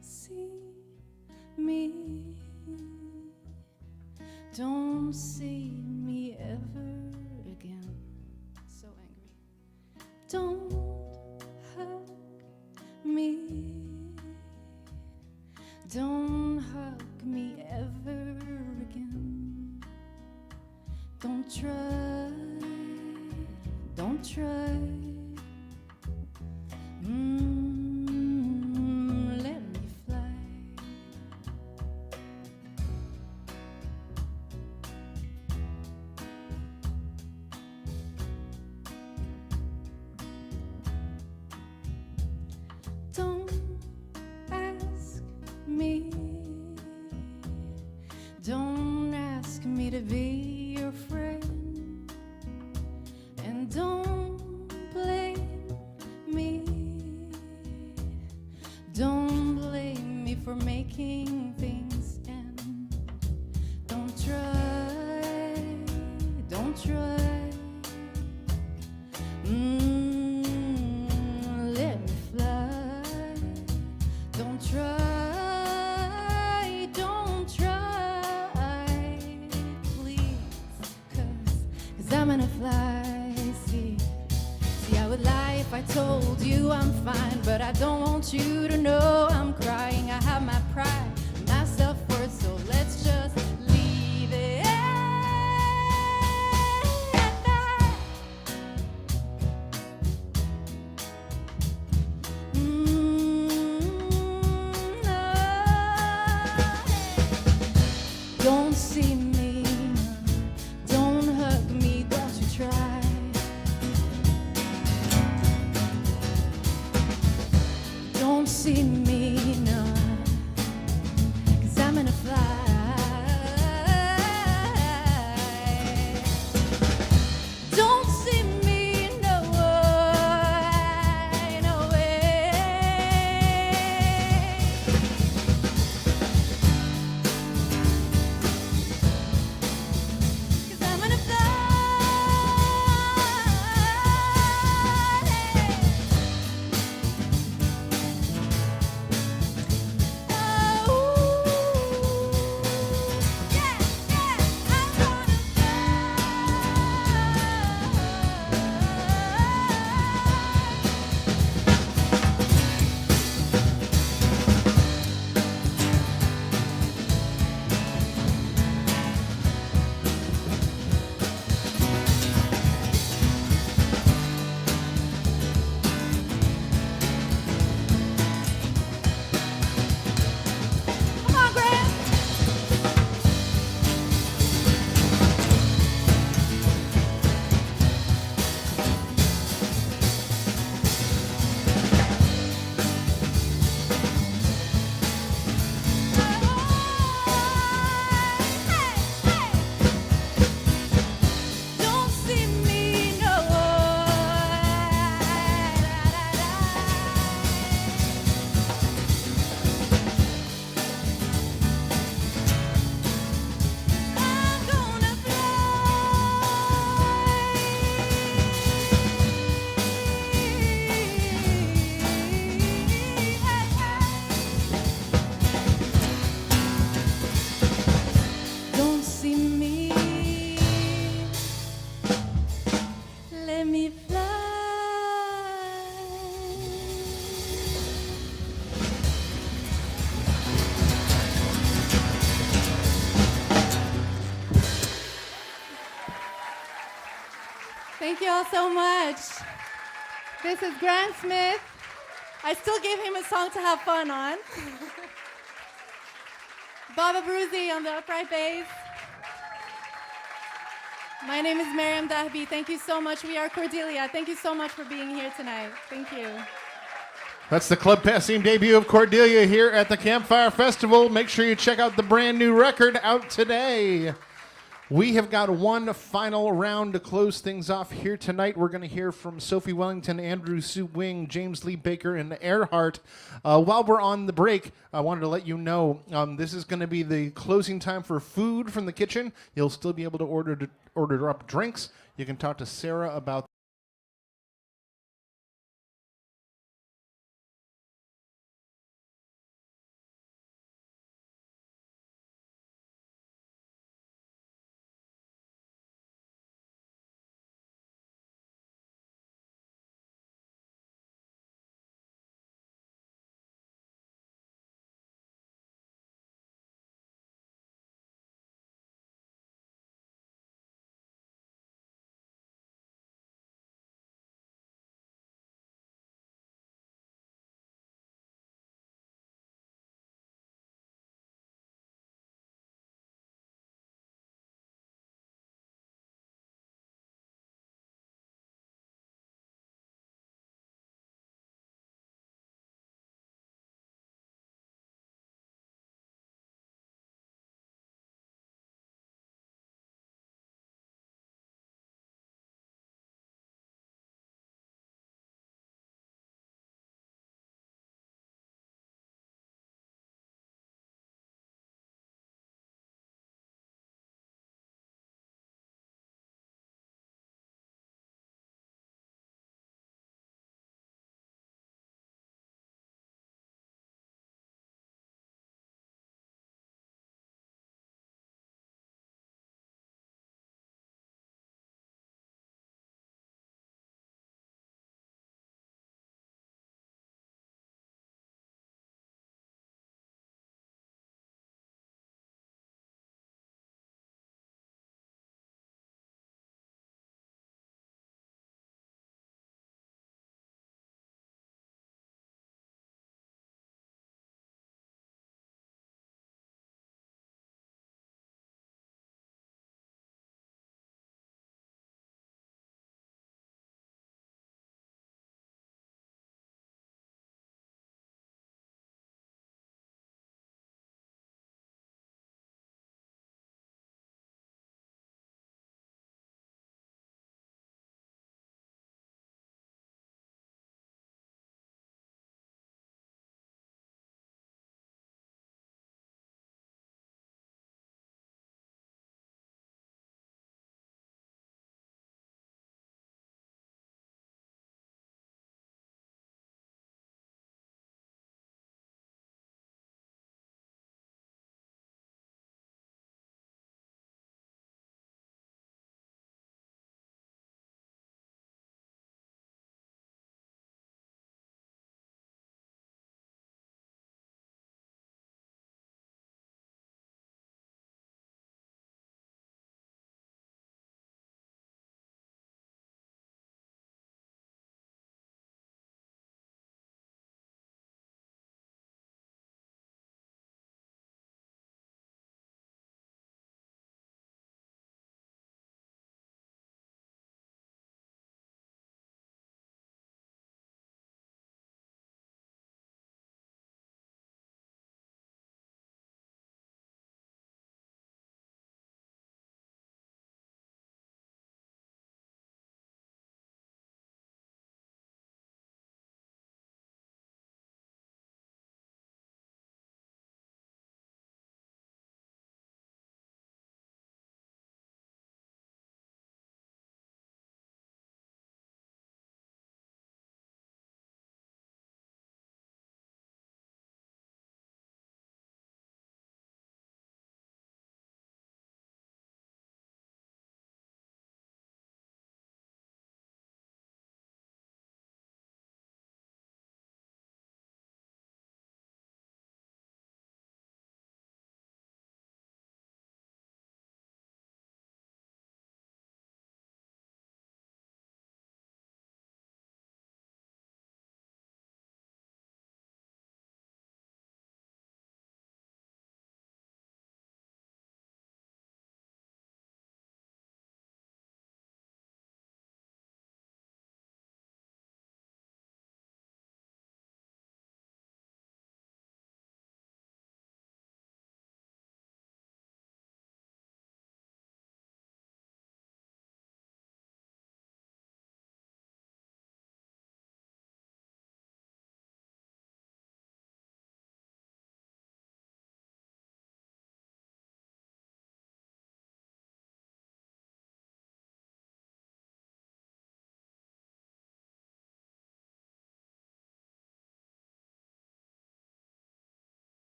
Speaker 10: see me. Don't see me ever again. So angry. Don't hug me. Don't hug me ever again. Don't try. Don't try. Let me fly. Don't ask me. Don't ask me to be your friend. And don't blame me. Don't blame me for making things end. Don't try. Don't try. Let me fly. Don't try, don't try, please, cause I'm gonna fly. See, I would lie if I told you I'm fine, but I don't want you to know I'm crying. I have my pride, my self-worth, so let's just leave it at that. Thank you all so much. This is Grant Smith. I still gave him a song to have fun on. Baba Bruzi on the upright bass. My name is Miriam Dahbi. Thank you so much. We are Cordelia. Thank you so much for being here tonight. Thank you.
Speaker 3: That's the Club Passim debut of Cordelia here at the Campfire Festival. Make sure you check out the brand new record out today. We have got one final round to close things off here tonight. We're going to hear from Sophie Wellington, Andrew Sue Wing, James Lee Baker, and Earhart. While we're on the break, I wanted to let you know this is going to be the closing time for food from the kitchen. You'll still be able to order up drinks. You can talk to Sarah about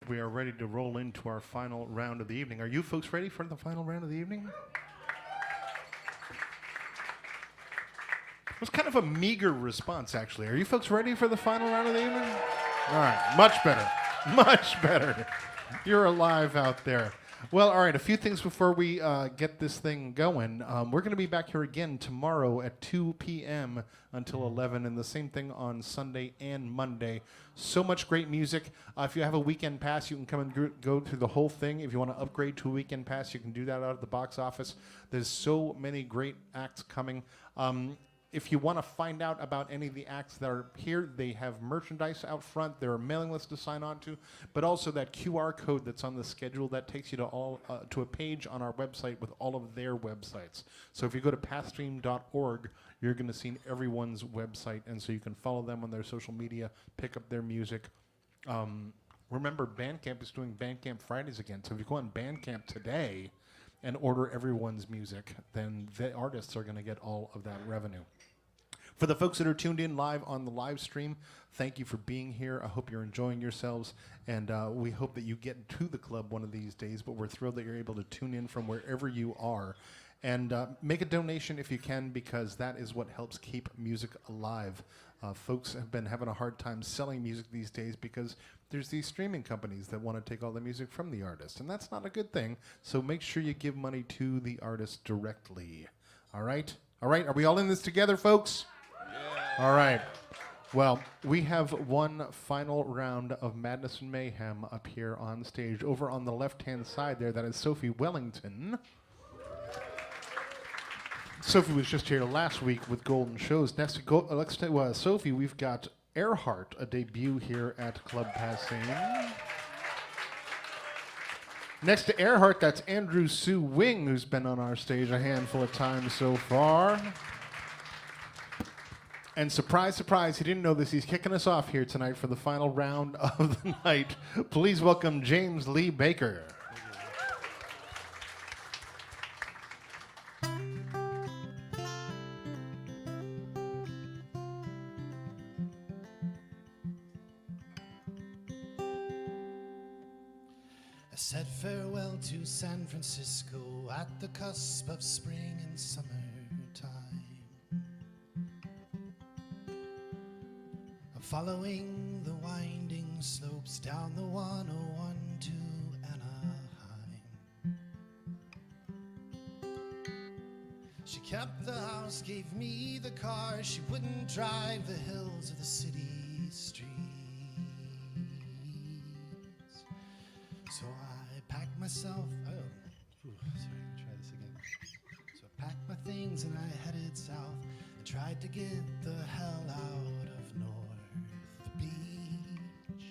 Speaker 3: We are ready to roll into our final round of the evening. Are you folks ready for the final round of the evening? It was kind of a meager response, actually. Are you folks ready for the final round of the evening? All right, much better. Much better. You're alive out there. Well, all right, a few things before we get this thing going. We're going to be back here again tomorrow at 2 p.m. until 11, and the same thing on Sunday and Monday. So much great music. If you have a weekend pass, you can come and go through the whole thing. If you want to upgrade to a weekend pass, you can do that out of the box office. There's so many great acts coming. If you want to find out about any of the acts that are here, they have merchandise out front. There are mailing lists to sign on to, but also that QR code that's on the schedule that takes you to a page on our website with all of their websites. So if you go to passtream.org, you're going to see everyone's website, and so you can follow them on their social media, pick up their music. Remember, Bandcamp is doing Bandcamp Fridays again. So if you go on Bandcamp today and order everyone's music, then the artists are going to get all of that revenue. For the folks that are tuned in live on the live stream, thank you for being here. I hope you're enjoying yourselves, and we hope that you get to the club one of these days, but we're thrilled that you're able to tune in from wherever you are. And make a donation if you can, because that is what helps keep music alive. Folks have been having a hard time selling music these days because there's these streaming companies that want to take all the music from the artist, and that's not a good thing. So make sure you give money to the artist directly. All right? All right, are we all in this together, folks? All right. Well, we have one final round of Madness and Mayhem up here on stage. Over on the left-hand side there, that is Sophie Wellington. Sophie was just here last week with Golden Shows. Next to Sophie, we've got Earhart, a debut here at Club Passim. Next to Earhart, that's Andrew Sue Wing, who's been on our stage a handful of times so far. And surprise, surprise, he didn't know this. He's kicking us off here tonight for the final round of the night. Please welcome James Lee Baker.
Speaker 11: I said farewell to San Francisco at the cusp of spring and summertime. Following the winding slopes down the 101 to Anaheim. She kept the house, gave me the car. She wouldn't drive the hills of the city streets. So I packed myself, try this again. So I packed my things and I headed south and tried to get the hell out of North Beach.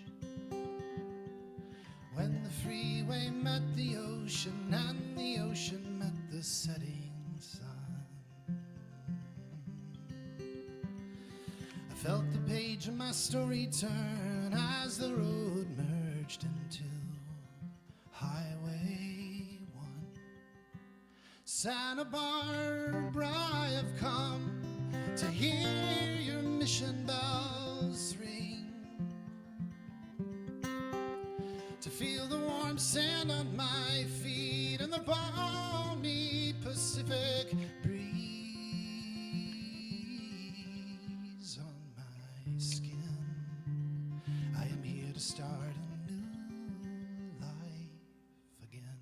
Speaker 11: When the freeway met the ocean and the ocean met the setting sun, I felt the page of my story turn as the road merged into Highway 1. Santa Barbara, I've come to hear your mission bells ring, to feel the warm sand on my feet and the balmy Pacific breeze on my skin. I am here to start a new life again.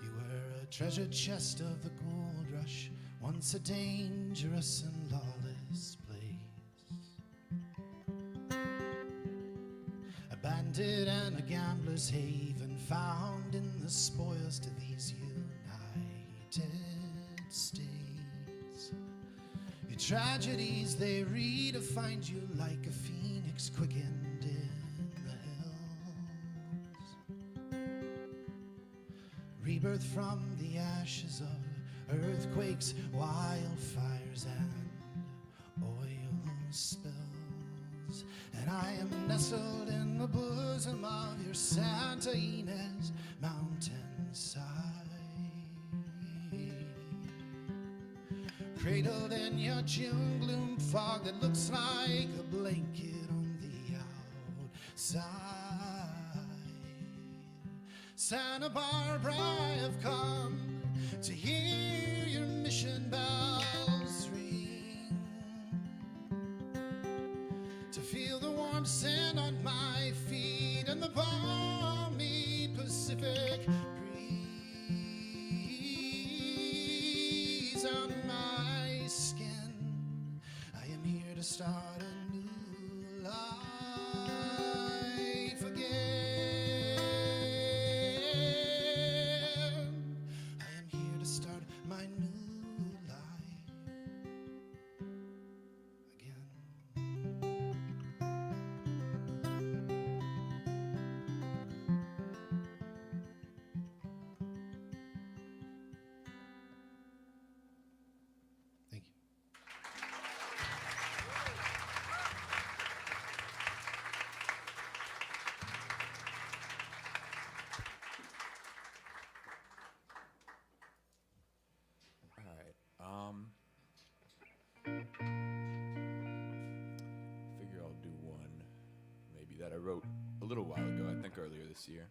Speaker 11: You were a treasure chest of the gold rush, once a dangerous and lawless place, a bandit and a gambler's haven, found in the spoils to these United States. Your tragedies, they redefine you like a phoenix quickened in the hills. Rebirth from the ashes of earthquakes, wildfires, and oil spills. And I am nestled in the bosom of your Santa Ynez mountainside. cradled in your June gloom fog that looks like a blanket on the outside. Santa Barbara, I have come to hear your mission bells ring, to feel the warm sand on my feet and the balmy Pacific breeze on my skin. I am here to start a new life again. I am here to start my new life again. Thank you.
Speaker 8: All right. Figure I'll do one maybe that I wrote a little while ago, I think earlier this year,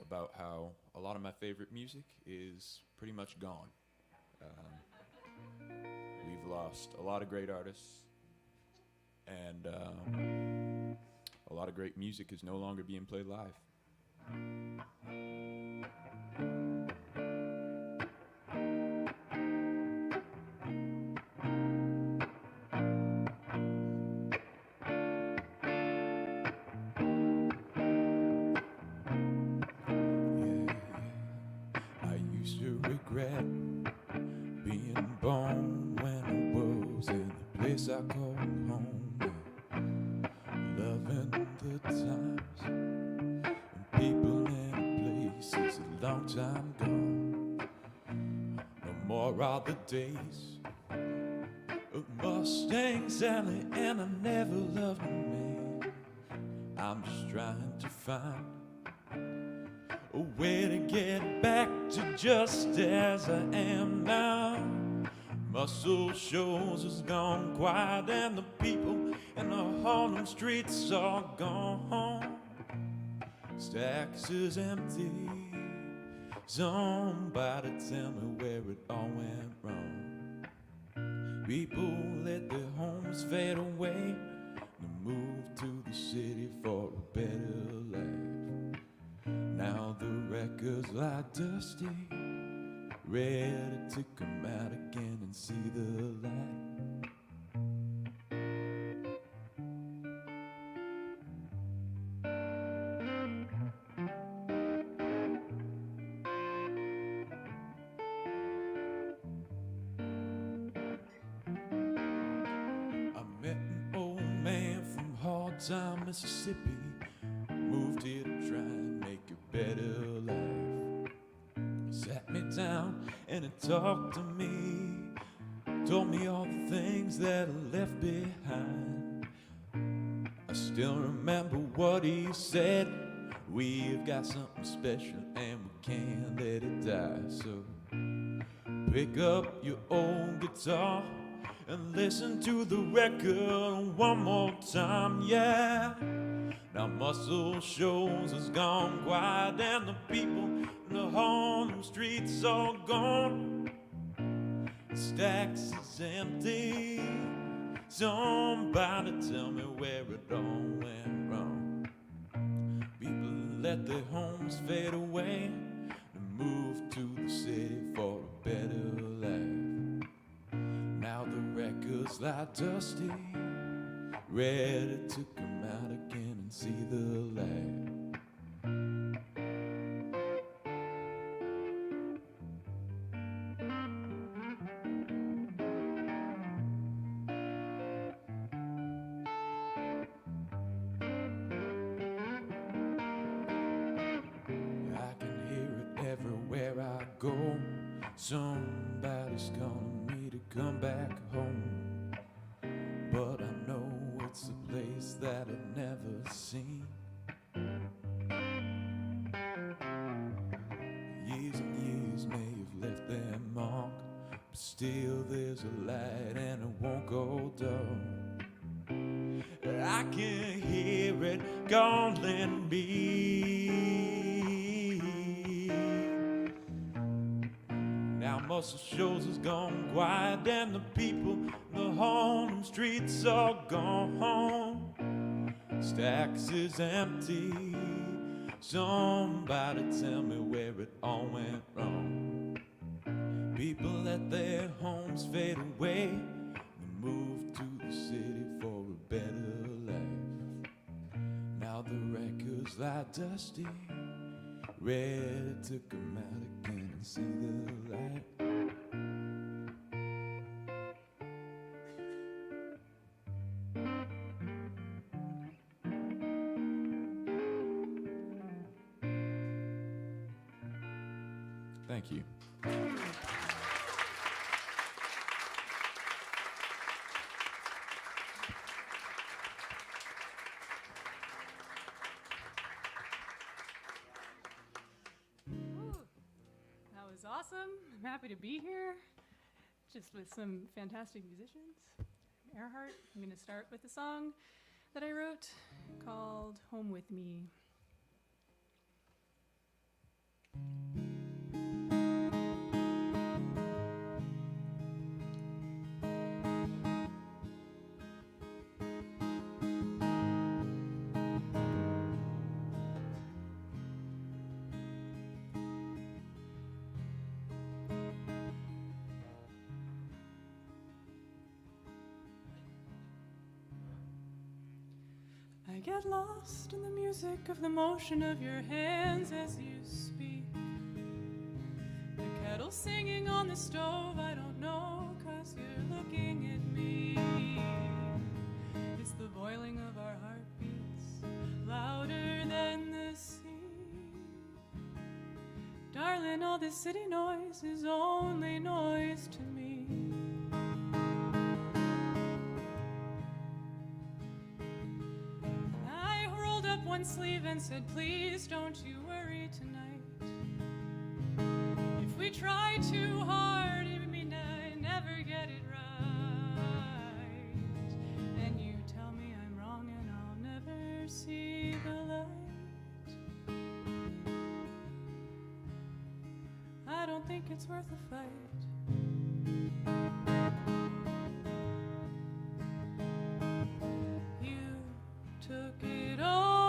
Speaker 8: about how a lot of my favorite music is pretty much gone. We've lost a lot of great artists, and a lot of great music is no longer being played live. I used to regret being born when I was in the place I called home, loving the times and people and places a long time gone. No more are the days of Mustang's Alley, and I never loved a man. I'm just trying to find a way to get back to just as I am now. Muscle Shoals has gone quiet, and the people in the Harlem streets are gone. Stacks is empty. Somebody tell me where it all went wrong. People let their homes fade away and move to the city for a better life. Now the records lie dusty, ready to come out again and see the light. I met an old man from Hard Time, Mississippi, moved here to try and make a better life. Sat me down and he talked to me, told me all the things that I left behind. I still remember what he said: we've got something special and we can't let it die. So pick up your old guitar and listen to the record one more time, yeah. Now Muscle Shoals has gone quiet, and the people in the Harlem streets are gone. Stacks is empty. Somebody tell me where it all went wrong. People let their homes fade away and move to the city for a better life. Now the records lie dusty, ready to come out again and see the light. I can hear it everywhere I go. Somebody's calling me to come back home, but I know it's a place that I've never seen. Years and years may have left their mark, but Still there's a light and it won't go dull. I can hear it calling me. Now Muscle Shoals has gone quiet and the people, the home streets are gone. Stacks is empty. Somebody tell me where it all went wrong. People let their homes fade away. They move to the city for a better life. Now the records lie dusty, ready to come out again and see the light. Thank you.
Speaker 12: That was awesome. I'm happy to be here, just with some fantastic musicians. Earhart. I'm going to start with a song that I wrote called Home With Me. I get lost in the music of the motion of your hands as you speak. The kettle singing on the stove, I don't know, 'cause you're looking at me. It's the boiling of our heartbeats, louder than the sea. Darling, all this city noise is only noise to me. One sleeve and said, please don't you worry tonight. If we try too hard, it may never get it right. And you tell me I'm wrong and I'll never see the light. I don't think it's worth a fight. You took it all.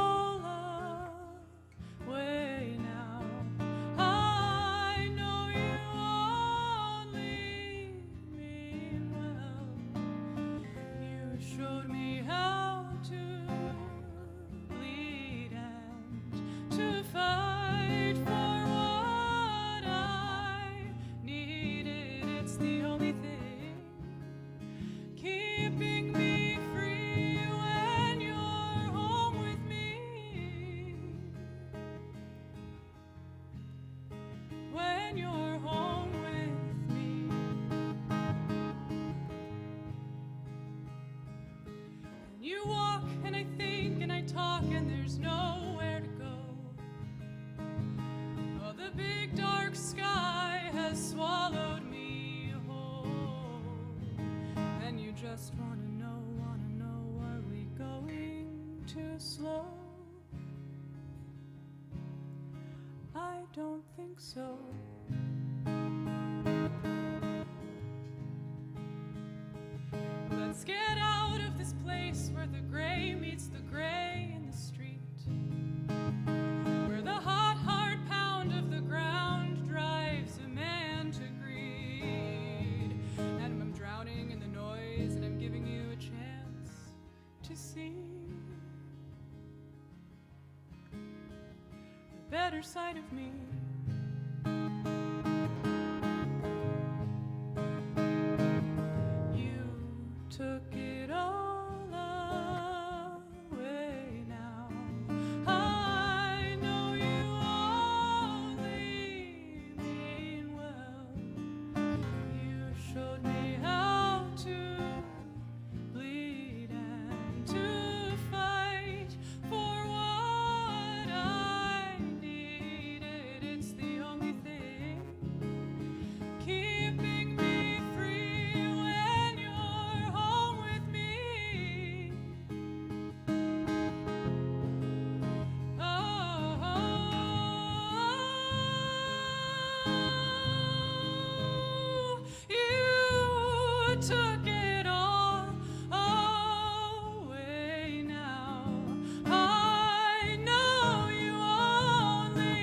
Speaker 12: Just wanna know, are we going too slow? I don't think so. Let's get out of this place where the gray meets the gray in the street, where the hot hard pound of the ground drives a man to greed, and I'm drowning in the noise and I'm giving you a chance to see the better side of me. You took it all away now. I know you only mean well. You showed me how to bleed and to fight for what I needed. took it all away now. I know you only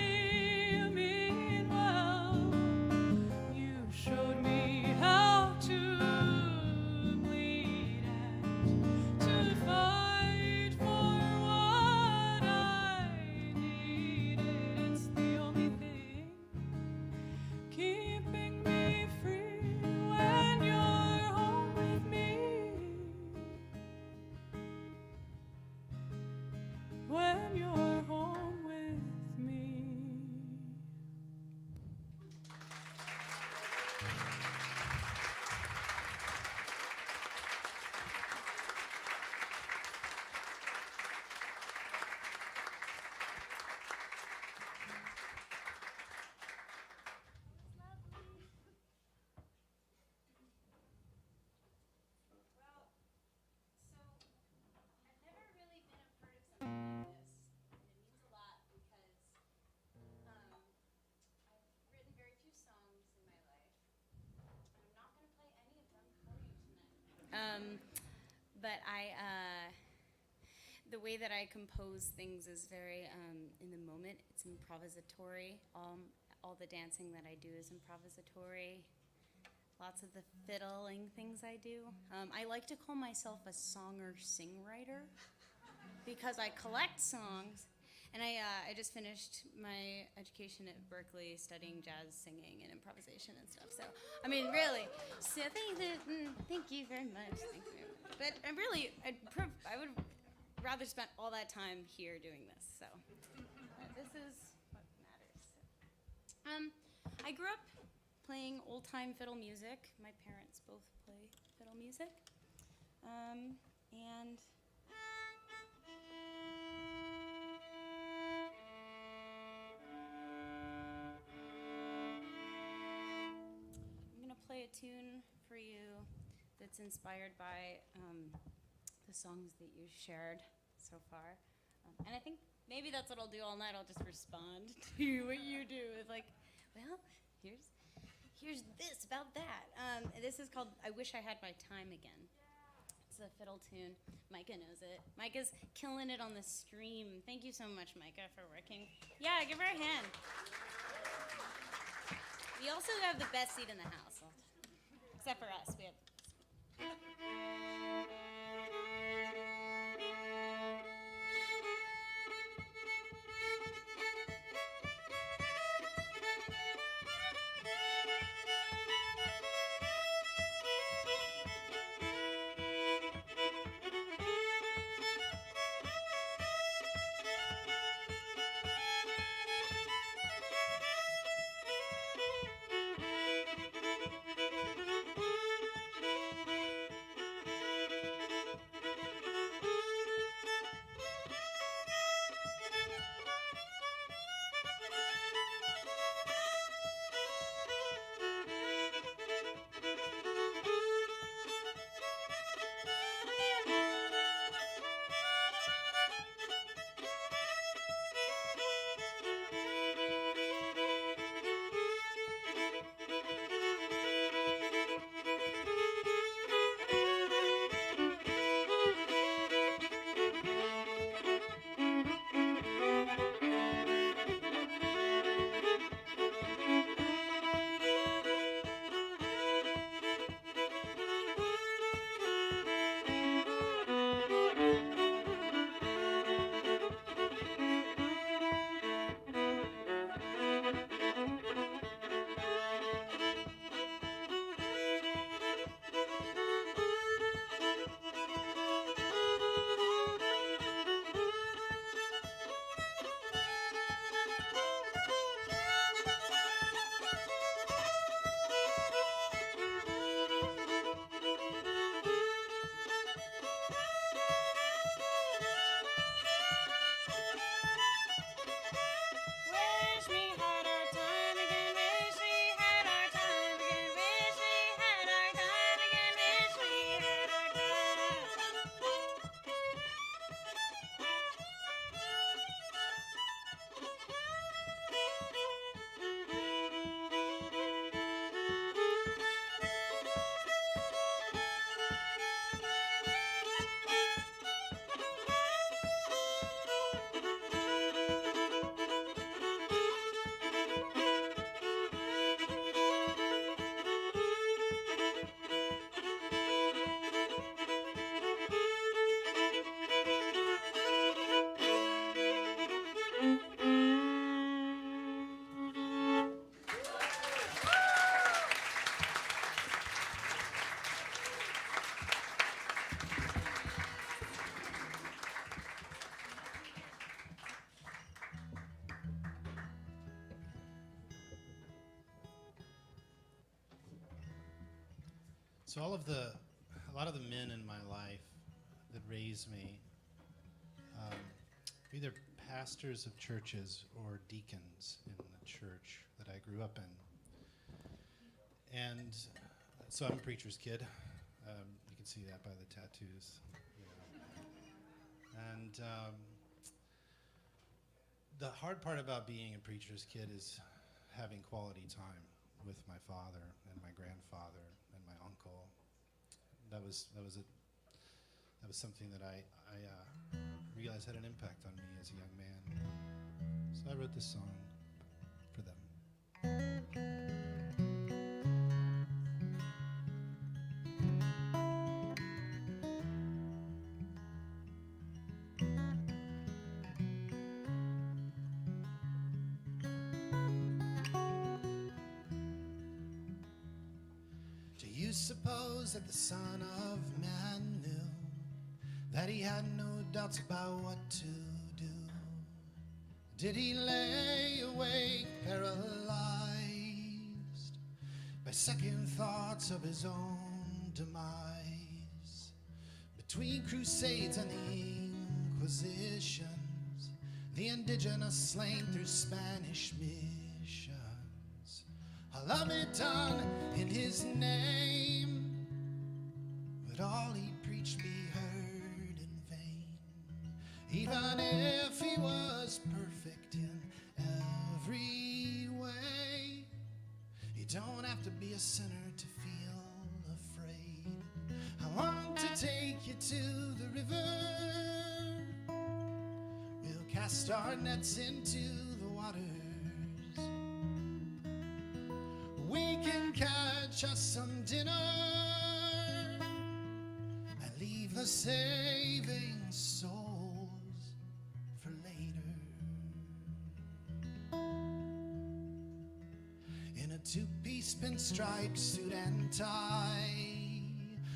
Speaker 12: mean well. You showed me how to bleed and to fight for what I needed. It's the only thing keeping me free when you're home with me. When you're home with me.
Speaker 13: I've never really been a part of something like this, and it means a lot because I've written very few songs in my life, and I'm not going to play any of them for you tonight. But the way that I compose things is very in the moment. It's improvisatory. All the dancing that I do is improvisatory. Lots of the fiddling things I do. I like to call myself a songer-singwriter because I collect songs. And I just finished my education at Berkeley studying jazz singing and improvisation and stuff. So, I mean, really, so thank you very much. Thank you. But I would rather spend all that time here doing this. So, this is what matters. I grew up playing old-time fiddle music. My parents both play fiddle music. And I'm gonna play a tune for you that's inspired by the songs that you shared so far. And I think maybe that's what I'll do all night. I'll just respond to what you do. It's like, well, here's this about that. This is called I Wish I Had My Time Again. It's a fiddle tune. Micah knows it. Micah's killing it on the stream. Thank you so much, Micah, for working. Yeah, give her a hand. We also have the best seat in the house. Except for us. We have
Speaker 11: So a lot of the men in my life that raised me, either pastors of churches or deacons in the church that I grew up in. And so I'm a preacher's kid. You can see that by the tattoos. You know. And the hard part about being a preacher's kid is having quality time with my father and my grandfather and my uncle. That was something that I realized had an impact on me as a young man. So I wrote this song for them. Do you suppose that the Son of Man knew that he had no doubts about what to do? Did he lay awake paralyzed by second thoughts of his own demise? Between crusades and the Inquisitions, the indigenous slain through Spanish missions, all of it done in his name, but all he preached be heard in vain. Even if he was perfect in every way, you don't have to be a sinner to feel afraid. I want to take you to the river. We'll cast our nets into the waters. We can catch us some dinner and leave the saving souls for later. In a two-piece pinstripe suit and tie,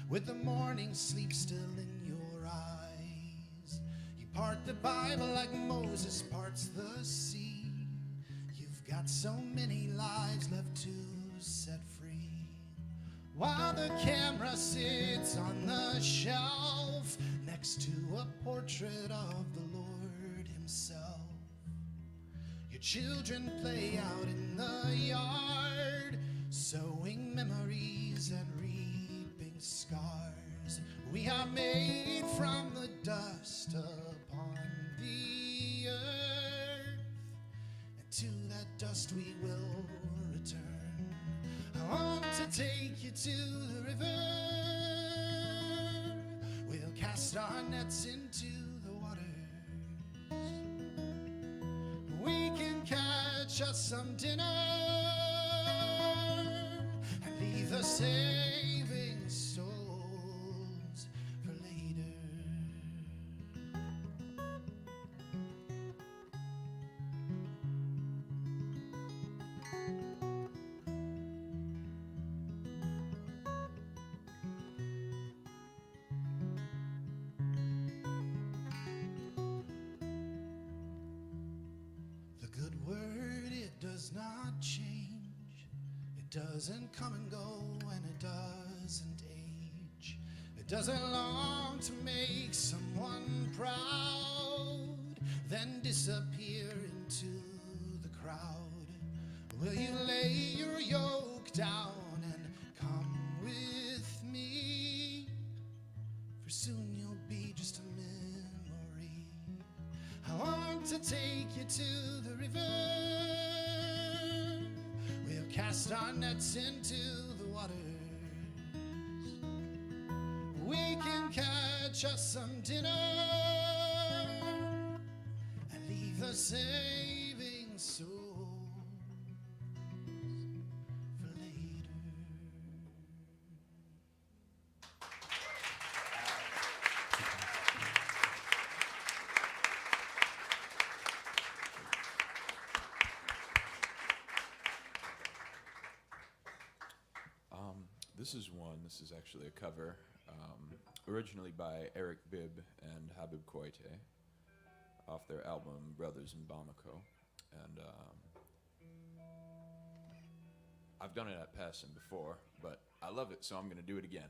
Speaker 11: with the morning sleep still in your eyes, you part the Bible like Moses parts the sea. You've got so many lives left to set free, while the camera sits on the shelf next to a portrait of the Lord himself. Your children play out in the yard, sowing memories and reaping scars. We are made from the dust upon the earth, and to that dust we will return. I want to take you to the river. We'll cast our nets into the waters. We can catch us some dinner and leave the saving souls for later. The good word, it does not change. It doesn't come and go, and it doesn't age. It doesn't long to make someone proud, then disappear into the crowd. Will you lay your yoke down and come with me? For soon you'll be just a memory. I want to take you to the river. We'll cast our nets into the waters. We can catch us some dinner and leave the saving souls for later.
Speaker 14: This is actually a cover, originally by Eric Bibb and Habib Koite, off their album Brothers in Bamako. And I've done it at Passim before, but I love it, so I'm going to do it again.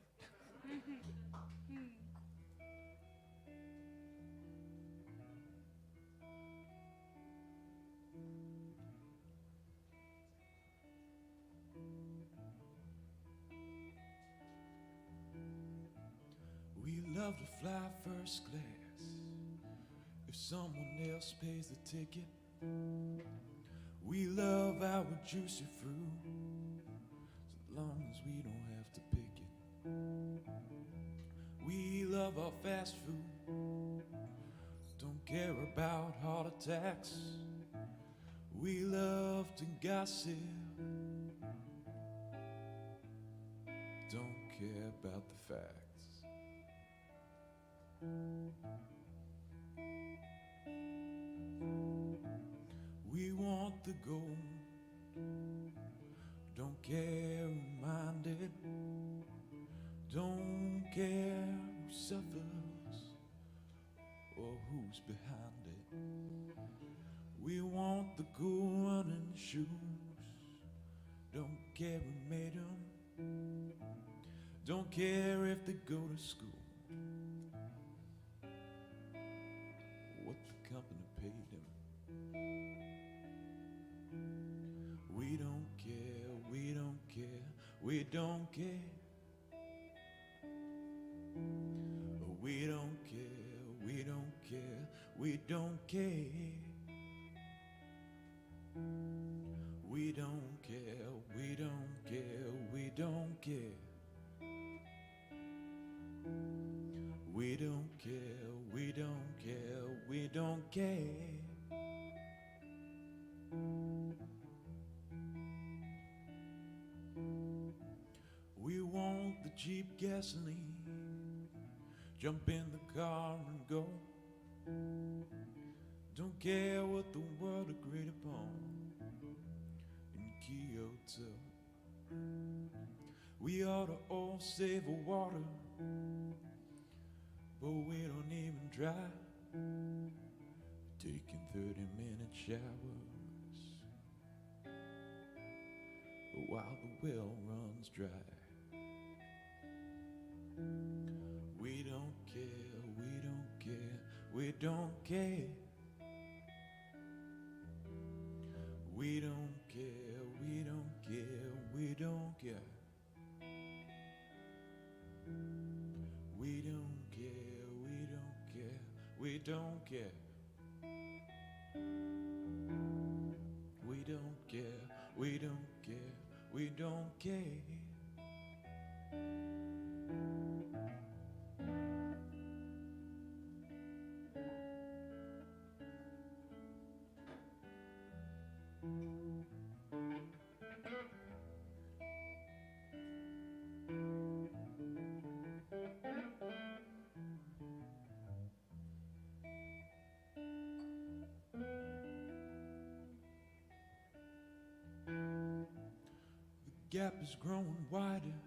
Speaker 8: We love to fly first class if someone else pays the ticket. We love our juicy fruit so long as we don't have to pick it. We love our fast food, don't care about heart attacks. We love to gossip, don't care about the facts. We want the gold, don't care who minded, don't care who suffers or who's behind it. We want the cool running shoes, don't care who made them, don't care if they go to school, what the company paid them. We don't care, we don't care, we don't care. We don't care, we don't care, we don't care. We don't care, we don't care, we don't care. We don't care, we don't care, we don't care. We want the cheap gasoline, jump in the car and go. Don't care what the world agreed upon in Kyoto. We ought to all save water, but we don't even try. Taking 30-minute showers while the well runs dry. We don't care, we don't care, we don't care. We don't care, we don't care, we don't care. We don't care, we don't care, we don't care. We don't care, we don't care, we don't care. The gap is growing wider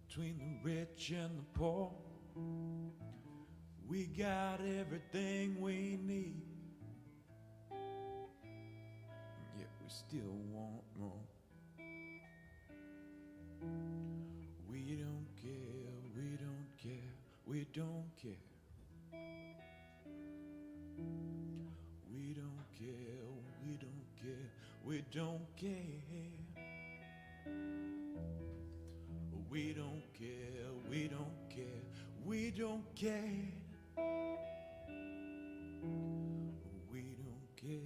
Speaker 8: between the rich and the poor. We got everything we need, yet we still want more. We don't care, we don't care, we don't care. We don't care, we don't care, we don't care. We don't care, we don't care, we don't care. We don't care,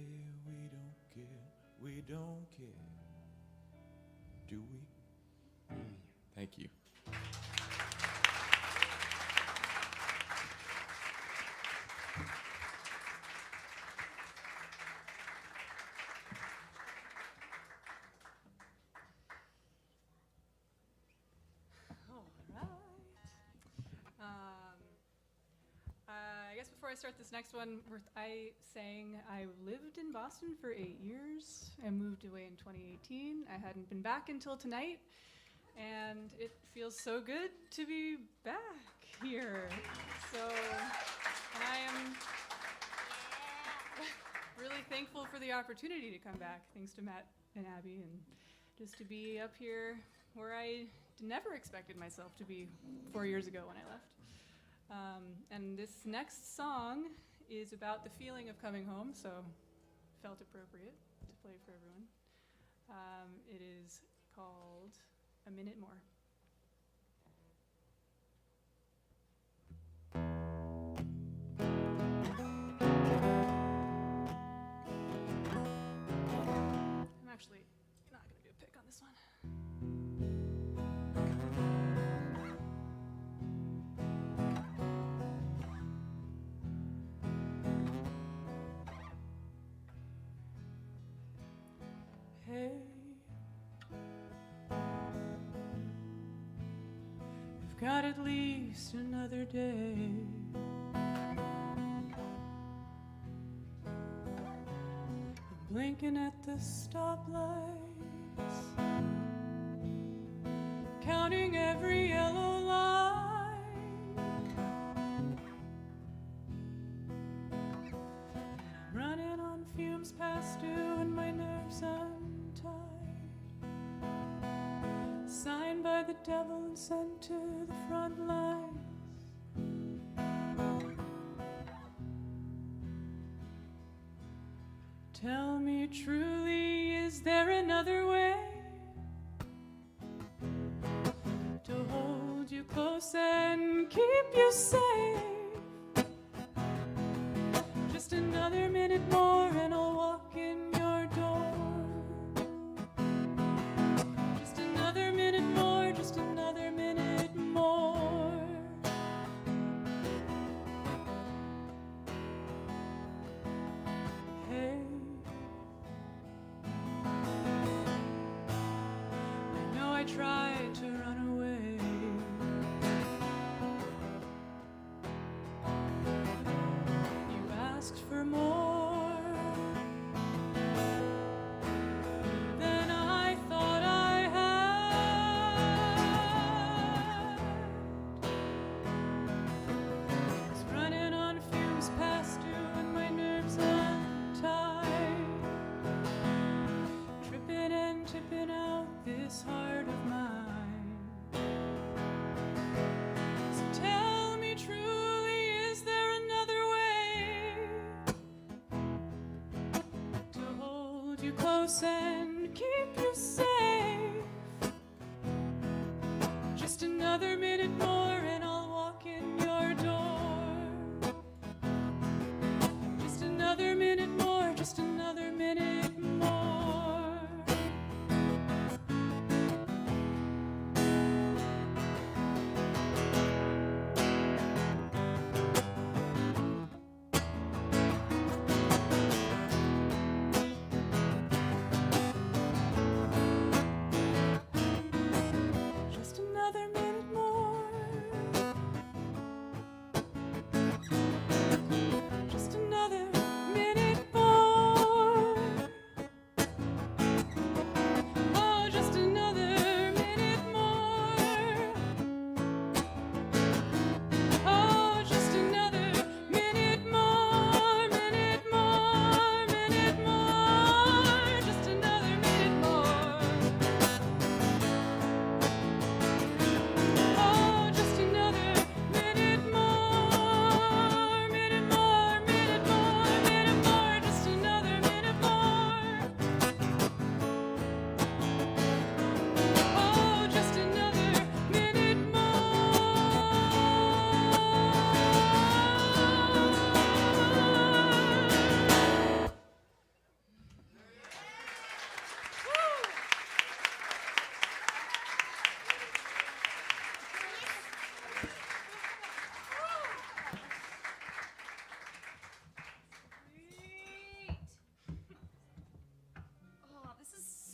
Speaker 8: we don't care, we don't care. Do we?
Speaker 14: Thank you.
Speaker 12: I guess before I start this next one, I lived in Boston for 8 years. I moved away in 2018. I hadn't been back until tonight, and it feels so good to be back here. So, and I am really thankful for the opportunity to come back, thanks to Matt and Abby and just to be up here where I never expected myself to be 4 years ago when I left. And this next song is about the feeling of coming home, so felt appropriate to play for everyone. It is called A Minute More. I'm actually not going to do a pick on this one. Hey, I've got at least another day. I'm blinking at the stoplights, counting every yellow line. I'm running on fumes past due and my nerves untied. Signed by the devil and sent to the front lines. Tell me truly, is there another way to hold you close and keep you safe? Just another minute more and I'll walk in your door. Just another minute more, just another minute more. Hey, I know I tried to run away. You asked for more than I thought I had. Was running on fumes past you and my nerves untied. Tripping and tipping out this heart of mine. So tell me truly, is there another way to hold you close and keep you safe? Just another minute more and I'll walk in your door. Just another minute more, just another minute more. Just another minute more. Just another minute more. Oh, just another minute more. Oh, just another minute more, minute more, minute more. Just another minute more. Oh, just another minute more, minute more, minute more, minute more, just another minute more. Oh, just another minute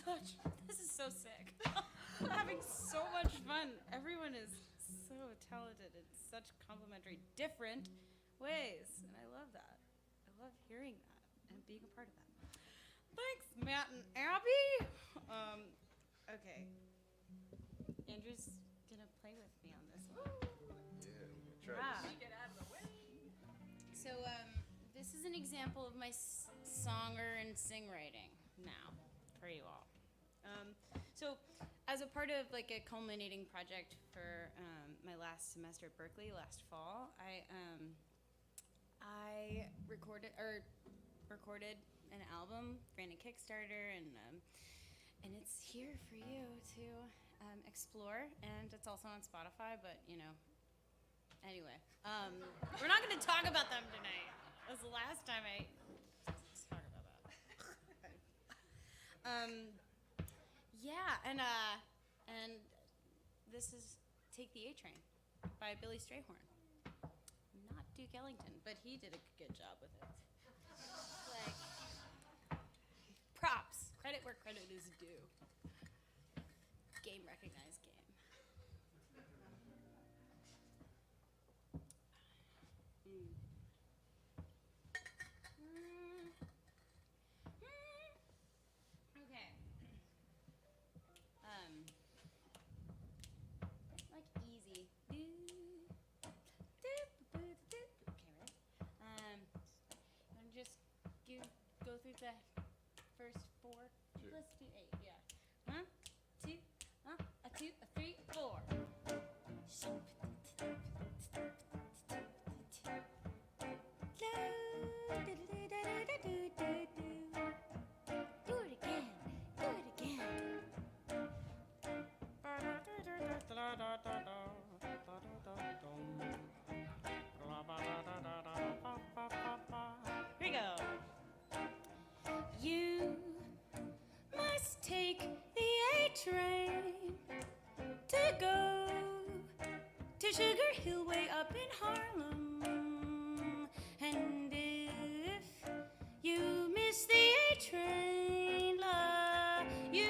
Speaker 15: Oh, this is so sick. I'm having so much fun. Everyone is so talented in such complementary, different ways. And I love that. I love hearing that and being a part of that. Thanks, Matt and Abby. Okay. Andrew's gonna play with me on this one.
Speaker 2: Get out of the way.
Speaker 13: So, this is an example of my songer and sing writing now for you all.
Speaker 15: So as a part of like a culminating project for my last semester at Berkeley last fall, I recorded an album, ran a Kickstarter, and it's here for you to explore, and it's also on Spotify. But anyway, we're not going to talk about them tonight. That was the last time I talk about that. Yeah, and this is "Take the A Train" by Billy Strayhorn. Not Duke Ellington, but he did a good job with it. Like, props. Credit where credit is due. Game recognized game. Okay. Like easy. Okay, right? You want to just go through the first four?
Speaker 14: Sure.
Speaker 15: Let's do 8, yeah. 1, 2, a 2, a 3, 4. Do it again. Do it again. Here we go. You must take the A train to go to Sugar Hill way up in Harlem. And if you miss the A train, love, you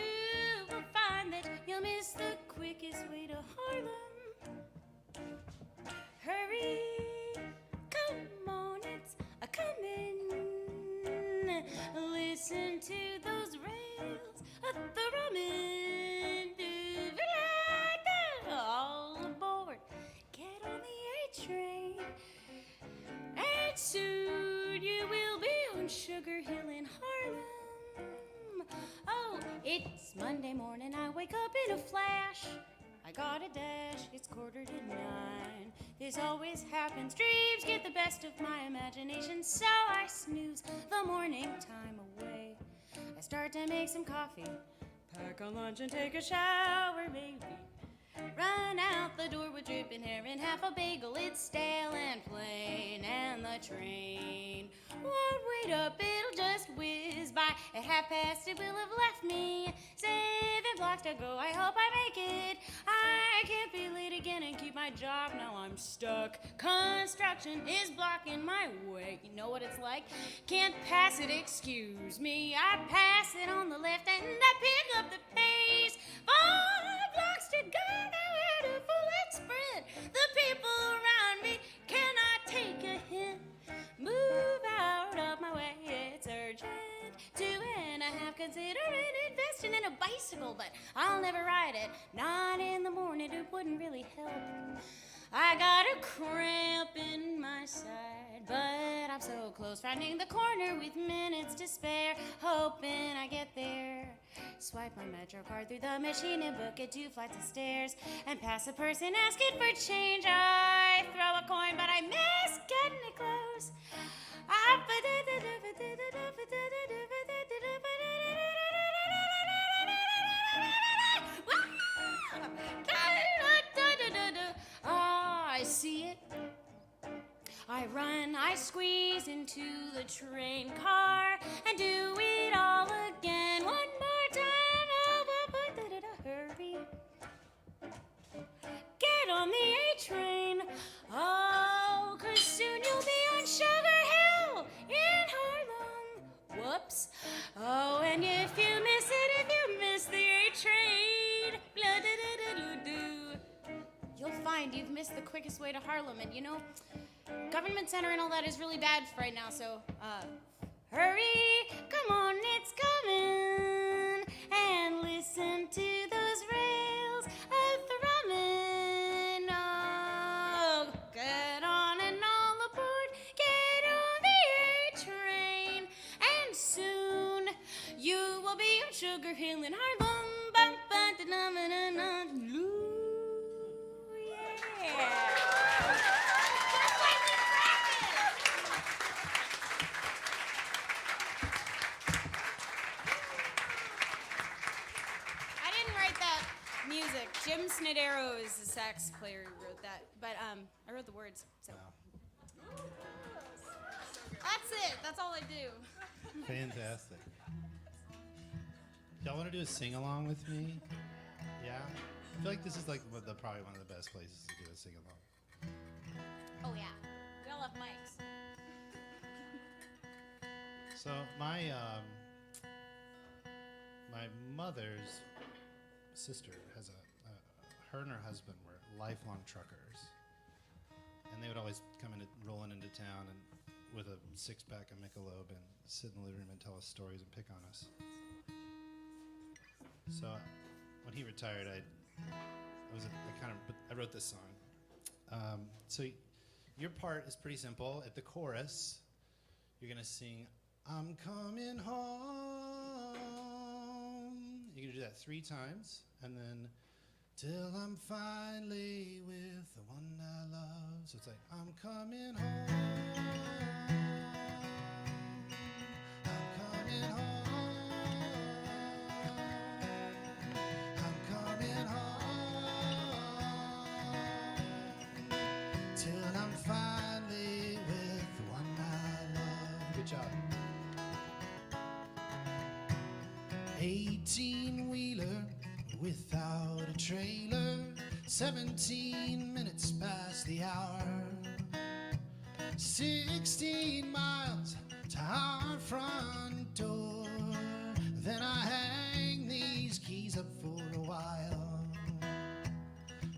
Speaker 15: will find that you'll miss the quickest way to Harlem. Hurry, come on, it's a coming. Listen to those rails thrumming. All aboard, get on the A train, and soon you will be on Sugar Hill in Harlem. Oh, it's Monday morning, I wake up in a flash. I got a dash, it's 8:45. This always happens, dreams get the best of my imagination, so I snooze the morning time away. I start to make some coffee, pack a lunch and take a shower, maybe. Run out the door with dripping hair and half a bagel, it's stale and plain, and the train won't wait up, it'll just whiz by. At past, it will have left me 7 blocks to go, I hope I make it. I can't be late again and keep my job, now I'm stuck. Construction is blocking my way, you know what it's like? Can't pass it, excuse me. I pass it on the left and I pick up the pace. 5 blocks to go, nowhere to full and sprint. The people around me cannot take a hint. Move out of my way, it's urgent. 2.5, considering investing in a bicycle, but I'll never ride it. Not in the morning, it wouldn't really help. I got a cramp in my side, but I'm so close, finding the corner with minutes to spare, hoping I get there. Swipe my Metro card through the machine and book it 2 flights of stairs, and pass a person asking for change. I throw a coin, but I miss getting it close. I see it. I run, I squeeze into the train car and do it all again. One more time. Hurry. Get on the A train. Oh, 'cause soon you'll be on Sugar Hill in Harlem. Whoops. Oh, and if you miss it, if you miss the A train, you'll find you've missed the quickest way to Harlem. And Government Center and all that is really bad right now, so hurry, come on, it's coming, and listen to those rails thrumming. Oh, get on and all aboard, get on the A train, and soon you will be on Sugar Hill in Harlem. music. Jim Snedero is the sax player who wrote that, but I wrote the words. So that's it. That's all I do.
Speaker 11: Fantastic. Y'all want to do a sing-along with me? Yeah? I feel like this is like probably one of the best places to do a sing-along.
Speaker 15: Oh yeah, we all have mics.
Speaker 11: So my mother's sister has her and her husband were lifelong truckers, and they would always come rolling into town and with a 6-pack of Michelob and sit in the living room and tell us stories and pick on us. So when he retired, I wrote this song. So your part is pretty simple. At the chorus, you're gonna sing, "I'm coming home." You're gonna do that 3 times, and then, "Till I'm finally with the one I love." So it's like, "I'm coming home. I'm coming home. I'm coming home. Till I'm finally with the one I love." Good job. 18-wheeler without a trailer, 17 minutes past the hour, 16 miles to our front door. Then I hang these keys up for a while.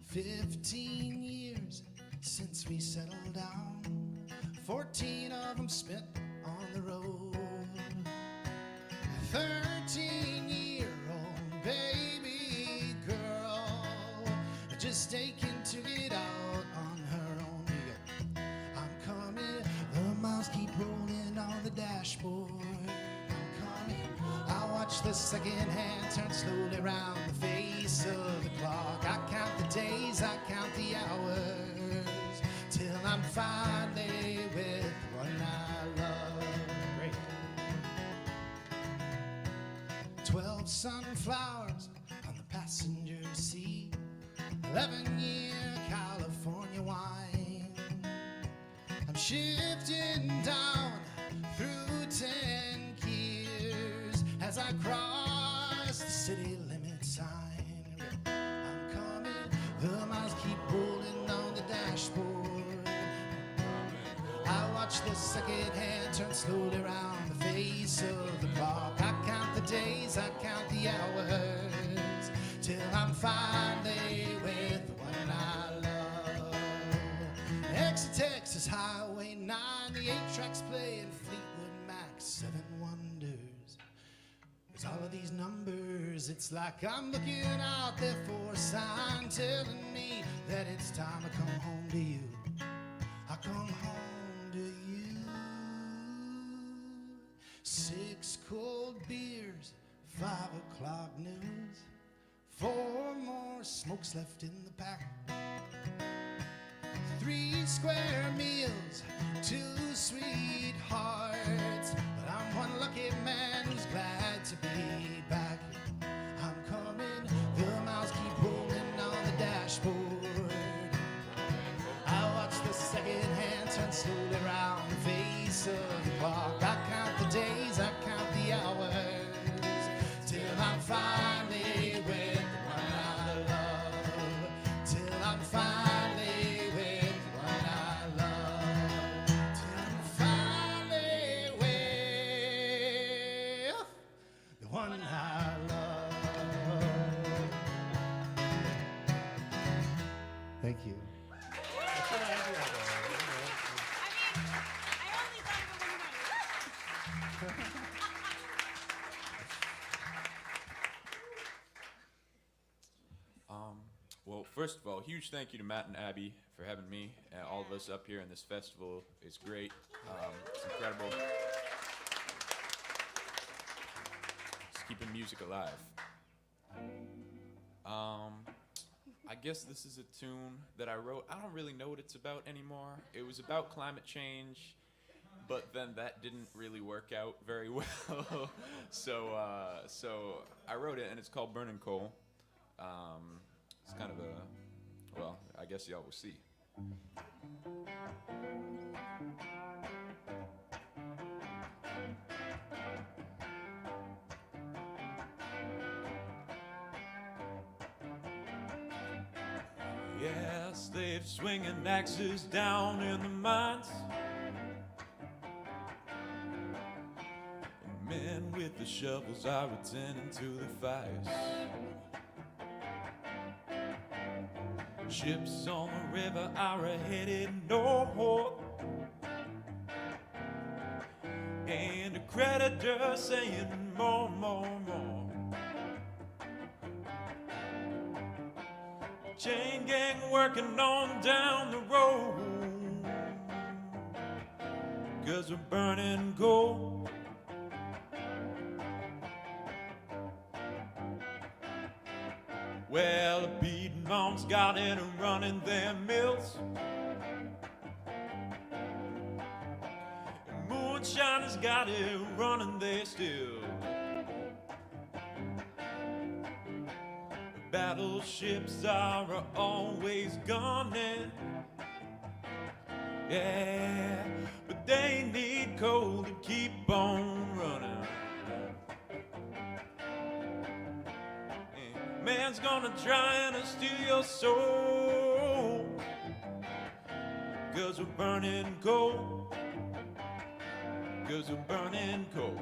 Speaker 11: 15 years since we settled down, 14 of them spent on the road. 13-year-old baby girl just aching to get out on her own. I'm coming, the miles keep rolling on the dashboard. I'm coming, I watch the second hand turn slowly round the face of the clock. I count the days, I count the hours, till I'm finally with one I love. Great. 12 sunflowers on the passenger seat, 11-year California wine. I'm shifting down through 10 gears as I cross the city limit sign. I'm coming, the miles keep rolling on the dashboard. I watch the second hand turn slowly around the face of the clock. I count the days, I count the hours, till I'm finally with the one I love. Exit Texas Highway 9, the 8 tracks playing Fleetwood Mac 7 Wonders. There's all of these numbers, it's like I'm looking out there for a sign telling me that it's time to come home to you. I come home to you. 6 cold beers, 5 o'clock news, 4 more smokes left in the pack, 3 square meals, 2 sweethearts, but I'm one lucky man who's glad to be back. I'm coming, the miles keep rolling on the dashboard. I watch the second hand turn slowly round the face of the clock. I count the days, I count the hours, till I'm finally with the one I love. Till I'm finally with the one I love. Till I'm finally with the one I love. Thank you.
Speaker 14: Well, first of all, huge thank you to Matt and Abby for having me and all of us up here in this festival. It's great. It's incredible. It's keeping music alive. I guess this is a tune that I wrote. I don't really know what it's about anymore. It was about climate change, but then that didn't really work out very well. So I wrote it, and it's called Burning Coal. It's kind of well, I guess y'all will see. Yes, they're swinging axes down in the mines. And men with the shovels are attending to the fires. Ships on the river are headed north. And the creditor saying more, more, more. Chain gang working on down the road, 'cause we're burning gold. Well, the beating moms got it running their mills. And moonshiners got it running their still. Battleships are always gunning, yeah, but they need coal to keep on running. And man's gonna try and steal your soul, 'cause we're burning coal, 'cause we're burning coal.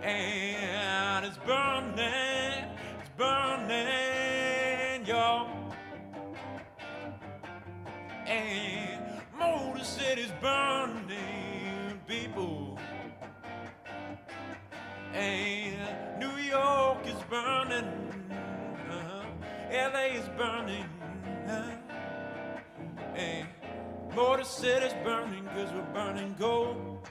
Speaker 14: And it's burning, y'all. And Motor City's burning, people. And New York is burning, LA is burning, and Motor City's burning, 'cause we're burning gold.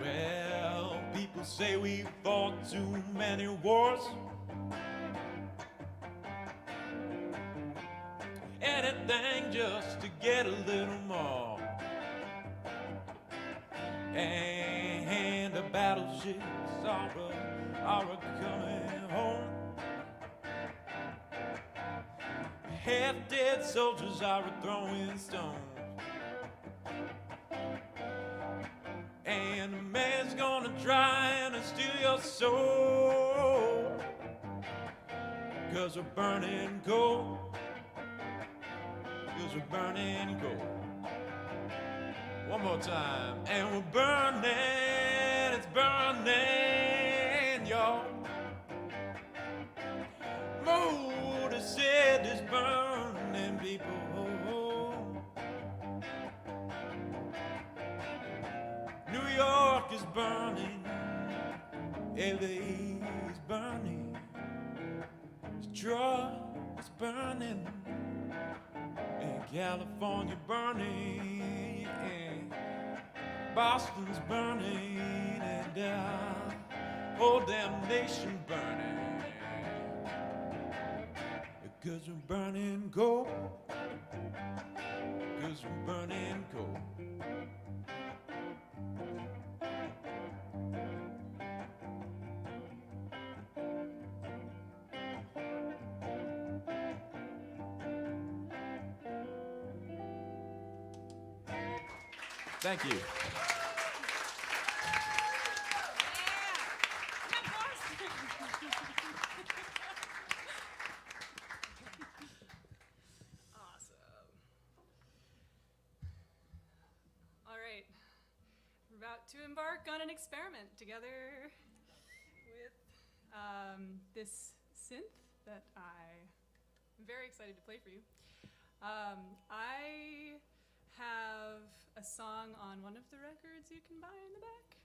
Speaker 14: Well, people say we fought too many wars. Anything just to get a little more. And the battleships are coming home. Half-dead soldiers are throwing stones. And a man's gonna try and steal your soul, 'cause we're burning gold, 'cause we're burning gold. One more time. And we're burning, it's burning, y'all. Motor City's burning, people. New York is burning, LA is burning, Detroit is burning, and California burning, and Boston's burning, and whole damn nation burning, because we're burning gold, because we're burning gold. Thank you.
Speaker 12: Awesome. All right. We're about to embark on an experiment together with this synth that I'm very excited to play for you. I have a song on one of the records you can buy in the back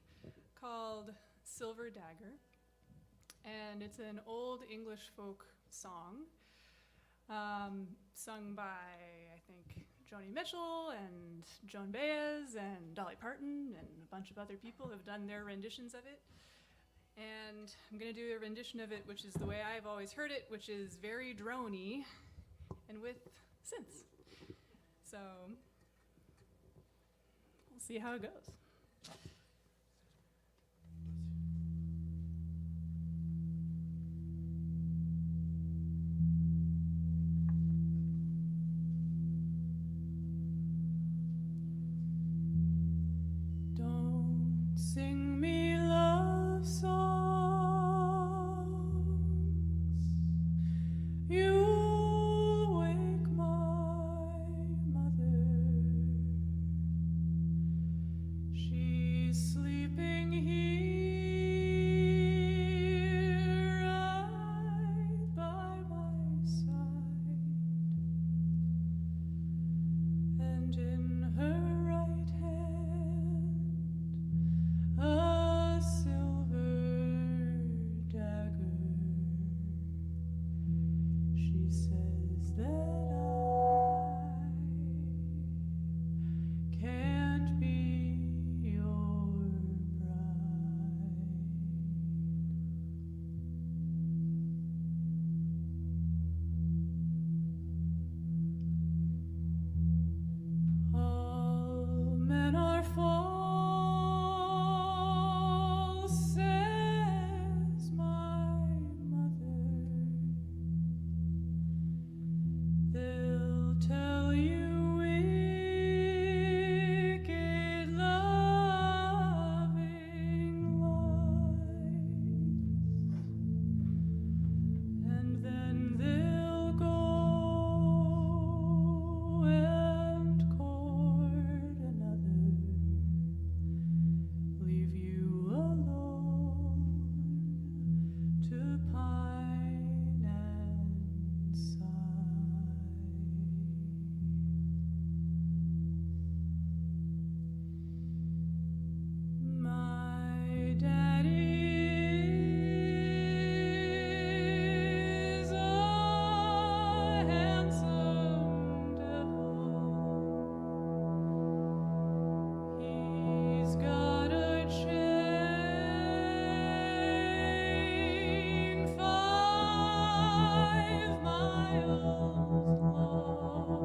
Speaker 12: called Silver Dagger. And it's an old English folk song sung by, I think, Joni Mitchell and Joan Baez and Dolly Parton and a bunch of other people have done their renditions of it. And I'm going to do a rendition of it, which is the way I've always heard it, which is very drony and with synths. So we'll see how it goes. Don't sing me love songs. You'll wake my mother. She's sleeping here right by my side, and in her right hand a silver dagger. She says that I can't be your bride. All men are false, says my mother. They'll tell you wicked, loving lies, and then they'll go and court another, leave you alone to pine and sigh. My daddy is a handsome devil. He's got a chain 5 miles long,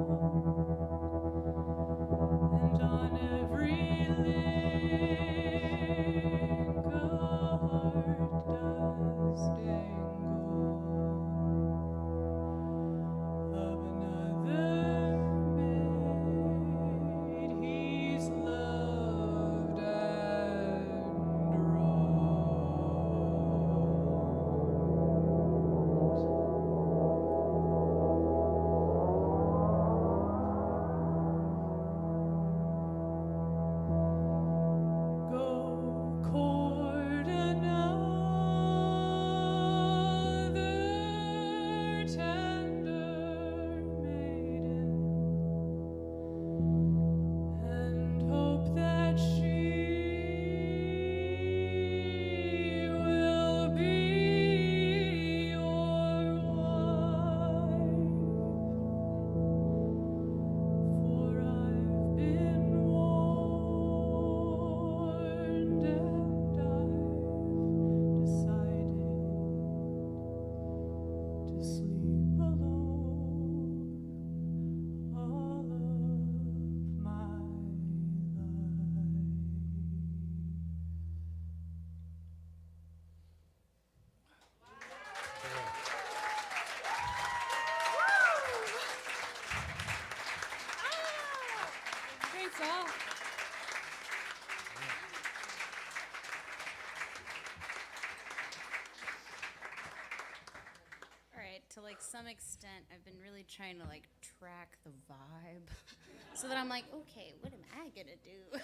Speaker 12: and on every link a heart does dangle of another maid he's loved and wrote. Go court another tender maiden, and hope that she will be your wife. For I've been warned, and I've decided to sleep alone all of my life. Great song.
Speaker 13: All right, to like some extent, I've been really trying to like track the vibe, so that I'm like, okay, what am I gonna do?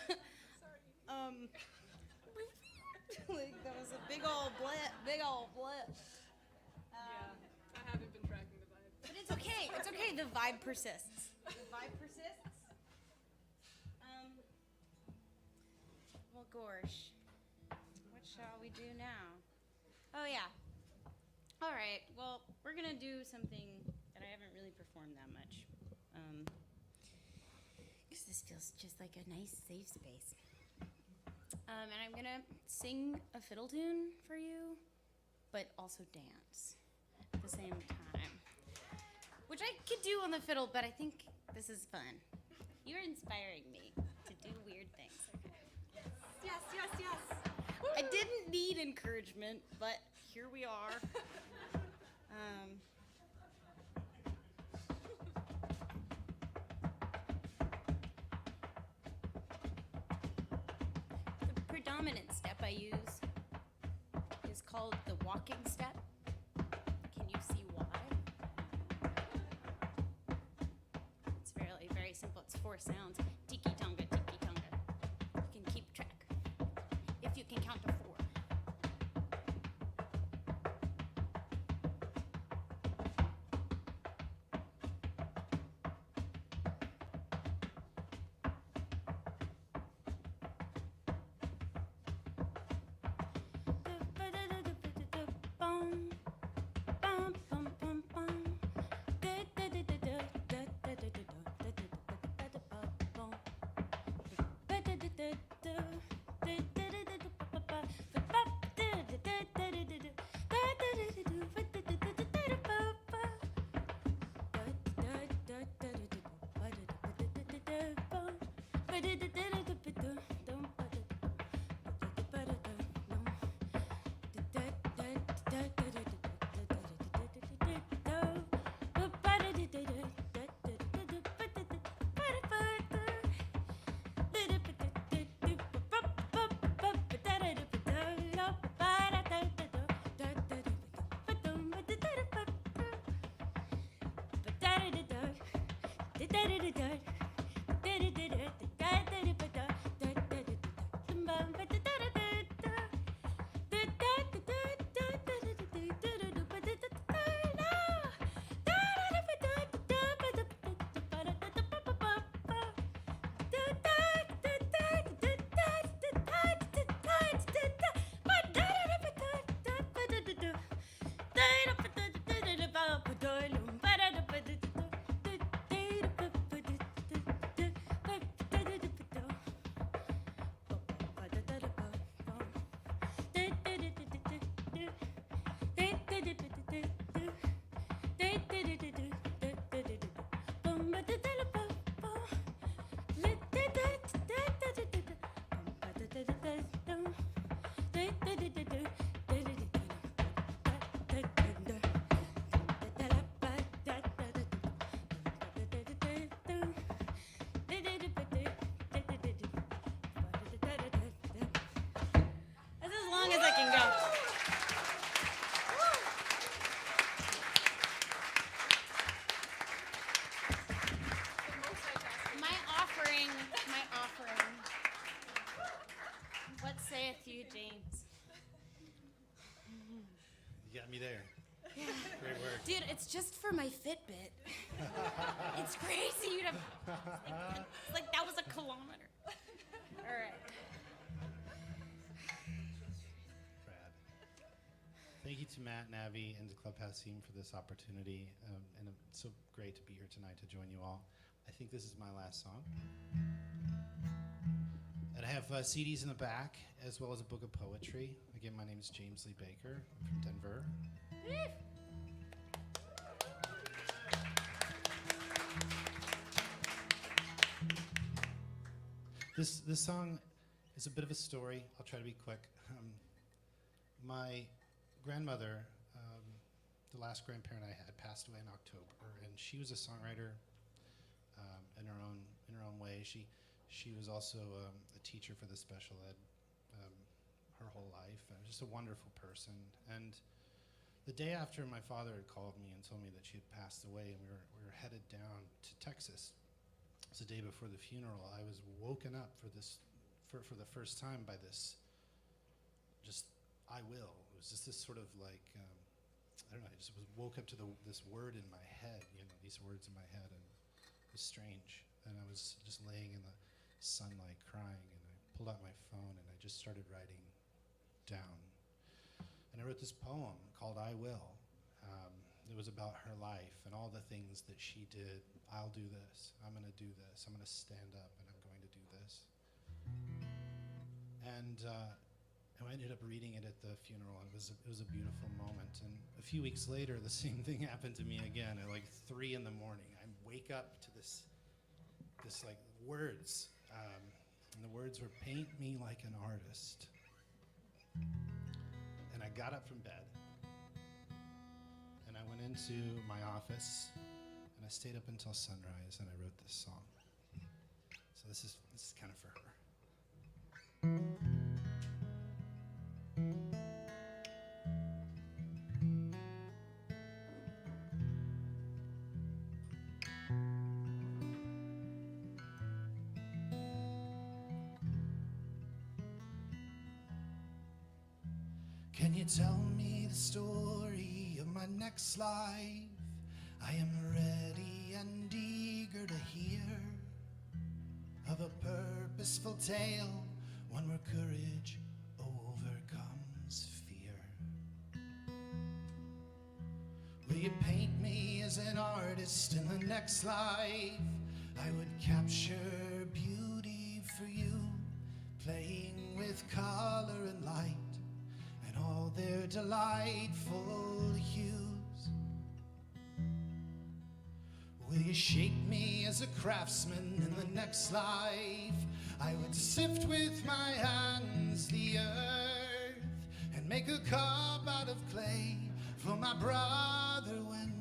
Speaker 13: Like that was a big old blip, big old blip.
Speaker 12: Yeah.
Speaker 15: the vibe persists. The vibe persists. Well, Gorsh, what shall we do now? Oh, yeah. All right. Well, we're going to do something that I haven't really performed that much. Because this feels just like a nice, safe space. And I'm going to sing a fiddle tune for you, but also dance at the same time. Which I could do on the fiddle, but I think this is fun. You're inspiring me to do weird things. Yes, yes, yes. I didn't need encouragement, but here we are. The predominant step I use is called the walking step. Can you see why? It's very, very simple. It's 4 sounds. Tiki tonga, tiki tonga. You can keep track if you can count to 4. James.
Speaker 11: You got me there.
Speaker 15: Yeah.
Speaker 11: Great work.
Speaker 15: Dude, it's just for my Fitbit. It's crazy. You'd have, it's like that was a kilometer. All right.
Speaker 11: Brad. Thank you to Matt, Navi, and to Club Passim for this opportunity. And it's so great to be here tonight to join you all. I think this is my last song. And I have CDs in the back, as well as a book of poetry. Again, my name is James Lee Baker. I'm from Denver. This song is a bit of a story. I'll try to be quick. My grandmother, the last grandparent I had, passed away in October, and she was a songwriter in her own way. She was also a teacher for the special ed her whole life. Just a wonderful person. And the day after my father had called me and told me that she had passed away, and we were headed down to Texas. It was the day before the funeral. I was woken up for the first time by this, just I will. It was just this sort of like, I don't know, woke up to this word in my head, these words in my head, and it was strange. And I was just laying in the sunlight crying, and I pulled out my phone and I just started writing down. And I wrote this poem called I Will. It was about her life and all the things that she did. I'll do this. I'm going to do this. I'm going to stand up and I'm going to do this. And I ended up reading it at the funeral. It was a beautiful moment. And a few weeks later, the same thing happened to me again at like 3 in the morning. I wake up to this like words, and the words were "paint me like an artist." And I got up from bed, and I went into my office, and I stayed up until sunrise, and I wrote this song. So this is kind of for her. Can you tell me the story of my next life? I am ready and eager to hear of a purposeful tale, one where courage overcomes fear. Will you paint me as an artist in the next life? I would capture beauty for you, playing with color and light and all their delightful hues. Will you shape me as a craftsman in the next life? I would sift with my hands the earth and make a cup out of clay for my brother when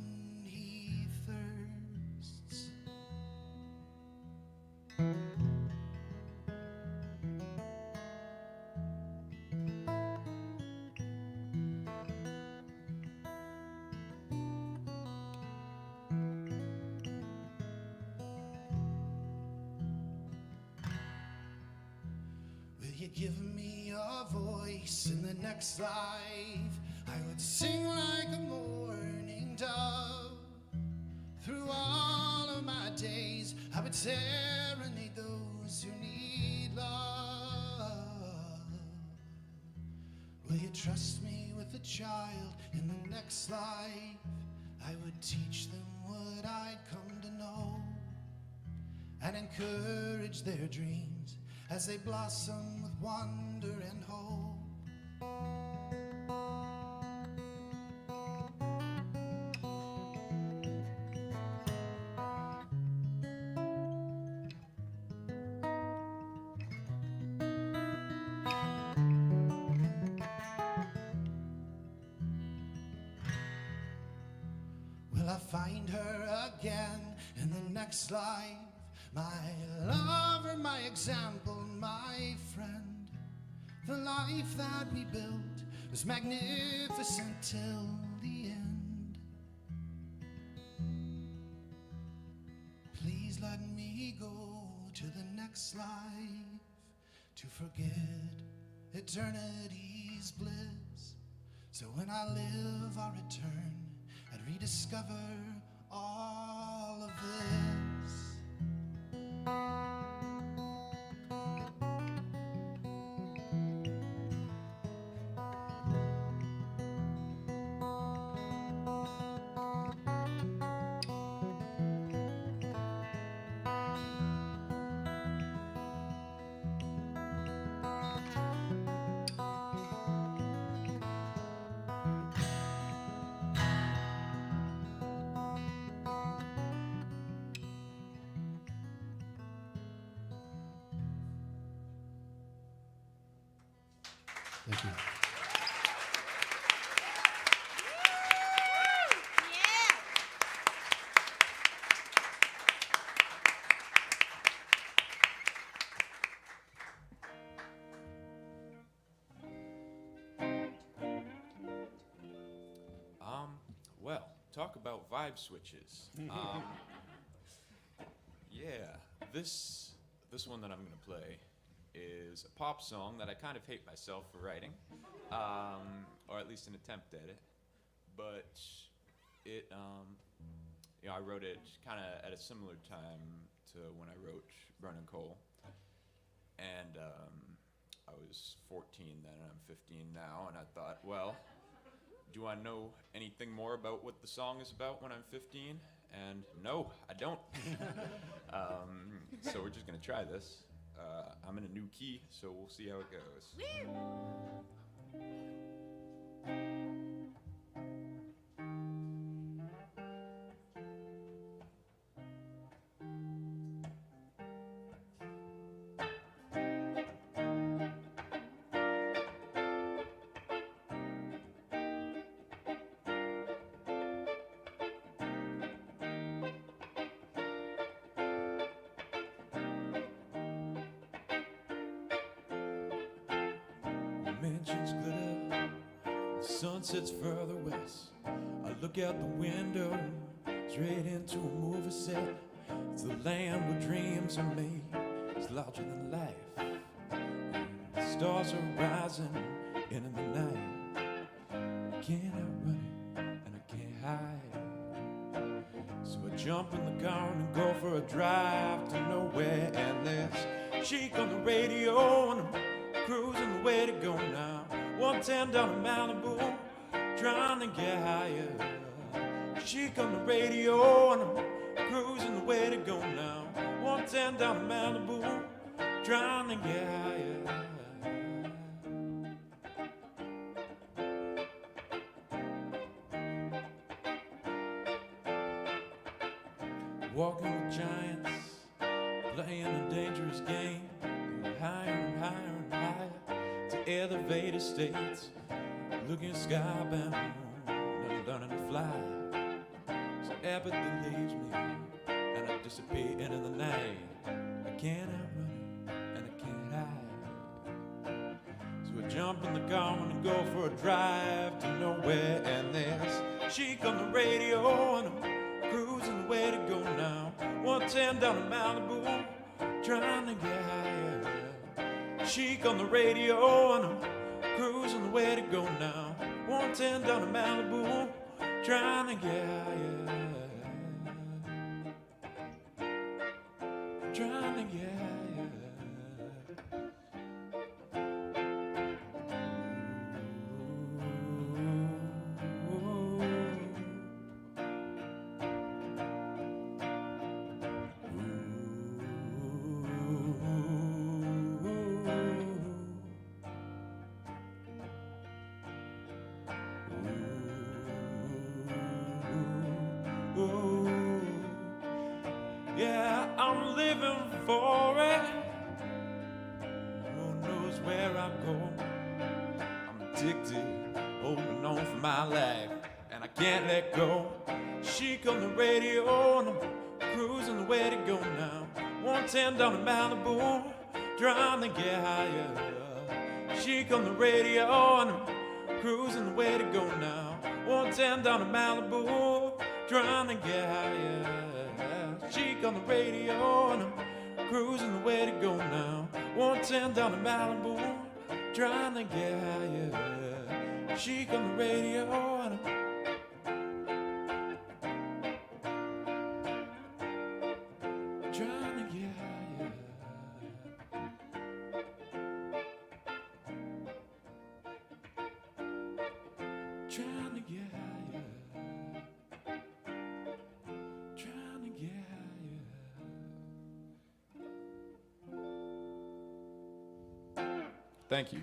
Speaker 11: he thirsts. Give me a voice in the next life. I would sing like a morning dove. Through all of my days, I would serenade those who need love. Will you trust me with a child in the next life? I would teach them what I'd come to know and encourage their dreams as they blossom with wonder and hope. Will I find her again in the next life? My lover, my example, my friend. The life that we built was magnificent till the end. Please let me go to the next life to forget eternity's bliss. So when I live, I'll return and rediscover all of this. Thank you.
Speaker 14: Well, talk about vibe switches. Yeah, this one that I'm gonna play is a pop song that I kind of hate myself for writing, or at least an attempt at it. But I wrote it kind of at a similar time to when I wrote Burning Coal. And I was 14 then, and I'm 15 now, and I thought, well, do I know anything more about what the song is about when I'm 15? And no, I don't. So we're just gonna try this. I'm in a new key, so we'll see how it goes.
Speaker 8: Mansions glitter, the sun sets further west. I look out the window, straight into a movie set. It's the land where dreams are made, it's larger than life. And the stars are rising in the night. I can't outrun it, and I can't hide. So I jump in the car and go for a drive to nowhere. And there's Chic on the radio, and I'm cruising the way to go now. 110 down to Malibu, trying to get higher. Chic on the radio, and I'm cruising the way to go now. 110 down to Malibu, trying to get higher. Walking with giants, playing a dangerous game. Higher and higher and higher to elevated states. Looking skybound, never learning to fly. So apathy leaves me, and I disappear into the night. I can't outrun it, and I can't hide. So I jump in the car and go for a drive to nowhere. And there's Chic on the radio, and I'm cruising the way to go now. 110 down to Malibu, trying to get higher. Chic on the radio, and I'm cruising the way to go now. 110 down to Malibu, trying to get higher. Trying to get higher. Yeah, I'm living for it. Who knows where I go? I'm addicted, holding on for my life, and I can't let go. Chic on the radio, and I'm cruising the way to go now. 110 down to Malibu, trying to get higher. Chic on the radio, and I'm cruising the way to go now. 110 down to Malibu, trying to get higher. Chic on the radio, and I'm cruising the way to go now. 110 down to Malibu, trying to get higher. Chic on the radio, and I'm trying to get higher. Trying to get higher. Trying to get higher. Thank you.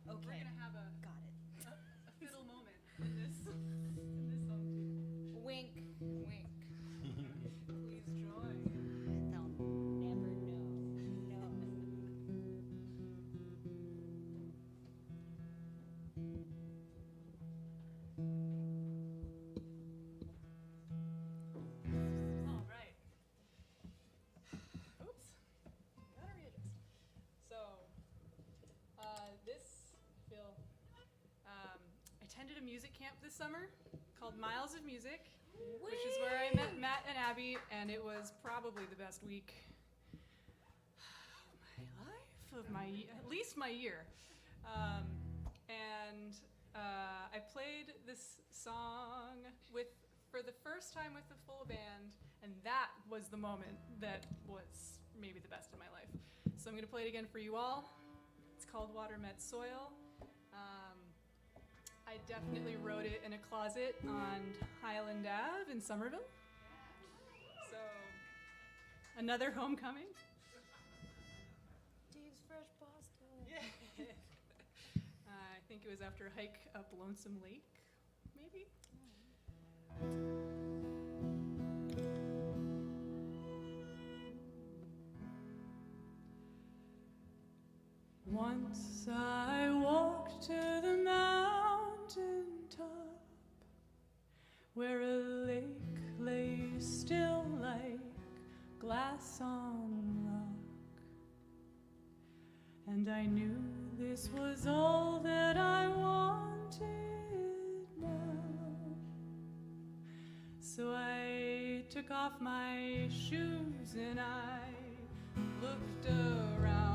Speaker 12: We're gonna have a fiddle moment in this song.
Speaker 13: Wink, wink.
Speaker 12: Please join.
Speaker 13: They'll never know. No.
Speaker 12: All right. Oops. a music camp this summer called Miles of Music, which is where I met Matt and Abby, and it was probably the best week of my life, at least my year. I played this song for the first time with the full band, and that was the moment that was maybe the best of my life. So I'm going to play it again for you all. It's called Water Met Soil. I definitely wrote it in a closet on Highland Ave in Somerville. So, another homecoming.
Speaker 15: Dave's Fresh Pasta.
Speaker 12: Yeah. I think it was after a hike up Lonesome Lake, maybe? Once I walked to the mountain top, where a lake lay still like glass on rock, and I knew this was all that I wanted now. So I took off my shoes and I looked around.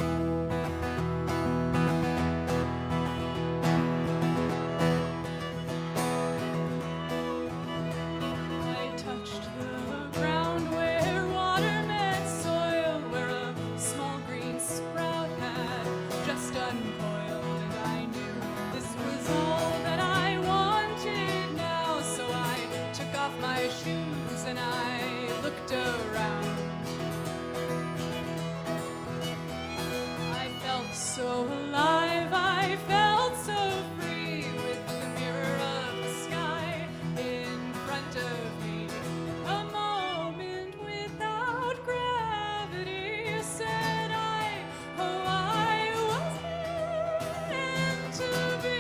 Speaker 12: I touched the ground where water met soil, where a small green sprout had just uncoiled, and I knew this was all that I wanted now. So I took off my shoes and I looked around. I felt so alive, I felt so free, with the mirror of the sky in front of me. A moment without gravity, said I, oh, I was meant to be.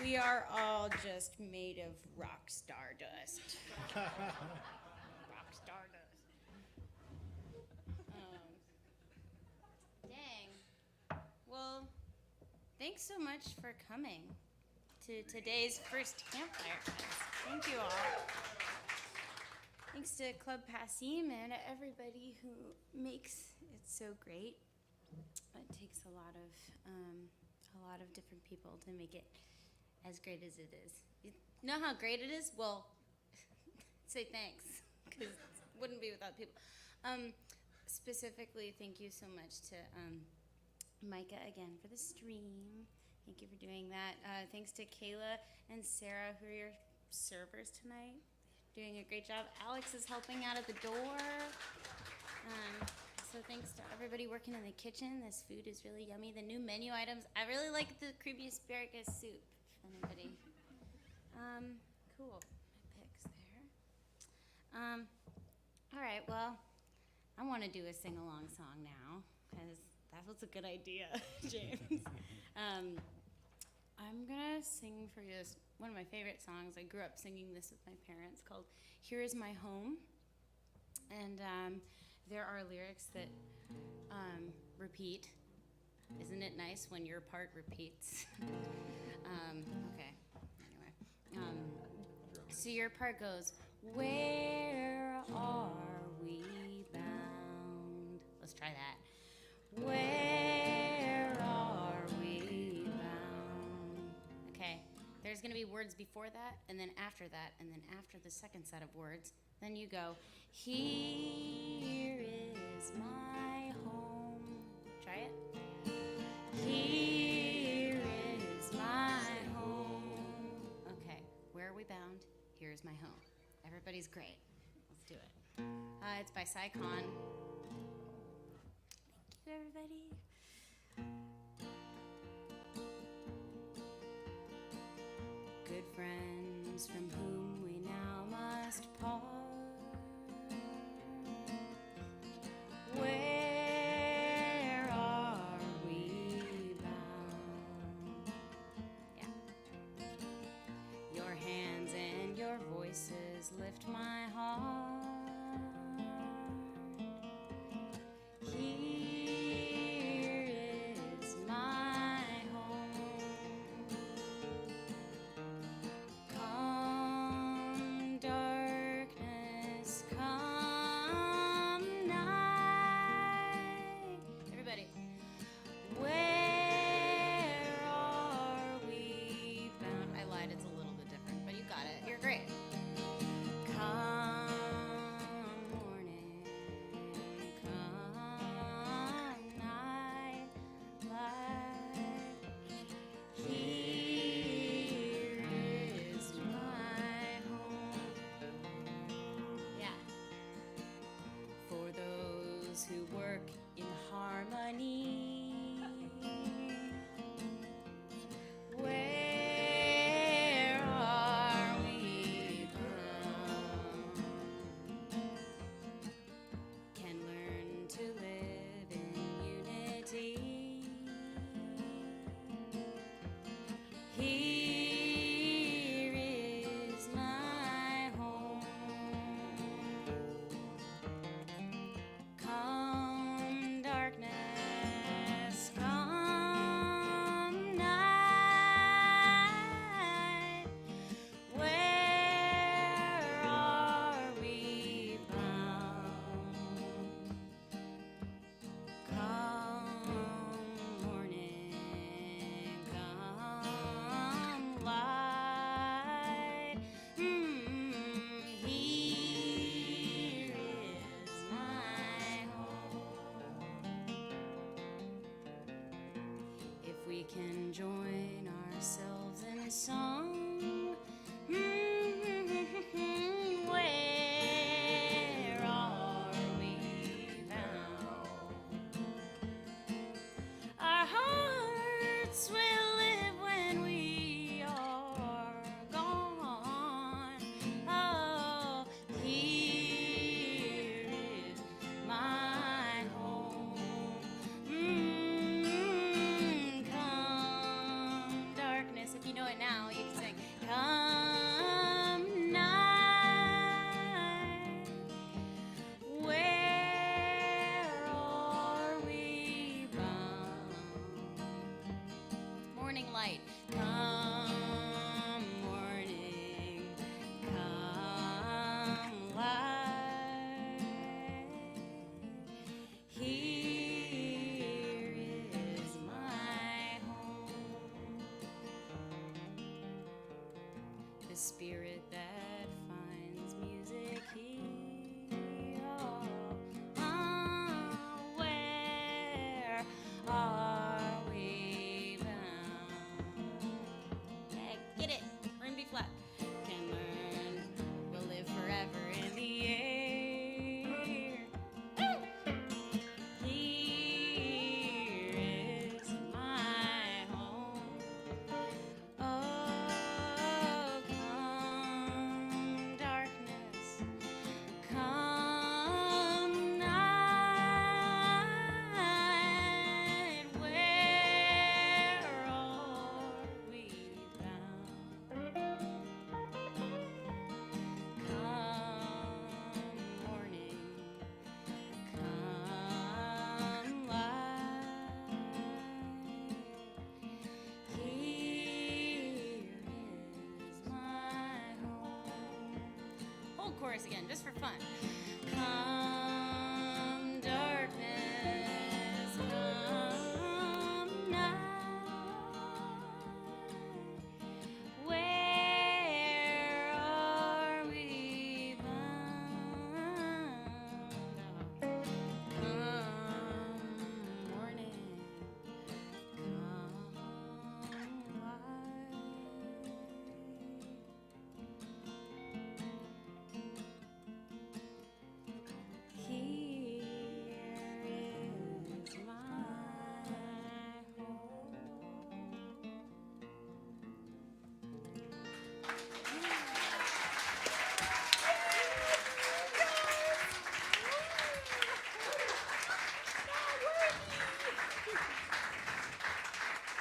Speaker 15: We are all just made of rock stardust. Rock stardust. Dang. Well, thanks so much for coming to today's first campfire fest. Thank you all. Thanks to Club Passim and everybody who makes it so great. It takes a lot of different people to make it as great as it is. You know how great it is? Well, say thanks, because it wouldn't be without people. Specifically, thank you so much to
Speaker 13: Micah again for the stream. Thank you for doing that. Thanks to Kayla and Sarah, who are your servers tonight. Doing a great job. Alex is helping out at the door. So thanks to everybody working in the kitchen. This food is really yummy. The new menu items. I really like the creamy asparagus soup. If anybody. Cool. My picks there. All right. Well, I want to do a sing-along song now because that was a good idea, James. I'm gonna sing for you one of my favorite songs. I grew up singing this with my parents, called "Here Is My Home," and there are lyrics that repeat. Isn't it nice when your part repeats? Okay. Anyway, so your part goes, "Where are we bound?" Let's try that. Where are we bound? Okay. There's going to be words before that, and then after that, and then after the second set of words, then you go, "Here is my home." Try it. Here is my home. Okay. Where are we bound? Here is my home. Everybody's great. Let's do it. It's by Saikon. Thank you, everybody. Good friends from whom we now must part. Where are we bound? Yeah. Your hands and your voices lift my heart. Here is my home. Come darkness, come night. Everybody. Where are we bound? I lied, it's a little bit different, but you got it. You're great. Come morning, come night, light. Here is my home. Yeah. For those who work in harmony. Where are we bound? Can learn to live in unity. Here is my home. Come darkness, come night. Where are we bound? Come morning, come light. Here is my home. If we can join ourselves in song. Where are we bound? Our hearts will live when we are gone. Oh, here is my home. Come darkness. If you know it now, you can sing. Come night. Where are we bound? Morning light. Come morning, come light. Here is my home. The spirit that finds music here. Where are chorus again, just for fun. Come darkness, come night. Where are we bound? Come morning, come light. Here is my home.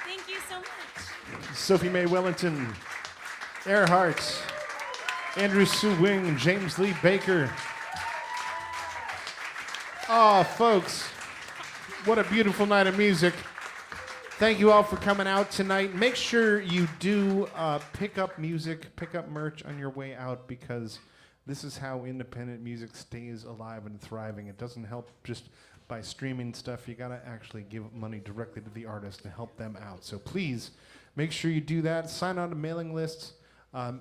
Speaker 13: Thank you so much.
Speaker 3: Sophie Mae Wellington, Earhart, Andrew Sue Wing, James Lee Baker. Oh, folks, what a beautiful night of music. Thank you all for coming out tonight. Make sure you do pick up music, pick up merch on your way out, because this is how independent music stays alive and thriving. It doesn't help just by streaming stuff. You gotta actually give money directly to the artist to help them out. So please make sure you do that. Sign on to mailing lists.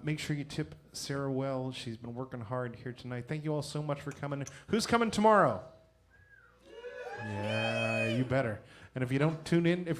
Speaker 3: Make sure you tip Sarah well. She's been working hard here tonight. Thank you all so much for coming. Who's coming tomorrow? Yeah, you better. And if you don't tune in, if you